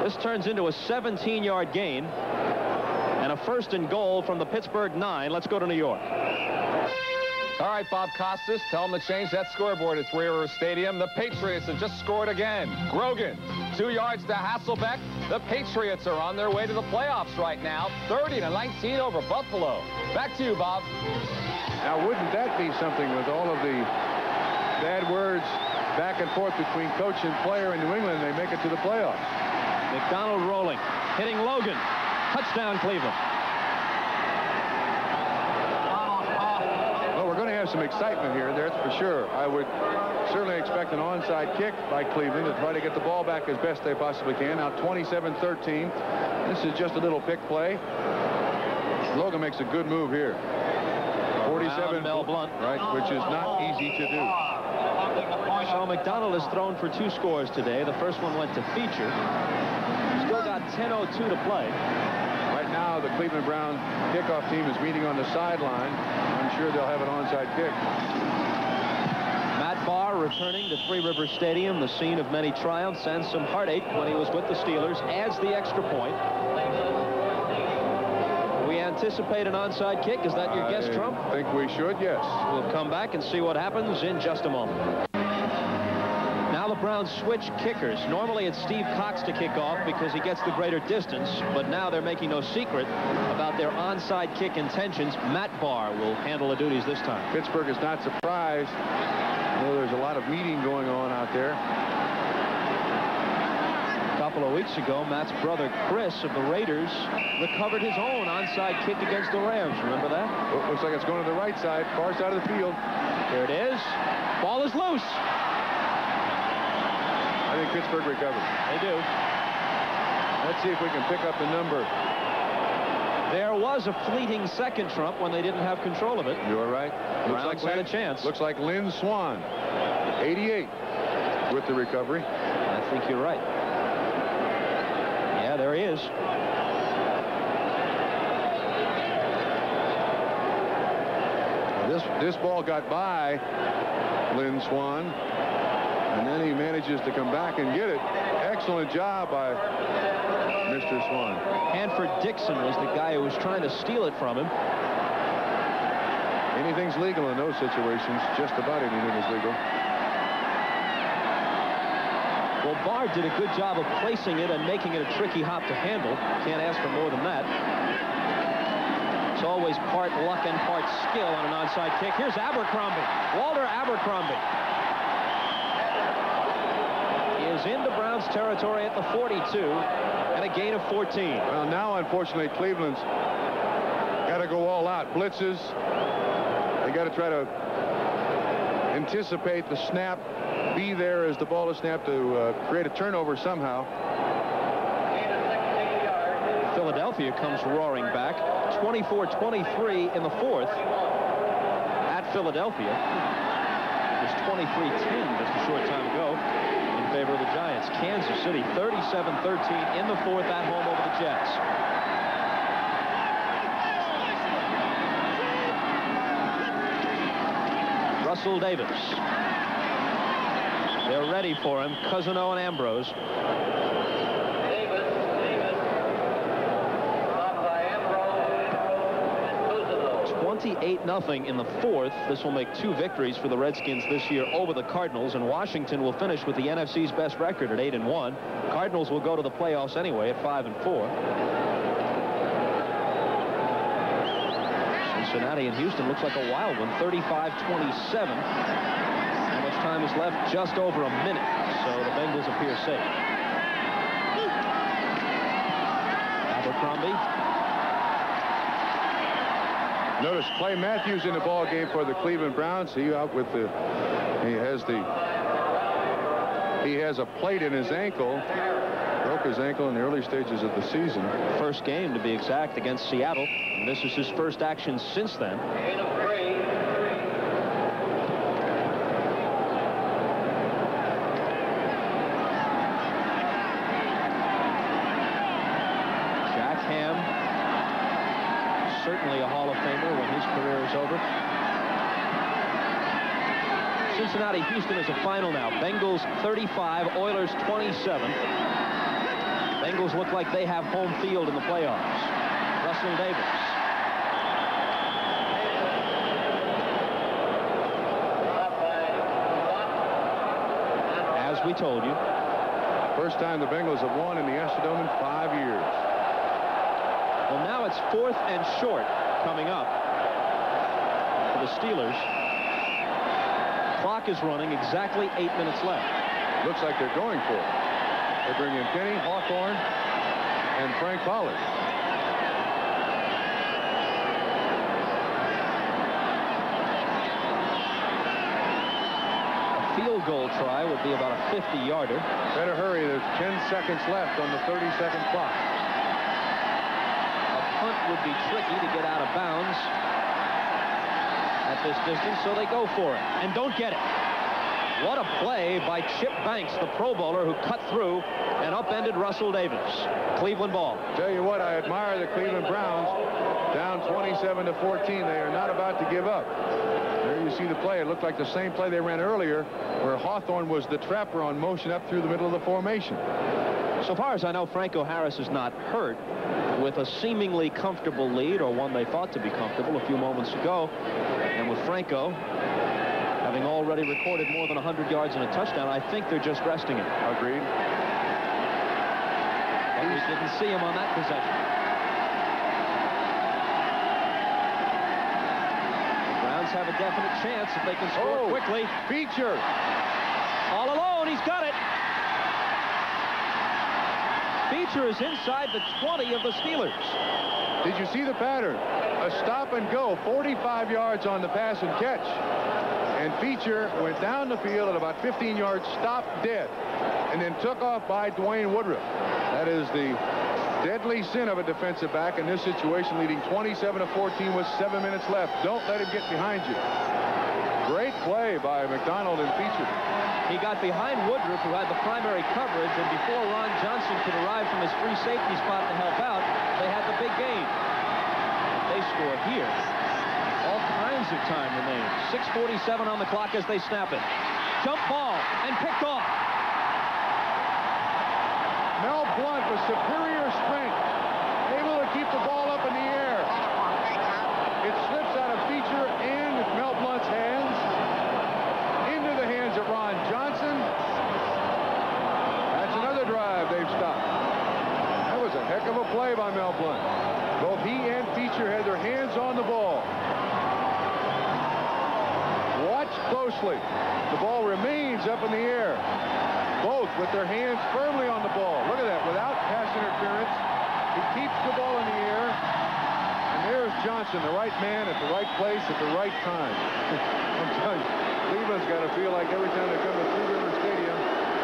This turns into a 17-yard gain and a 1st and goal from the Pittsburgh 9. Let's go to New York. All right, Bob Costas, tell them to change that scoreboard at Three Rivers Stadium. The Patriots have just scored again. Grogan, 2 yards to Hasselbeck. The Patriots are on their way to the playoffs right now, 30-19 over Buffalo. Back to you, Bob. Now, wouldn't that be something with all of the bad words back and forth between coach and player in New England? They make it to the playoffs. McDonald rolling, hitting Logan. Touchdown, Cleveland. Well, we're going to have some excitement here, that's for sure. I would certainly expect an onside kick by Cleveland to try to get the ball back as best they possibly can. Now 27-13. This is just a little pick play. Logan makes a good move here. 47, Mel Blunt, right, which is not easy to do. So McDonald has thrown for 2 scores today. The first one went to Feature. Still got 10:02 to play. Right now, the Cleveland Brown kickoff team is meeting on the sideline. I'm sure they'll have an onside kick. Matt Barr returning to Three Rivers Stadium, the scene of many triumphs and some heartache when he was with the Steelers, adds the extra point. We anticipate an onside kick. Is that your guess, Trump? I think we should, yes. We'll come back and see what happens in just a moment. Now the Browns switch kickers. Normally it's Steve Cox to kick off because he gets the greater distance, but now they're making no secret about their onside kick intentions. Matt Barr will handle the duties this time. Pittsburgh is not surprised. You know, there's a lot of meeting going on out there. A couple of weeks ago, Matt's brother Chris of the Raiders recovered his own onside kick against the Rams. Remember that? Oh, looks like it's going to the right side, far side of the field. There it is. Ball is loose. I think Pittsburgh recovers. They do. Let's see if we can pick up the number. There was was a fleeting second, Trump, when they didn't have control of it. You're right. Browns had a chance. Looks like Lynn Swan, 88, with the recovery. I think you're right. Yeah, there he is. This ball got by Lynn Swan, and then he manages to come back and get it. Excellent job by Mr. Swan. Hanford Dixon was the guy who was trying to steal it from him. Anything's legal in those situations. Just about anything is legal. Well, Bard did a good job of placing it and making it a tricky hop to handle. Can't ask for more than that. It's always part luck and part skill on an onside kick. Here's Abercrombie. Walter Abercrombie is into Browns territory at the 42 and a gain of 14. Well, now, unfortunately, Cleveland's got to go all out. Blitzes. They got to try to anticipate the snap, be there as the ball is snapped to create a turnover somehow. Philadelphia comes roaring back. 24-23 in the fourth at Philadelphia. It was 23-10 just a short time ago in favor of the Giants. Kansas City 37-13 in the fourth at home over the Jets. Russell Davis. They're ready for him. Cousineau and Ambrose. 28-0 in the fourth. This will make 2 victories for the Redskins this year over the Cardinals, and Washington will finish with the NFC's best record at 8-1. Cardinals will go to the playoffs anyway at 5-4. Cincinnati and Houston looks like a wild one, 35-27. How much time is left? Just over a minute, so the Bengals appear safe. Abercrombie. Notice Clay Matthews in the ball game for the Cleveland Browns. He out with the. He has a plate in his ankle. Broke his ankle in the early stages of the season. First game, to be exact, against Seattle. And this is his first action since then. Jack Ham, certainly a Hall of Famer when his career is over. Cincinnati, Houston is a final now. Bengals 35, Oilers 27. Bengals look like they have home field in the playoffs. Russell Davis. As we told you. First time the Bengals have won in the Astrodome in 5 years. Well, now it's 4th and short coming up for the Steelers. Clock is running, exactly 8 minutes left. Looks like they're going for it. They bring in Kenny, Hawthorne, and Frank Pollard. A field goal try would be about a 50-yarder. Better hurry. There's 10 seconds left on the 30-second clock. A punt would be tricky to get out of bounds at this distance, so they go for it and don't get it. What a play by Chip Banks, the Pro Bowler, who cut through and upended Russell Davis. Cleveland ball. Tell you what, I admire the Cleveland Browns. Down 27-14. They are not about to give up. There you see the play. It looked like the same play they ran earlier, where Hawthorne was the trapper on motion up through the middle of the formation. So far as I know, Franco Harris is not hurt, with a seemingly comfortable lead, or one they thought to be comfortable a few moments ago. And with Franco having already recorded more than 100 yards and a touchdown, I think they're just resting him. Agreed. But we didn't see him on that possession. The Browns have a definite chance if they can score quickly. Feature. All alone, he's got it. Feature is inside the 20 of the Steelers. Did you see the pattern? A stop and go, 45 yards on the pass and catch. And Feature went down the field at about 15 yards, stopped dead, and then took off by Dwayne Woodruff. That is the deadly sin of a defensive back in this situation, leading 27-14 with 7 minutes left. Don't let him get behind you. Great play by McDonald and Feature. He got behind Woodruff, who had the primary coverage, and before Ron Johnson could arrive from his free safety spot to help out, they had the big gain. They score here. All kinds of time remains. 6:47 on the clock as they snap it. Jump ball and picked off. Mel Blount with superior strength, able to keep the ball up in the air. It slips out of Feature and Mel Blount's hands into the hands of Ron Johnson. That's another drive they've stopped. That was a heck of a play by Mel Blount. Both he and Feature had their hands on the ball. Watch closely. The ball remains up in the air. Both with their hands firmly on the ball. Look at that, without pass interference. He keeps the ball in the air. And there's Johnson, the right man at the right place at the right time. I'm telling you, Cleveland's got to feel like every time they come to Three River Stadium,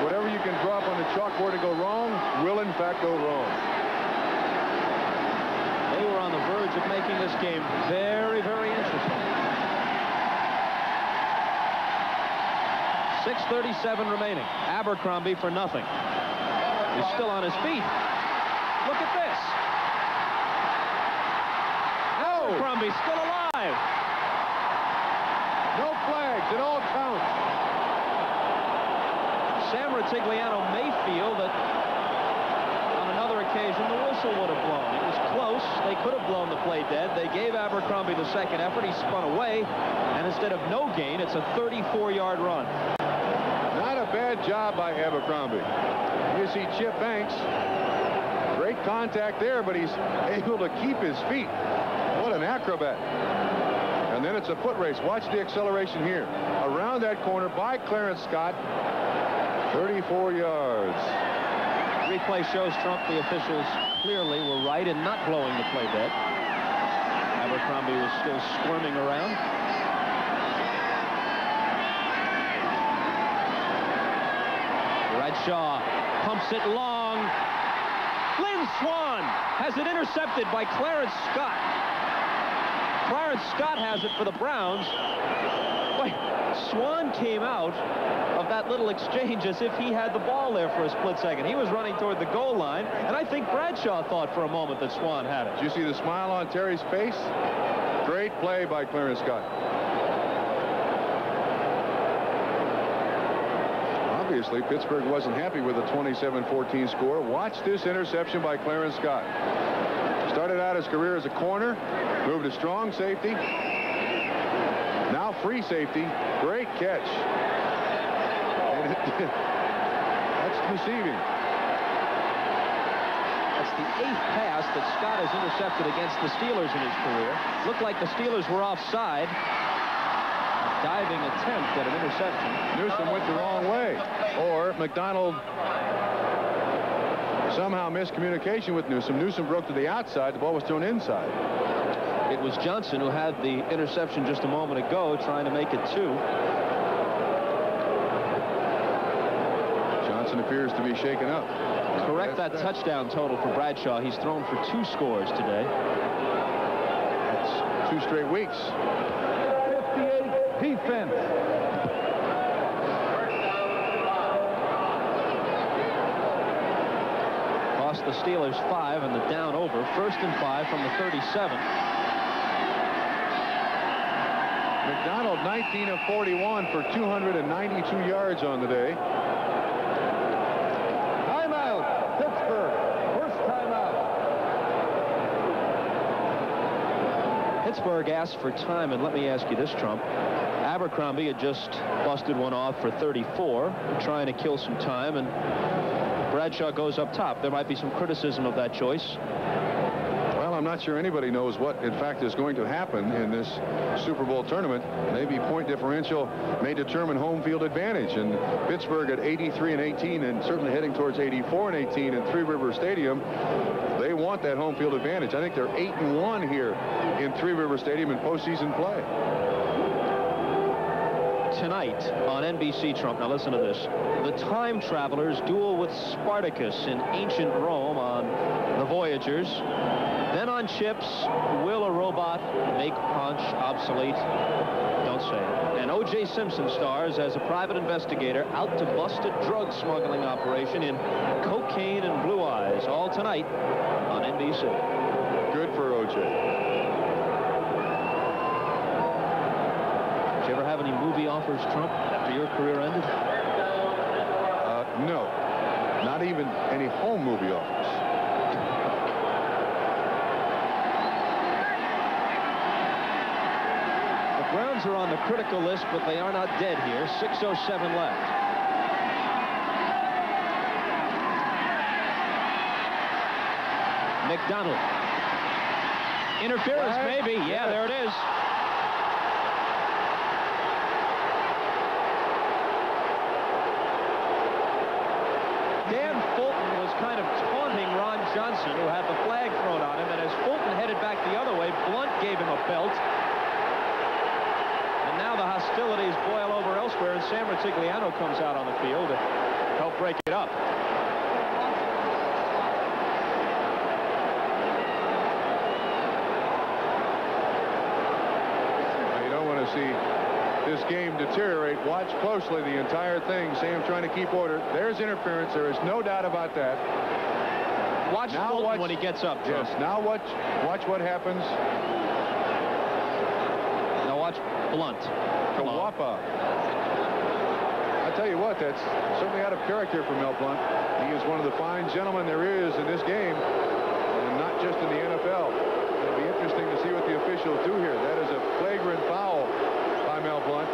whatever you can drop on the chalkboard to go wrong will in fact go wrong. They were on the verge of making this game very, very interesting. 6:37 remaining. Abercrombie for nothing. He's still on his feet. Look at this. Abercrombie still alive. No flags. It all counts. Sam Ratigliano may feel that on another occasion the whistle would have blown. It was close. They could have blown the play dead. They gave Abercrombie the second effort. He spun away, and instead of no gain, it's a 34-yard run. Not a bad job by Abercrombie. You see Chip Banks. Great contact there, but he's able to keep his feet. What an acrobat. And then it's a foot race. Watch the acceleration here. Around that corner by Clarence Scott. 34 yards. Replay shows Trump the officials clearly were right in not blowing the play dead. Abercrombie was still squirming around. Bradshaw pumps it long. Lynn Swann has it intercepted by Clarence Scott. Clarence Scott has it for the Browns. Boy, Swann came out of that little exchange as if he had the ball there for a split second. He was running toward the goal line, and I think Bradshaw thought for a moment that Swann had it. Did you see the smile on Terry's face? Great play by Clarence Scott. Obviously, Pittsburgh wasn't happy with the 27-14 score. Watch this interception by Clarence Scott. Started out his career as a corner, moved to strong safety. Now free safety. Great catch. And that's deceiving. That's the 8th pass that Scott has intercepted against the Steelers in his career. Looked like the Steelers were offside. A diving attempt at an interception. Newsom went the wrong way. Or McDonald somehow missed communication with Newsom. Newsom broke to the outside. The ball was thrown inside. It was Johnson who had the interception just a moment ago, trying to make it 2. Johnson appears to be shaken up. Correct that touchdown total for Bradshaw. He's thrown for 2 scores today. That's 2 straight weeks. 58 defense. Cost the Steelers 5 and the down over. 1st and 5 from the 37. McDonald 19 of 41 for 292 yards on the day. Timeout. Pittsburgh. First timeout. Pittsburgh asked for time, and let me ask you this, Trump. Abercrombie had just busted one off for 34, trying to kill some time, and Bradshaw goes up top. There might be some criticism of that choice. Well, I'm not sure anybody knows what, in fact, is going to happen in this Super Bowl tournament. Maybe point differential may determine home field advantage. And Pittsburgh at 83-18 and certainly heading towards 84-18 in Three River Stadium. They want that home field advantage. I think they're 8-1 here in Three River Stadium in postseason play. Tonight on NBC, Trump, now listen to this. The time travelers duel with Spartacus in ancient Rome on the Voyagers. Then on chips, will a robot make Ponch obsolete? Don't say it. And O.J. Simpson stars as a private investigator out to bust a drug smuggling operation in Cocaine and Blue Eyes, all tonight on NBC. Good for O.J. Did you ever have any movie offers, Trump, after your career ended? No, not even any home movie offers. The Browns are on the critical list, but they are not dead here. 6:07 left. McDonald. Interference, maybe. Yeah, there it is. Dan Fulton was kind of taunting Ron Johnson, who had the flag thrown on him, and as Fulton headed back the other way, Blunt gave him a belt. And now the hostilities boil over elsewhere, and Sam Rutigliano comes out on the field to help break it up. You don't want to see this game deteriorate. Watch closely the entire thing. Sam trying to keep order. There's interference. There is no doubt about that. Watch Fulton when he gets up. Yes. Now watch what happens. Now watch Blunt. Kawapa. I tell you what, that's certainly out of character for Mel Blunt. He is one of the fine gentlemen there is in this game, and not just in the NFL. It'll be interesting to see what the officials do here. That is a flagrant foul by Mel Blunt.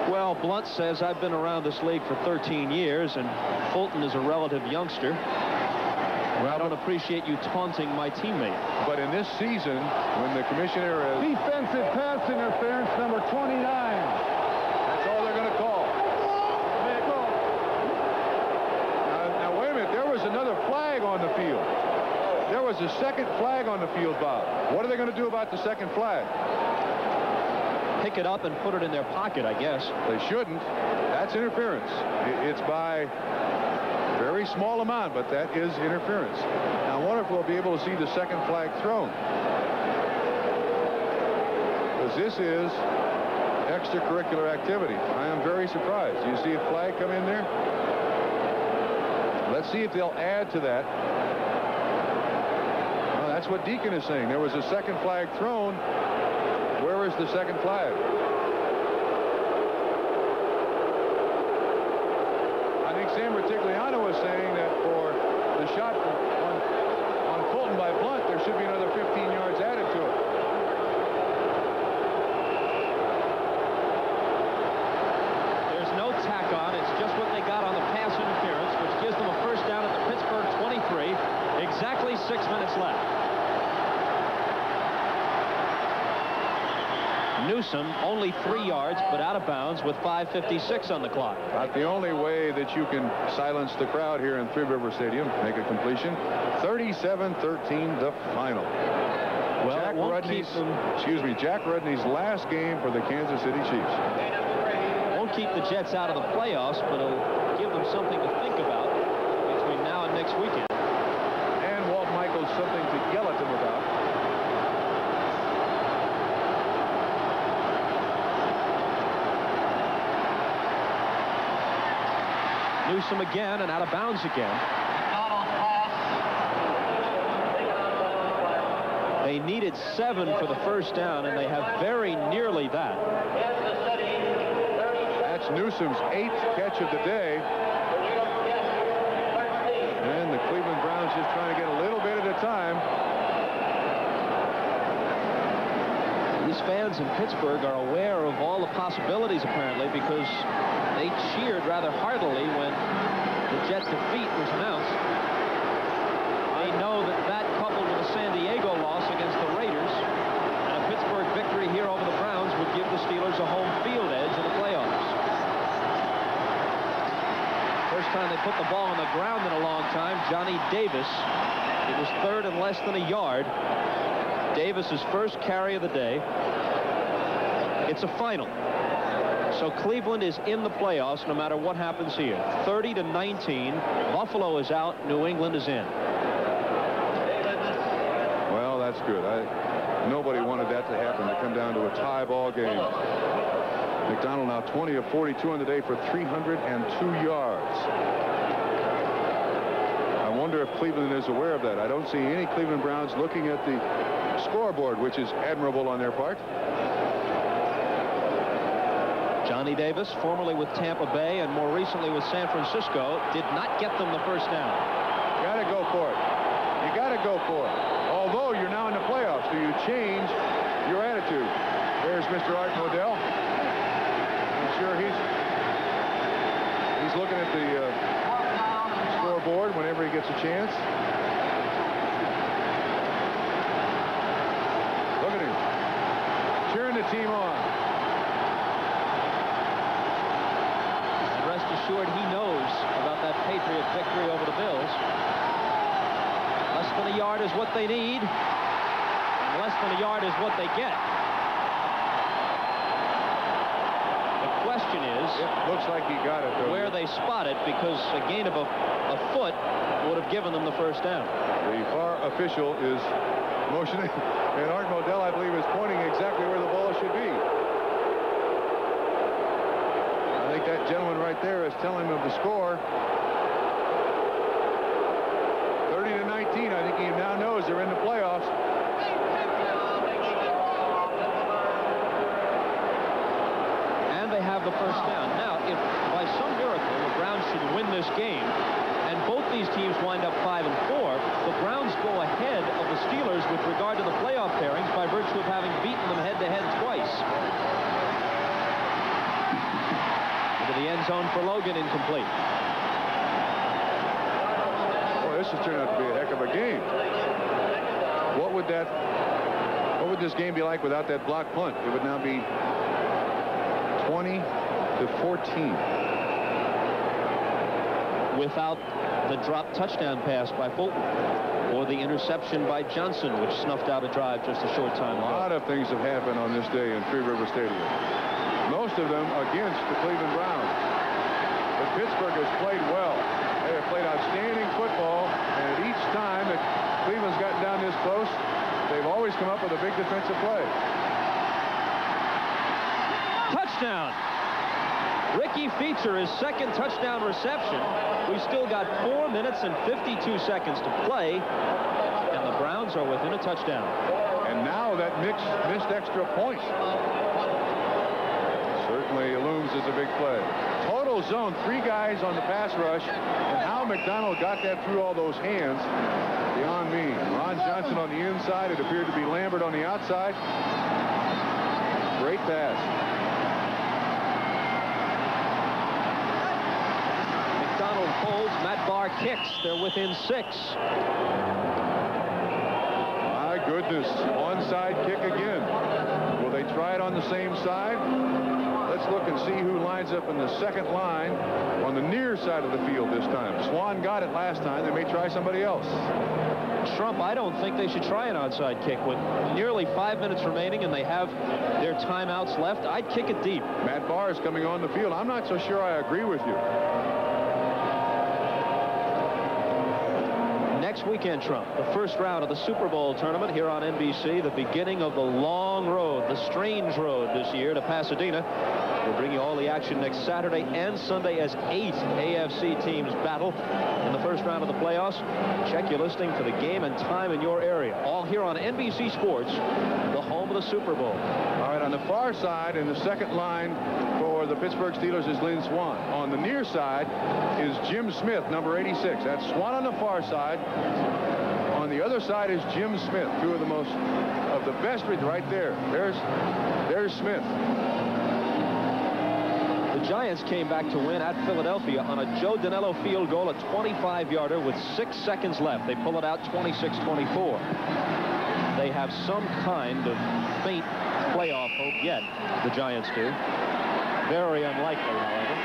Well, Blunt says, I've been around this league for 13 years, and Fulton is a relative youngster. Well, I don't appreciate you taunting my teammate. But in this season, when the commissioner is... Defensive pass interference, number 29. That's all they're going to call. Now, wait a minute. There was another flag on the field. There was a second flag on the field, Bob. What are they going to do about the second flag? Pick it up and put it in their pocket, I guess. They shouldn't. That's interference. It's by a very small amount, but that is interference. Now, I wonder if we'll be able to see the second flag thrown. Because this is extracurricular activity. I am very surprised. Do you see a flag come in there? Let's see if they'll add to that. Well, that's what Deacon is saying. There was a second flag thrown. Where is the second flag? I think Sam Rutigliano was saying that for the shot on Fulton by Blunt, there should be another 15 yards added to it. There's no tack on. It's just what they got on the pass interference, which gives them a first down at the Pittsburgh 23. Exactly 6 minutes left. Newsom only 3 yards, but out of bounds with 5:56 on the clock. About the only way that you can silence the crowd here in Three River Stadium, make a completion. 37-13, the final. Well, Jack Rudney's last game for the Kansas City Chiefs. Won't keep the Jets out of the playoffs, but it'll give them something to think about between now and next weekend. And Walt Michaels something to yell at them about. Newsom again and out of bounds again. They needed 7 for the first down, and they have very nearly that. That's Newsom's 8th catch of the day. And the Cleveland Browns just trying to get a little bit at a time. These fans in Pittsburgh are aware of all the possibilities, apparently, because they cheered rather heartily when the Jet defeat was announced. They know that that, coupled with the San Diego loss against the Raiders and a Pittsburgh victory here over the Browns, would give the Steelers a home field edge in the playoffs. First time they put the ball on the ground in a long time, Johnny Davis. It was 3rd and less than a yard. Davis's first carry of the day. It's a final. So Cleveland is in the playoffs no matter what happens here. 30-19. Buffalo is out. New England is in. Well, that's good. Nobody wanted that to happen, to come down to a tie ball game. McDonald now 20 of 42 on the day for 302 yards. I wonder if Cleveland is aware of that. I don't see any Cleveland Browns looking at the scoreboard, which is admirable on their part. Johnny Davis, formerly with Tampa Bay and more recently with San Francisco, did not get them the first down. You got to go for it. You got to go for it. Although you're now in the playoffs, so you change your attitude. There's Mr. Art Modell. I'm sure he's looking at the scoreboard whenever he gets a chance. Look at him. Cheering the team on. Assured he knows about that Patriot victory over the Bills. Less than a yard is what they need, and less than a yard is what they get. The question is, it looks like he got it, though. Where they spot it, because a gain of a foot would have given them the first down. The VAR official is motioning, and Art Modell, I believe, is pointing exactly where the ball should be. I think that gentleman right there is telling him of the score. 30-19. I think he now knows they're in the playoffs. And they have the first down. Now, if by some miracle the Browns should win this game, and both these teams wind up 5-4, the Browns go ahead of the Steelers with regard to the playoff pairings by virtue of having beaten them head-to-head twice. The end zone for Logan, incomplete. Boy, this has turned out to be a heck of a game. What would this game be like without that block punt? It would now be 20-14. Without the drop touchdown pass by Fulton or the interception by Johnson, which snuffed out a drive just a short time ago. A lot of things have happened on this day in Three River Stadium. Most of them against the Cleveland Browns. But Pittsburgh has played well. They have played outstanding football, and each time that Cleveland's gotten down this close, they've always come up with a big defensive play. Touchdown! Ricky Feature, his second touchdown reception. We've still got 4 minutes and 52 seconds to play, and the Browns are within a touchdown. And now that missed extra point certainly looms as a big play. Total zone, 3 guys on the pass rush, and how McDonald got that through all those hands, beyond me. Ron Johnson on the inside. It appeared to be Lambert on the outside. Great pass. McDonald holds. Matt Barr kicks. They're within 6. My goodness. Onside kick again. Will they try it on the same side? Let's look and see who lines up in the second line on the near side of the field this time. Swan got it last time. They may try somebody else. Trump, I don't think they should try an onside kick. With nearly 5 minutes remaining and they have their timeouts left, I'd kick it deep. Matt Barr is coming on the field. I'm not so sure I agree with you. Next weekend, Trump, the first round of the Super Bowl tournament here on NBC, the beginning of the long road, the strange road this year to Pasadena. We'll bring you all the action next Saturday and Sunday as 8 AFC teams battle in the first round of the playoffs. Check your listing for the game and time in your area. All here on NBC Sports, the home of the Super Bowl. All right, on the far side in the second line for the Pittsburgh Steelers is Lynn Swan. On the near side is Jim Smith, number 86. That's Swan on the far side. On the other side is Jim Smith, two of the best right there. There's Smith. The Giants came back to win at Philadelphia on a Joe Danello field goal, a 25-yarder with 6 seconds left. They pull it out 26-24. They have some kind of faint playoff hope yet, the Giants do. Very unlikely, however.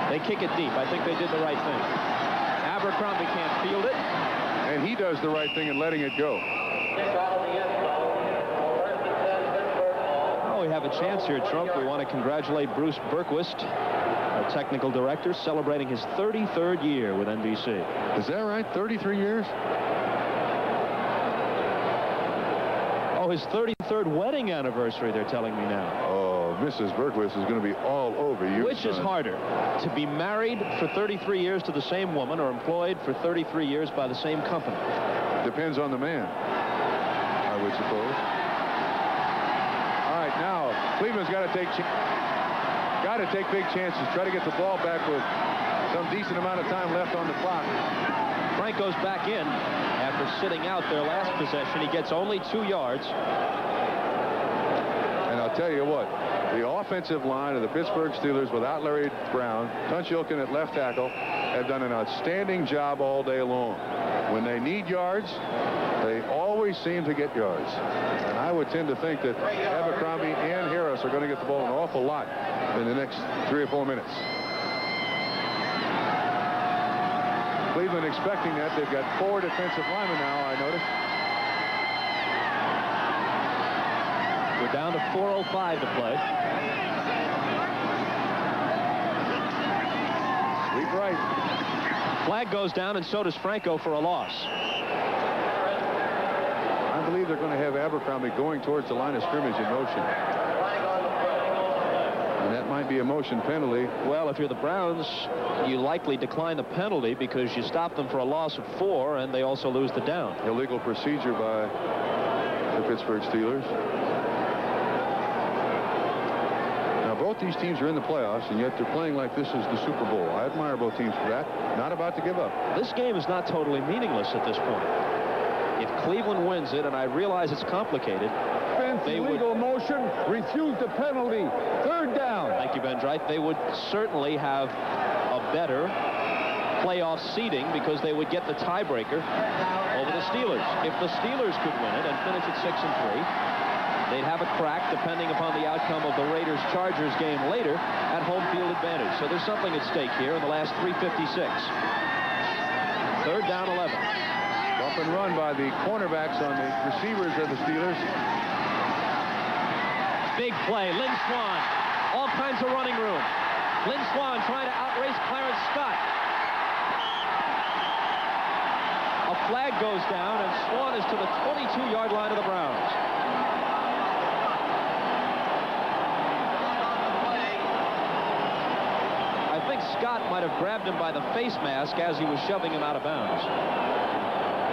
They kick it deep. I think they did the right thing. Abercrombie can't field it. And he does the right thing in letting it go. While we have a chance here, Trump, we want to congratulate Bruce Berquist, our technical director, celebrating his 33rd year with NBC. Is that right? 33 years? Oh, his 33rd wedding anniversary, they're telling me now. Oh, Mrs. Berquist is going to be all over you. Which is harder, to be married for 33 years to the same woman or employed for 33 years by the same company? Depends on the man, I would suppose. All right, now Cleveland's got to take big chances. Try to get the ball back with some decent amount of time left on the clock. Franco's back in after sitting out their last possession. He gets only 2 yards. And I'll tell you what, the offensive line of the Pittsburgh Steelers without Larry Brown, Tunch Ilkin at left tackle, have done an outstanding job all day long. When they need yards, they always seem to get yards. And I would tend to think that Abercrombie and Harris are going to get the ball an awful lot in the next 3 or 4 minutes. Cleveland expecting that. They've got 4 defensive linemen now, I noticed. We're down to 4:05 to play. Sweep right. Flag goes down, and so does Franco for a loss. I believe they're going to have Abercrombie going towards the line of scrimmage in motion. And that might be a motion penalty. Well, if you're the Browns, you likely decline the penalty because you stop them for a loss of 4, and they also lose the down. Illegal procedure by the Pittsburgh Steelers. Now, both these teams are in the playoffs, and yet they're playing like this is the Super Bowl. I admire both teams for that. Not about to give up. This game is not totally meaningless at this point. If Cleveland wins it, and I realize it's complicated, they would... Illegal motion, refuse the penalty. 3rd down. Thank you, Ben Dreit. They would certainly have a better playoff seeding because they would get the tiebreaker over the Steelers. If the Steelers could win it and finish at 6-3, they'd have a crack, depending upon the outcome of the Raiders-Chargers game later, at home field advantage. So there's something at stake here in the last 3:56. 3rd down, 11. Bump and run by the cornerbacks on the receivers of the Steelers. Big play. Lynn Swann. All kinds of running room. Lynn Swann trying to outrace Clarence Scott. A flag goes down, and Swann is to the 22-yard line of the Browns. I think Scott might have grabbed him by the face mask as he was shoving him out of bounds.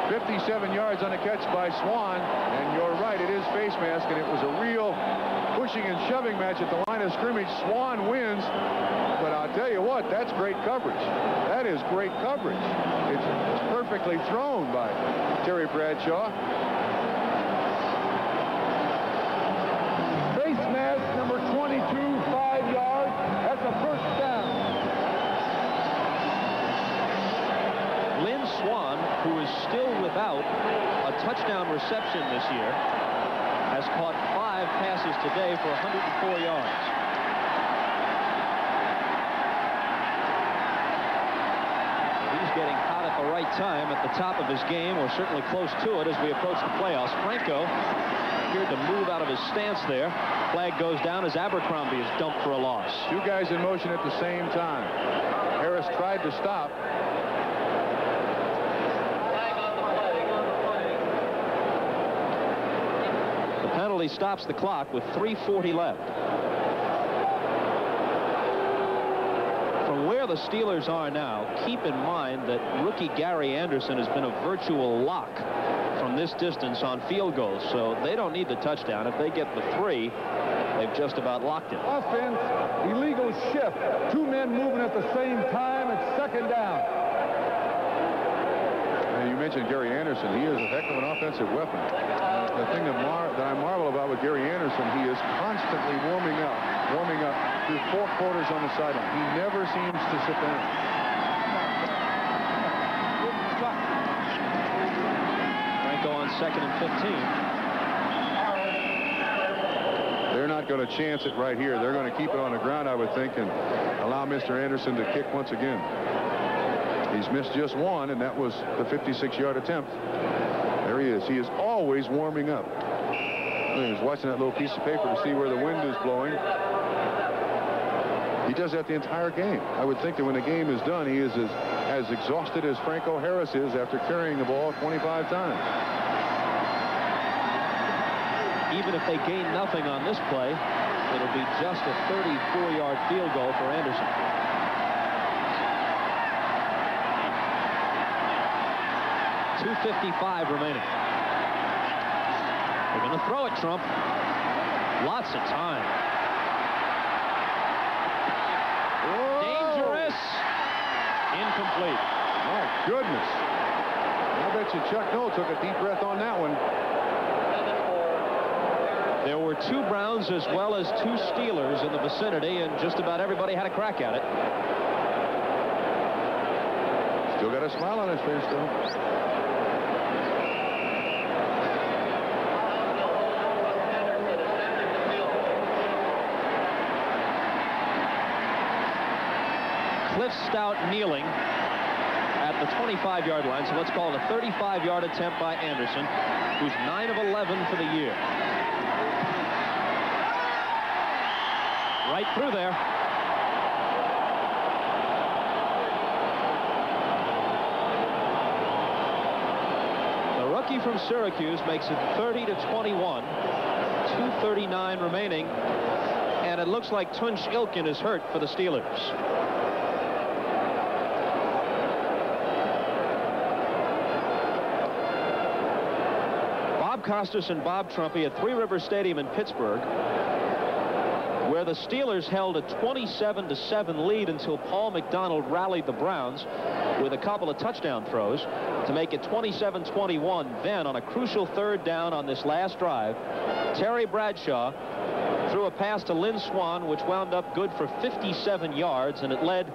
57 yards on a catch by Swann, and you're right, it is face mask, and it was a real pushing and shoving match at the line of scrimmage. Swann wins, but I'll tell you what, that's great coverage. That is great coverage. It's perfectly thrown by Terry Bradshaw. Face mask number 22, 5 yards. That's a 1st down. Lynn Swann, who is still without a touchdown reception this year, has caught 5 passes today for 104 yards. He's getting hot at the right time at the top of his game, or certainly close to it as we approach the playoffs. Franco appeared to move out of his stance there. Flag goes down as Abercrombie is dumped for a loss. 2 guys in motion at the same time. Harris tried to stop. Penalty stops the clock with 3:40 left. From where the Steelers are now, keep in mind that rookie Gary Anderson has been a virtual lock from this distance on field goals, so they don't need the touchdown. If they get the 3, they've just about locked it. Offense, illegal shift. 2 men moving at the same time. It's 2nd down. And you mentioned Gary Anderson. He is a heck of an offensive weapon. The thing that I marvel about with Gary Anderson, he is constantly warming up through 4 quarters on the sideline. He never seems to sit down. Franco on 2nd and 15. They're not going to chance it right here. They're going to keep it on the ground, I would think, and allow Mr. Anderson to kick once again. He's missed just 1, and that was the 56-yard attempt. There he is. He is always warming up. He was watching that little piece of paper to see where the wind is blowing. He does that the entire game. I would think that when the game is done, he is as exhausted as Franco Harris is after carrying the ball 25 times. Even if they gain nothing on this play, it'll be just a 34-yard field goal for Anderson. .255 remaining. They're going to throw it, Trump. Lots of time. Whoa. Dangerous. Incomplete. My goodness. I bet you Chuck Noll took a deep breath on that one. There were 2 Browns as well as 2 Steelers in the vicinity, and just about everybody had a crack at it. Still got a smile on his face, though. Cliff Stout kneeling at the 25-yard line, so let's call it a 35-yard attempt by Anderson, who's 9 of 11 for the year. Right through there. The rookie from Syracuse makes it 30-21. 2:39 remaining, and it looks like Tunch Ilkin is hurt for the Steelers. Bob Costas and Bob Trumpy at Three Rivers Stadium in Pittsburgh, where the Steelers held a 27-7 lead until Paul McDonald rallied the Browns with a couple of touchdown throws to make it 27-21. Then on a crucial 3rd down on this last drive, Terry Bradshaw threw a pass to Lynn Swann, which wound up good for 57 yards, and it led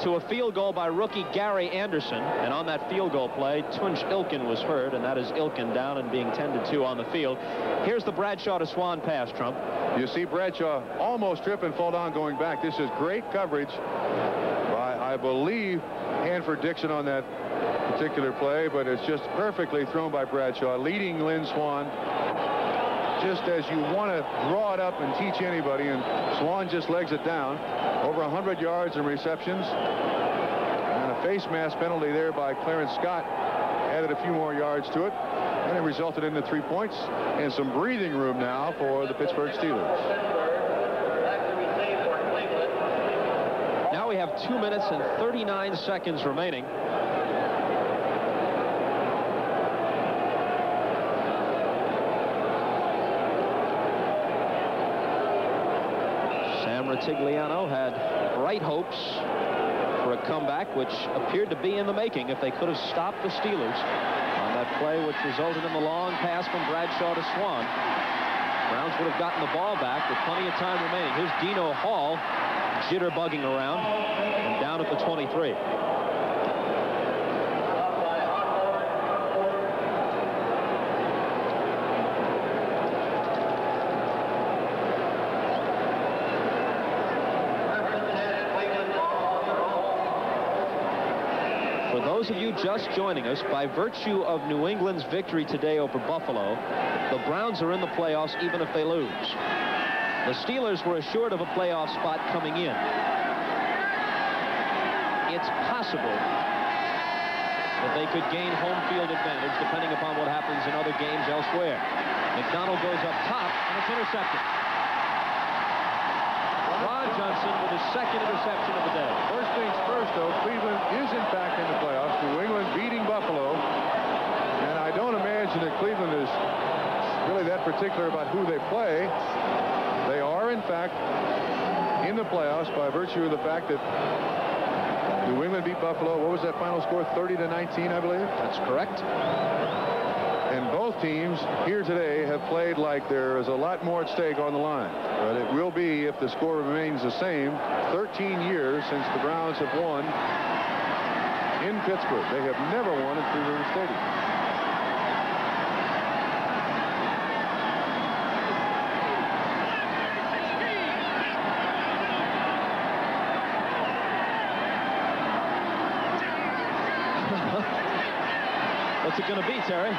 to a field goal by rookie Gary Anderson. And on that field goal play, Tunch Ilkin was hurt, and that is Ilkin down and being tended to on the field. Here's the Bradshaw to Swann pass, Trump. You see Bradshaw almost trip and fall down going back. This is great coverage by, I believe, Hanford Dixon on that particular play, but it's just perfectly thrown by Bradshaw, leading Lynn Swann just as you want to draw it up and teach anybody, and Swann just legs it down. Over 100 yards in receptions, and a face mask penalty there by Clarence Scott added a few more yards to it, and it resulted in the 3 points and some breathing room now for the Pittsburgh Steelers. Now we have 2 minutes and 39 seconds remaining. Ratigliano had bright hopes for a comeback, which appeared to be in the making if they could have stopped the Steelers on that play, which resulted in the long pass from Bradshaw to Swann. Browns would have gotten the ball back with plenty of time remaining. Here's Dino Hall jitterbugging around and down at the 23. For those of you just joining us, by virtue of New England's victory today over Buffalo, the Browns are in the playoffs even if they lose. The Steelers were assured of a playoff spot coming in. It's possible that they could gain home field advantage depending upon what happens in other games elsewhere. McDonald goes up top, and it's intercepted. Ron Johnson with his 2nd interception of the day. First things first, though, Cleveland is in fact in the playoffs. New England beating Buffalo. And I don't imagine that Cleveland is really that particular about who they play. They are, in fact, in the playoffs by virtue of the fact that New England beat Buffalo. What was that final score? 30-19, I believe? That's correct. And both teams here today have played like there is a lot more at stake on the line. But it will be, if the score remains the same, 13 years since the Browns have won in Pittsburgh. They have never won at Three Rivers Stadium. What's it going to be, Terry?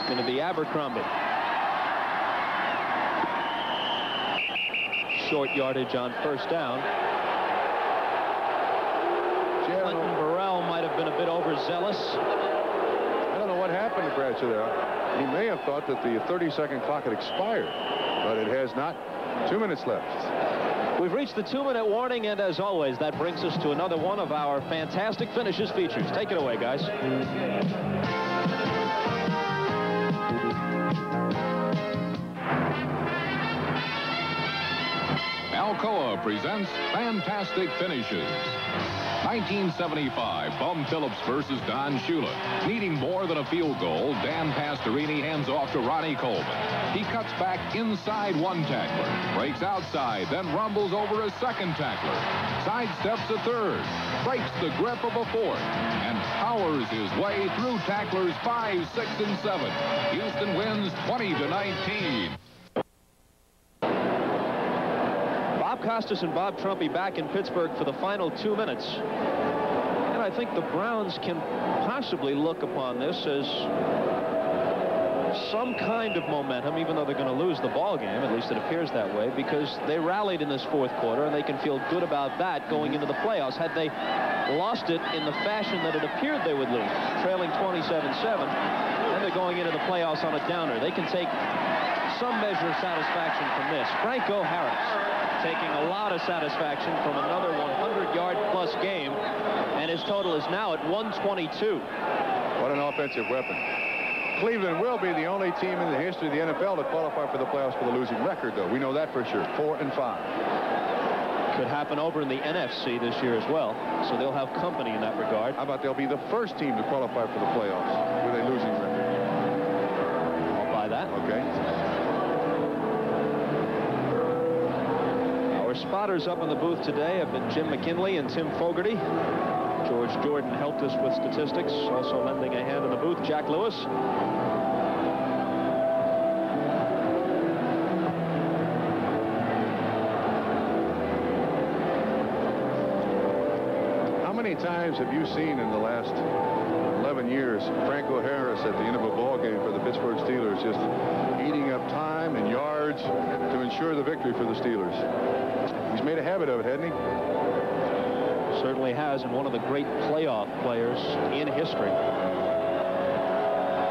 Going to be Abercrombie. Short yardage on first down. Clinton Burrell might have been a bit overzealous. I don't know what happened to Bradshaw there. He may have thought that the 30-second clock had expired, but it has not. 2 minutes left. We've reached the 2-minute warning, and as always, that brings us to another one of our fantastic finishes features. Take it away, guys. Alcoa presents Fantastic Finishes. 1975, Bum Phillips versus Don Shula. Needing more than a field goal, Dan Pastorini hands off to Ronnie Coleman. He cuts back inside one tackler, breaks outside, then rumbles over a second tackler, sidesteps a third, breaks the grip of a fourth, and powers his way through tacklers 5, 6, and 7. Houston wins 20-19. Bob Costas and Bob Trumpy back in Pittsburgh for the final 2 minutes. And I think the Browns can possibly look upon this as some kind of momentum, even though they're going to lose the ball game. At least it appears that way, because they rallied in this fourth quarter, and they can feel good about that going into the playoffs. Had they lost it in the fashion that it appeared they would lose, trailing 27-7, then they're going into the playoffs on a downer. They can take some measure of satisfaction from this. Franco Harris taking a lot of satisfaction from another 100-yard-plus game, and his total is now at 122. What an offensive weapon. Cleveland will be the only team in the history of the NFL to qualify for the playoffs with a losing record, though. We know that for sure. 4-5. Could happen over in the NFC this year as well, so they'll have company in that regard. How about they'll be the first team to qualify for the playoffs with a losing record? I'll buy that. Okay. Our spotters up in the booth today have been Jim McKinley and Tim Fogarty. George Jordan helped us with statistics, also lending a hand in the booth, Jack Lewis. How many times have you seen in the last 11 years Franco Harris at the end of a ball game for the Pittsburgh Steelers just eating up time and yards to ensure the victory for the Steelers? He's made a habit of it, hasn't he? Certainly has, and one of the great playoff players in history.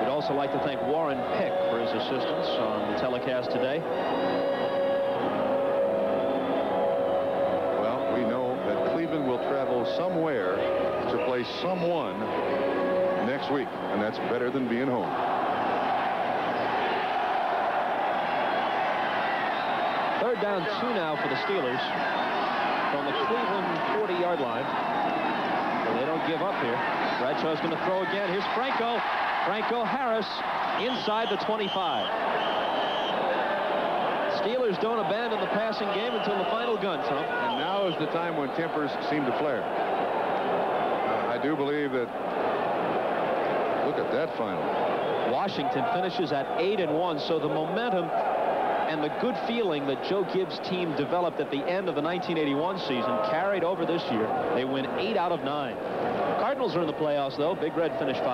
We'd also like to thank Warren Pick for his assistance on the telecast today. Well, we know that Cleveland will travel somewhere to play someone next week, and that's better than being home. Third down 2 now for the Steelers from the Cleveland 40-yard line. So they don't give up here. Bradshaw's going to throw again. Here's Franco. Franco Harris inside the 25. Steelers don't abandon the passing game until the final gun, Trump. And now is the time when tempers seem to flare. I do believe that. Look at that final. Washington finishes at 8-1, so the momentum and the good feeling that Joe Gibbs' team developed at the end of the 1981 season carried over this year. They win 8 out of 9. Cardinals are in the playoffs, though. Big Red finished 5-4.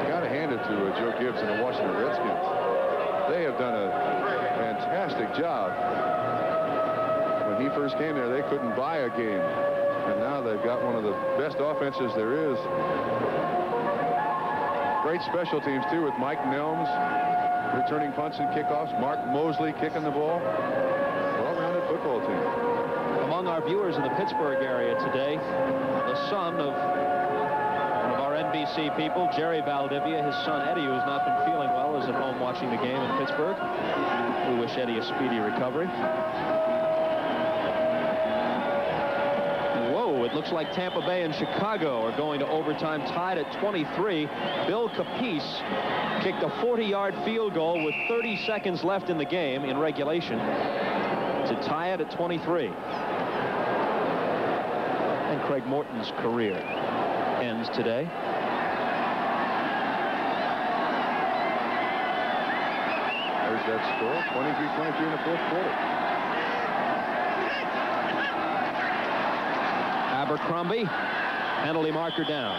Got to hand it to Joe Gibbs and the Washington Redskins. They have done a fantastic job. When he first came there, they couldn't buy a game. And now they've got one of the best offenses there is. Great special teams, too, with Mike Nelms returning punts and kickoffs. Mark Mosley kicking the ball. Well-rounded football team. Among our viewers in the Pittsburgh area today, the son of one of our NBC people, Jerry Valdivia. His son, Eddie, who has not been feeling well, is at home watching the game in Pittsburgh. We wish Eddie a speedy recovery. It looks like Tampa Bay and Chicago are going to overtime, tied at 23. Bill Capice kicked a 40-yard field goal with 30 seconds left in the game in regulation to tie it at 23. And Craig Morton's career ends today. There's that score, 23-23 in the fourth quarter. Abercrombie, penalty marker down.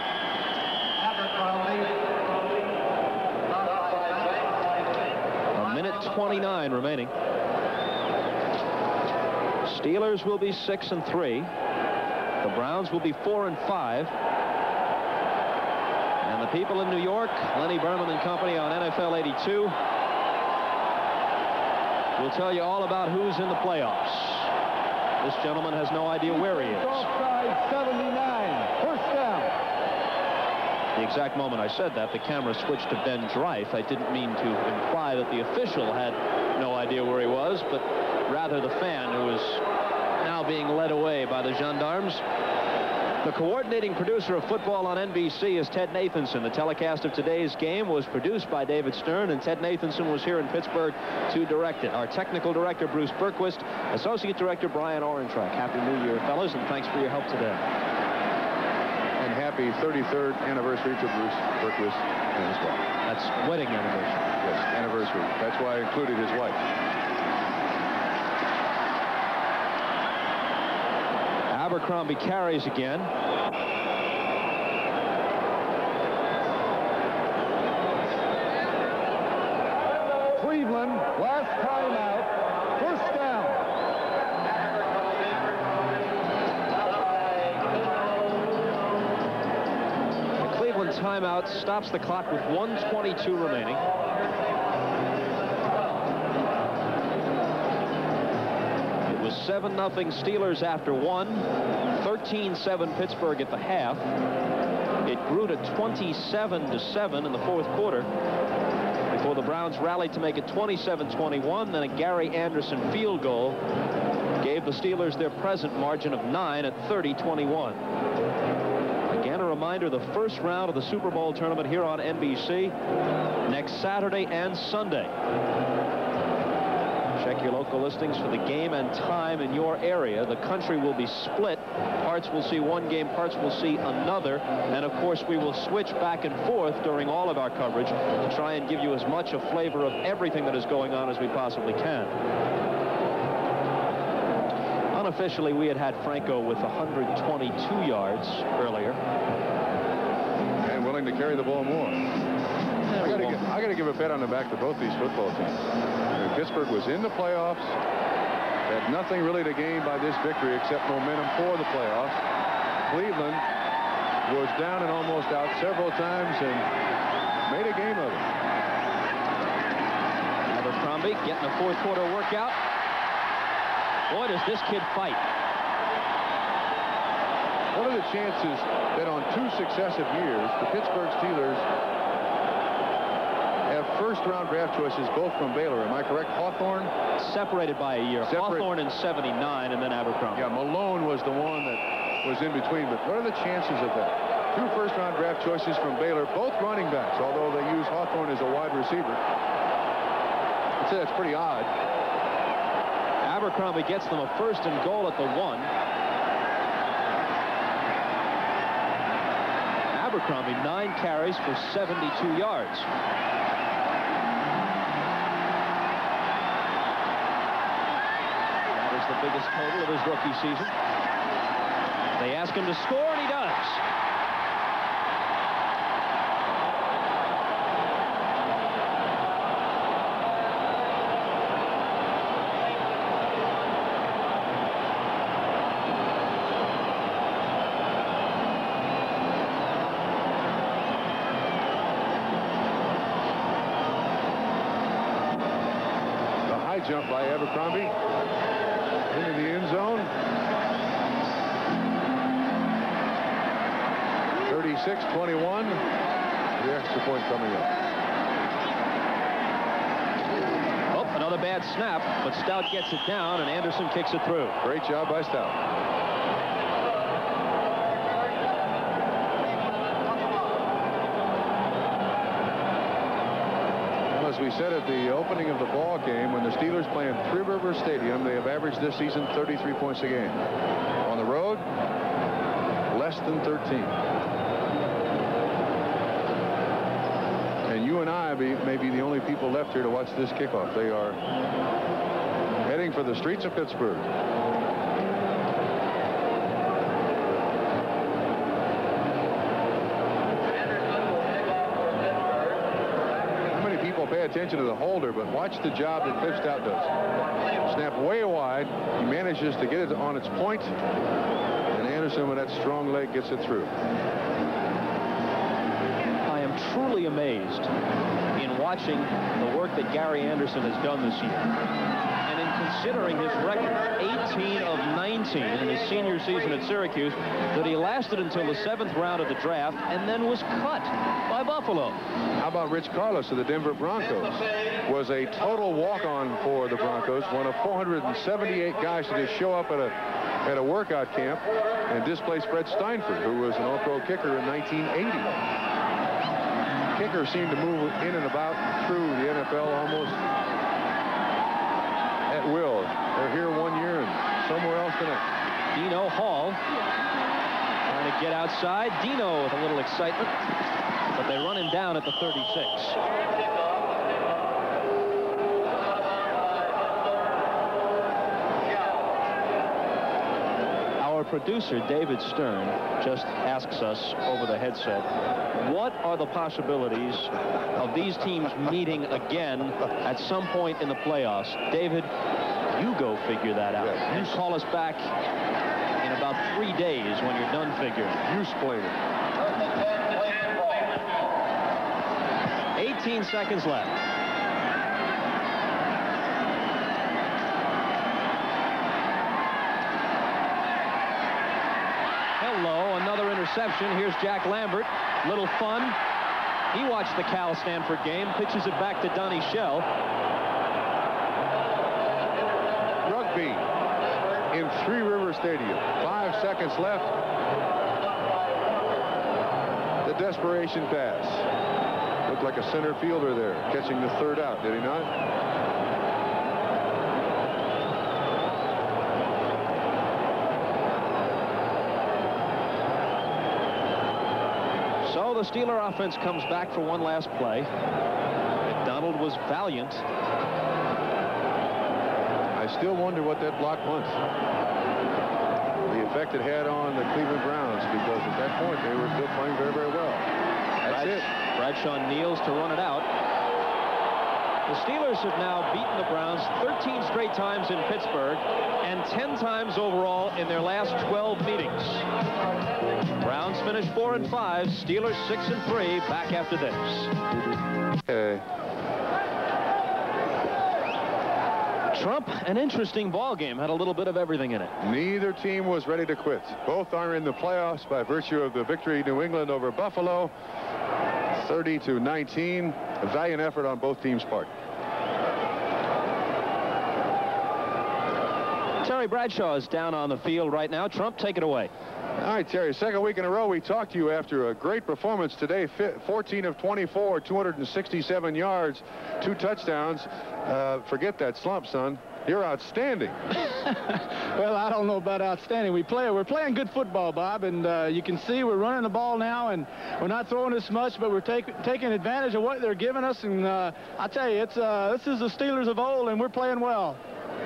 1:29 remaining. Steelers will be 6-3. The Browns will be 4-5. And the people in New York, Lenny Berman and company on NFL 82, will tell you all about who's in the playoffs. This gentleman has no idea where he is. Offside 79. First down. The exact moment I said that, the camera switched to Ben Dreif. I didn't mean to imply that the official had no idea where he was, but rather the fan who was now being led away by the gendarmes. The coordinating producer of football on NBC is Ted Nathanson. The telecast of today's game was produced by David Stern, and Ted Nathanson was here in Pittsburgh to direct it. Our technical director, Bruce Berquist, associate director, Brian Orentrack. Happy New Year, fellas, and thanks for your help today. And happy 33rd anniversary to Bruce Berquist and his wife. That's wedding anniversary. Yes, anniversary. That's why I included his wife. Abercrombie carries again. Cleveland, last timeout. First down. The Cleveland timeout stops the clock with 1:22 remaining. It was 7-0 Steelers after one, 13-7 Pittsburgh at the half. It grew to 27-7 in the fourth quarter before the Browns rallied to make it 27-21. Then a Gary Anderson field goal gave the Steelers their present margin of 9 at 30-21. Again, a reminder, the first round of the Super Bowl tournament here on NBC next Saturday and Sunday. Check your local listings for the game and time in your area. The country will be split. Parts will see one game, parts will see another. And of course, we will switch back and forth during all of our coverage to try and give you as much a flavor of everything that is going on as we possibly can. Unofficially, we had Franco with 122 yards earlier. And willing to carry the ball more. I got to give a pat on the back to both these football teams. Pittsburgh was in the playoffs, had nothing really to gain by this victory except momentum for the playoffs. Cleveland was down and almost out several times and made a game of it. Abercrombie getting a fourth quarter workout. Boy, does this kid fight. What are the chances that on 2 successive years the Pittsburgh Steelers have first-round draft choices both from Baylor? Am I correct? Hawthorne? Separated by a year. Hawthorne in 79 and then Abercrombie. Yeah, Malone was the one that was in between. But what are the chances of that? 2 first-round draft choices from Baylor, both running backs, although they use Hawthorne as a wide receiver. I'd say that's pretty odd. Abercrombie gets them a 1st and goal at the 1. Abercrombie 9 carries for 72 yards. That is the biggest total of his rookie season. They ask him to score, and he does. Jump by Abercrombie into the end zone. 36-21. The extra point coming up. Oh, another bad snap, but Stout gets it down, and Anderson kicks it through. Great job by Stout. As we said at the opening of the ball game, when the Steelers play in Three River Stadium, they have averaged this season 33 points a game. On the road, less than 13. And you and I may be the only people left here to watch this kickoff. They are heading for the streets of Pittsburgh. pay attention to the holder, but watch the job that Cliff Stout does. Snap way wide. He manages to get it on its point, and Anderson, with that strong leg, gets it through. I am truly amazed in watching the work that Gary Anderson has done this year. And in considering his record, 18 of 19 in his senior season at Syracuse, that he lasted until the 7th round of the draft and then was cut by Buffalo. How about Rich Carlos of the Denver Broncos? Was a total walk-on for the Broncos, one of 478 guys to just show up at a workout camp and displace Fred Steinfurt, who was an All-Pro kicker in 1980. Kicker seemed to move in and about through the NFL almost at will. They're here 1 year and somewhere else the next. Dino Hall trying to get outside. Dino with a little excitement, but they run him down at the 36. Our producer, David Stern, just asks us over the headset, what are the possibilities of these teams meeting again at some point in the playoffs? David, you go figure that out. Yeah, and call us back in about 3 days when you're done figuring. You explain it. 18 seconds left. Hello, another interception. Here's Jack Lambert. Little fun. He watched the Cal Stanford game, pitches it back to Donnie Shell. Rugby in Three River Stadium. 5 seconds left. The desperation pass. Looked like a center fielder there, catching the 3rd out, did he not? So the Steeler offense comes back for one last play. McDonald was valiant. I still wonder what that block was. The effect it had on the Cleveland Browns, because at that point they were still playing very, very well. That's it. Bradshaw kneels to run it out. The Steelers have now beaten the Browns 13 straight times in Pittsburgh and 10 times overall in their last 12 meetings. Browns finished 4-5. Steelers 6-3. Back after this. Okay. Trump, an interesting ball game, had a little bit of everything in it. Neither team was ready to quit. Both are in the playoffs by virtue of the victory New England over Buffalo, 30-19. A valiant effort on both teams' part. Terry Bradshaw is down on the field right now. Trump, take it away. All right, Terry, second week in a row we talked to you after a great performance today. 14 of 24, 267 yards, 2 touchdowns. Forget that slump, son. You're outstanding. Well, I don't know about outstanding. We're playing good football, Bob, and you can see we're running the ball now, and we're not throwing as much, but we're taking advantage of what they're giving us. And I tell you, this is the Steelers of old, and we're playing well.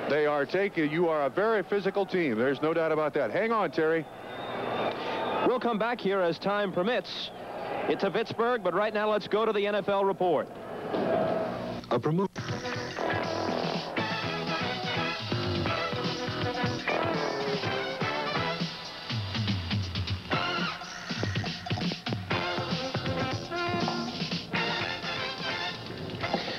They are taking. You are a very physical team. There's no doubt about that. Hang on, Terry. We'll come back here as time permits. It's a Pittsburgh, but right now let's go to the NFL report. A promotion.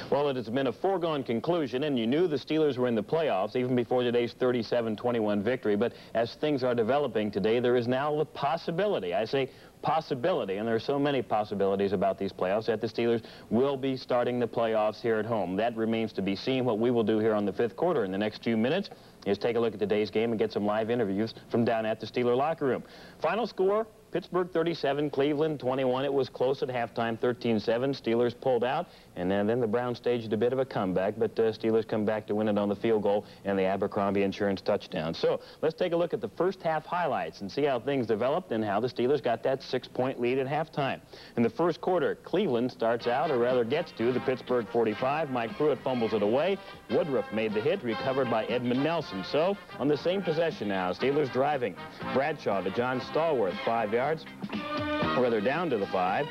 Well, it has been a foregone conclusion, and you knew the Steelers were in the playoffs even before today's 37-21 victory. But as things are developing today, there is now the possibility, I say possibility, and there are so many possibilities about these playoffs, that the Steelers will be starting the playoffs here at home. That remains to be seen. What we will do here on the 5th quarter in the next few minutes is take a look at today's game and get some live interviews from down at the Steeler locker room. Final score, Pittsburgh 37, Cleveland 21. It was close at halftime, 13-7. Steelers pulled out, and then the Browns staged a bit of a comeback, but Steelers come back to win it on the field goal and the Abercrombie Insurance touchdown. So let's take a look at the first half highlights and see how things developed and how the Steelers got that 6-point lead at halftime. In the first quarter, Cleveland starts out, or rather gets to, the Pittsburgh 45. Mike Pruitt fumbles it away. Woodruff made the hit, recovered by Edmund Nelson. So on the same possession now, Steelers driving. Bradshaw to John Stallworth, 5 yards. Or rather down to the 5.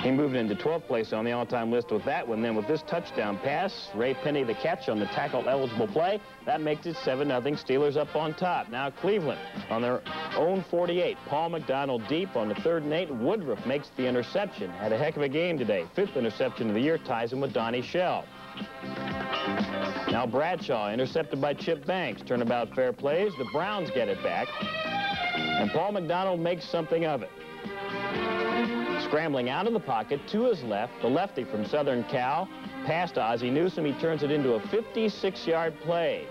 He moved into 12th place on the all-time list with that one. Then with this touchdown pass, Ray Penny the catch on the tackle-eligible play. That makes it 7-0. Steelers up on top. Now Cleveland on their own 48. Paul McDonald deep on the 3rd and 8. Woodruff makes the interception. Had a heck of a game today. 5th interception of the year, ties him with Donnie Shell. Now Bradshaw intercepted by Chip Banks. Turnabout fair plays. The Browns get it back. And Paul McDonald makes something of it. Scrambling out of the pocket to his left, the lefty from Southern Cal, past Ozzie Newsome. He turns it into a 56-yard play.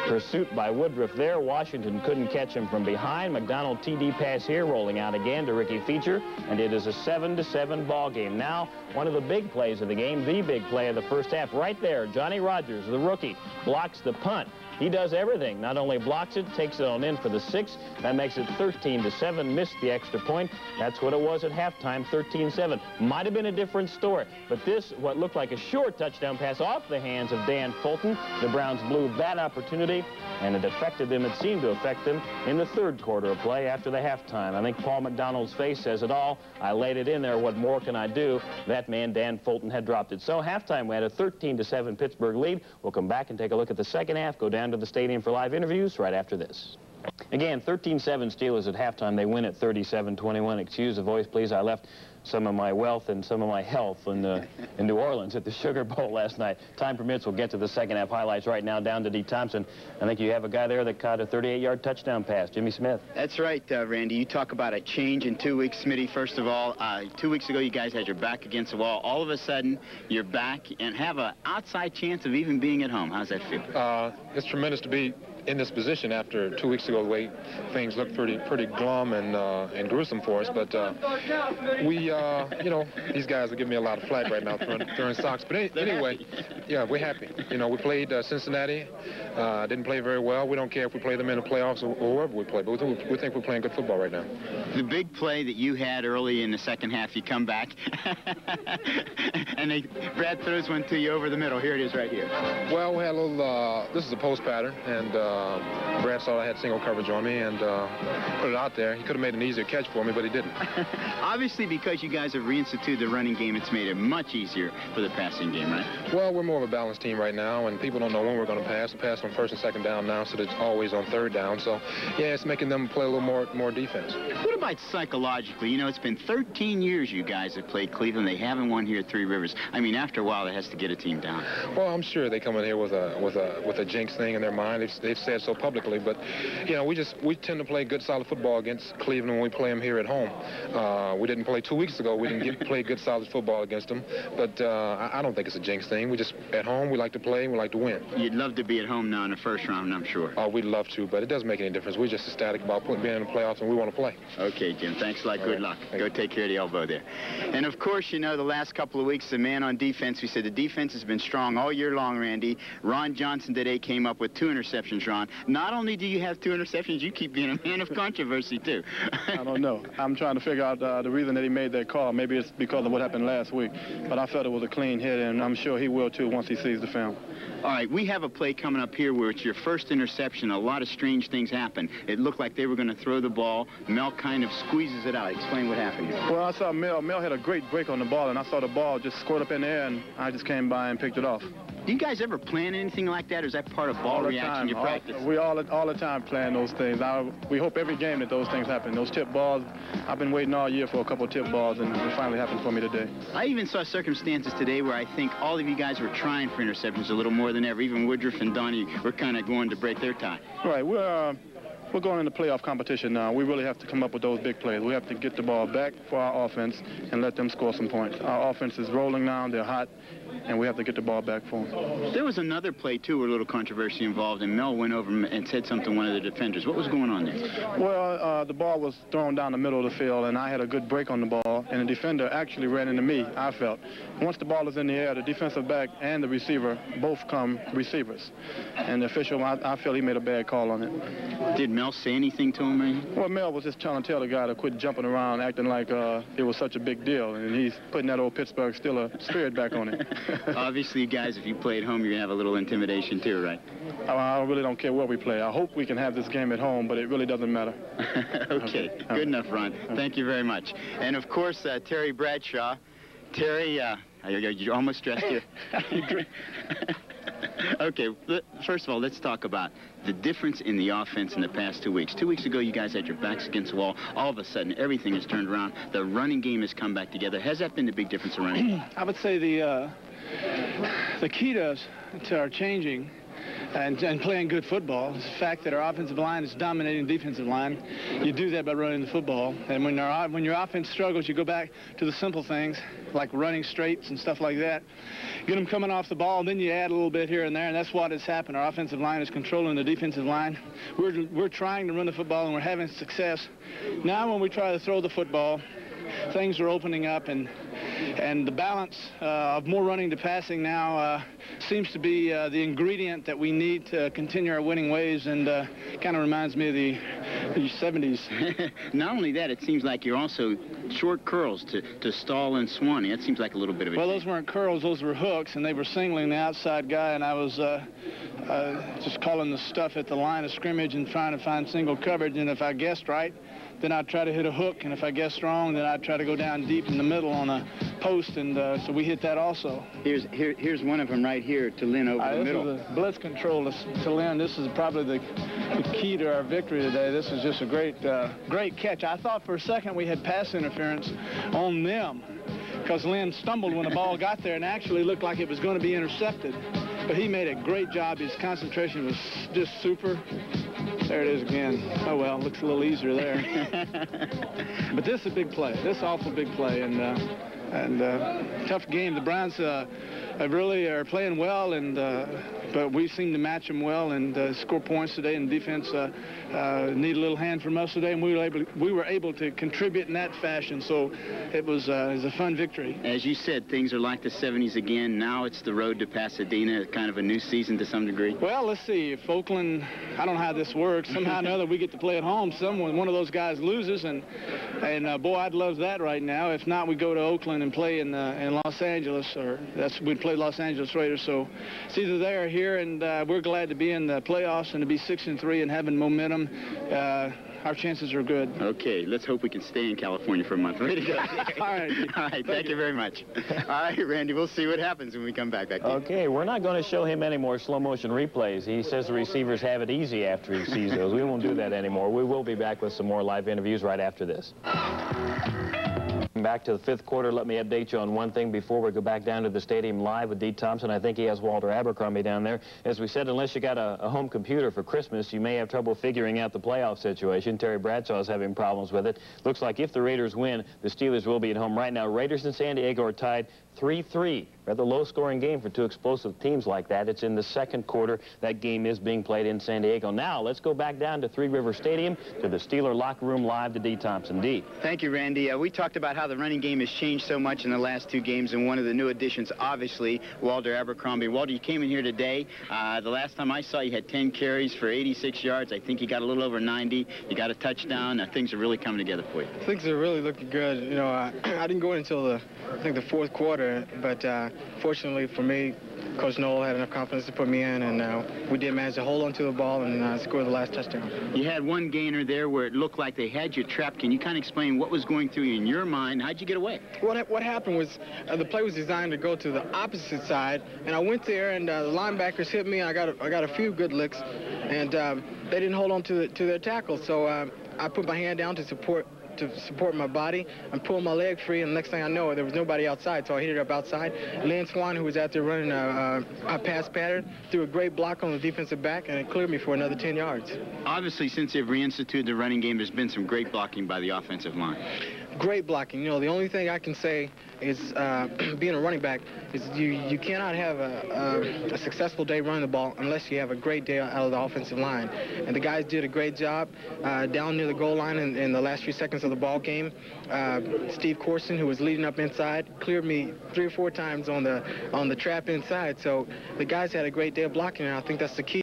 Pursuit by Woodruff there. Washington couldn't catch him from behind. McDonald TD pass here, rolling out again to Ricky Feature, and it is a 7-7 ball game. Now, one of the big plays of the game, the big play of the first half, right there. Johnny Rodgers, the rookie, blocks the punt. He does everything. Not only blocks it, takes it on in for the 6. That makes it 13-7. Missed the extra point. That's what it was at halftime, 13-7. Might have been a different story. But this, what looked like a short touchdown pass off the hands of Dan Fulton. The Browns blew that opportunity, and it affected them. It seemed to affect them in the 3rd quarter of play after the halftime. I think Paul McDonald's face says it all. I laid it in there. What more can I do? That man, Dan Fulton, had dropped it. So halftime, we had a 13-7 Pittsburgh lead. We'll come back and take a look at the second half. Go down to the stadium for live interviews right after this. Again, 13-7 Steelers at halftime. They win at 37-21. Excuse the voice, please. I left some of my wealth and some of my health in New Orleans at the Sugar Bowl last night. Time permits, we'll get to the second half highlights right now. Down to D. Thompson. I think you have a guy there that caught a 38-yard touchdown pass, Jimmy Smith. That's right, Randy. You talk about a change in 2 weeks, Smitty. First of all, 2 weeks ago, you guys had your back against the wall. All of a sudden, you're back and have an outside chance of even being at home. How's that feel? It's tremendous to be in this position after 2 weeks ago, the way things looked pretty glum and gruesome for us. But you know, these guys are giving me a lot of flack right now throwing socks. But anyway, yeah, we're happy. You know, we played Cincinnati, didn't play very well. We don't care if we play them in the playoffs or wherever we play, but we think we're playing good football right now. The big play that you had early in the second half, you come back, and Brad throws one to you over the middle. Here it is right here. Well, we had a little, this is a post pattern, and Brad saw I had single coverage on me and put it out there. He could have made an easier catch for me, but he didn't. Obviously, because you guys have reinstituted the running game, it's made it much easier for the passing game, right? Well, we're more of a balanced team right now, and people don't know when we're going to pass. We pass on 1st and 2nd down now, so it's always on 3rd down. So, yeah, it's making them play a little more defense. What about psychologically? You know, it's been 13 years you guys have played Cleveland. They haven't won here at Three Rivers. I mean, after a while, it has to get a team down. Well, I'm sure they come in here with a jinx thing in their mind. They've said so publicly, but you know, we tend to play good, solid football against Cleveland when we play them here at home. We didn't play 2 weeks ago. We didn't play good, solid football against them. But I don't think it's a jinx thing. We just at home. We like to play. We like to win. You'd love to be at home now in the first round, I'm sure. Oh, we'd love to, but it doesn't make any difference. We're just ecstatic about being in the playoffs, and we want to play. Okay, Jim. Thanks a lot. Good luck. Go take care of the elbow there. And of course, you know, the last couple of weeks, the man on defense. We said the defense has been strong all year long, Randy. Ron Johnson today came up with 2 interceptions, Ron. Not only do you have 2 interceptions, you keep being a man of controversy, too. I don't know. I'm trying to figure out the reason that he made that call. Maybe it's because of what happened last week. But I felt it was a clean hit, and I'm sure he will, too, once he sees the film. All right, we have a play coming up here where it's your first interception. A lot of strange things happen. It looked like they were going to throw the ball. Mel kind of squeezes it out. Explain what happened here. Well, I saw Mel. Mel had a great break on the ball, and I saw the ball just squirt up in the air, and I just came by and picked it off. Do you guys ever plan anything like that, or is that part of ball reaction you practice? We all the time plan those things. We hope every game that those things happen. Those tip balls, I've been waiting all year for a couple of tip balls, and it finally happened for me today. I even saw circumstances today where I think all of you guys were trying for interceptions a little more than ever. Even Woodruff and Donnie were kind of going to break their tie. Right. We're going into playoff competition now. We really have to come up with those big plays. We have to get the ball back for our offense and let them score some points. Our offense is rolling now. They're hot, and we have to get the ball back for them. There was another play, too, where a little controversy involved, and Mel went over and said something to one of the defenders. What was going on there? Well, the ball was thrown down the middle of the field, and I had a good break on the ball, and the defender actually ran into me, I felt. Once the ball is in the air, the defensive back and the receiver both come receivers. And the official, I feel he made a bad call on it. Did Mel say anything to him, Randy? Well, Mel was just trying to tell the guy to quit jumping around, acting like it was such a big deal, and he's putting that old Pittsburgh Steeler spirit back on it. Obviously, you guys, if you play at home, you're going to have a little intimidation too, right? I really don't care where we play. I hope we can have this game at home, but it really doesn't matter. Okay, good enough, Ron. Thank you very much. And, of course, Terry Bradshaw. Terry, you're almost dressed here. Okay, first of all, let's talk about the difference in the offense in the past 2 weeks. 2 weeks ago, you guys had your backs against the wall. All of a sudden, everything has turned around. The running game has come back together. Has that been the big difference in running? I would say the key to our changing and playing good football is the fact that our offensive line is dominating the defensive line. You do that by running the football. And when your offense struggles, you go back to the simple things like running straights and stuff like that. Get them coming off the ball, and then you add a little bit here and there, and that's what has happened. Our offensive line is controlling the defensive line. We're trying to run the football, and we're having success. Now when we try to throw the football, things are opening up, and the balance of more running to passing now seems to be the ingredient that we need to continue our winning ways, and kind of reminds me of the 70s. Not only that, it seems like you're also short curls to Stahl and Swanee. That seems like a little bit of a Well, change. those weren't curls, those were hooks, and they were singling the outside guy, and I was just calling the stuff at the line of scrimmage and trying to find single coverage, and if I guessed right, then I'd try to hit a hook, and if I guessed wrong, then I'd try to go down deep in the middle on a post, and so we hit that also. Here's one of them right here to Lynn over the middle. This is the blitz control to Lynn. This is probably the key to our victory today. This is just a great catch. I thought for a second we had pass interference on them because Lynn stumbled when the ball got there and actually looked like it was going to be intercepted. But he made a great job. His concentration was just super. There it is again. Oh, well, it looks a little easier there. But this is a big play. This is awful big play, and tough game. The Browns really are playing well, but we seem to match them well and score points today. And defense need a little hand from us today, and we were able to contribute in that fashion. So it was a fun victory. As you said, things are like the 70s again. Now it's the road to Pasadena, kind of a new season to some degree. Well, let's see. If Oakland, I don't know how this works. Somehow or another, we get to play at home. One of those guys loses, and boy, I'd love that right now. If not, we go to Oakland and play in Los Angeles, or we'd play Los Angeles Raiders. So it's either there or here, and we're glad to be in the playoffs and to be 6-3 and having momentum. Our chances are good. Okay, let's hope we can stay in California for a month. Ready to go. All right. All right, thank you very much. All right, Randy, we'll see what happens when we come back. Okay, we're not going to show him any more slow-motion replays. He says the receivers have it easy after he sees those. We won't do that anymore. We will be back with some more live interviews right after this. Back to the fifth quarter. Let me update you on one thing before we go back down to the stadium live with Dee Thompson. I think he has Walter Abercrombie down there. As we said, unless you got a home computer for Christmas, you may have trouble figuring out the playoff situation. Terry Bradshaw is having problems with it. Looks like if the Raiders win, the Steelers will be at home. Right now, Raiders and San Diego are tied 3-3. Rather low-scoring game for two explosive teams like that. It's in the second quarter. That game is being played in San Diego. Now, let's go back down to Three River Stadium to the Steeler locker room live to Dee Thompson. Dee. Thank you, Randy. We talked about how the running game has changed so much in the last two games, and one of the new additions, obviously, Walter Abercrombie. Walter, you came in here today. The last time I saw you had 10 carries for 86 yards. I think you got a little over 90. You got a touchdown. Things are really coming together for you. Things are really looking good. You know, I didn't go in until I think the fourth quarter, but fortunately for me, Coach Noel had enough confidence to put me in, and we did manage to hold on to the ball and score the last touchdown. You had one gainer there where it looked like they had you trapped. Can you kind of explain what was going through in your mind? How'd you get away? What happened was the play was designed to go to the opposite side, and I went there, and the linebackers hit me. I got a few good licks, and they didn't hold on to their tackle, so I put my hand down to support my body and pull my leg free, and the next thing I know, there was nobody outside, so I hit it up outside. Lynn Swan, who was out there running a pass pattern, threw a great block on the defensive back, and it cleared me for another 10 yards. Obviously, since they've reinstituted the running game, there's been some great blocking by the offensive line. Great blocking. You know, the only thing I can say is being a running back is you cannot have a successful day running the ball unless you have a great day out of the offensive line. And the guys did a great job down near the goal line in the last few seconds of the ball game. Steve Corson, who was leading up inside, cleared me 3 or 4 times on the trap inside. So the guys had a great day of blocking, and I think that's the key.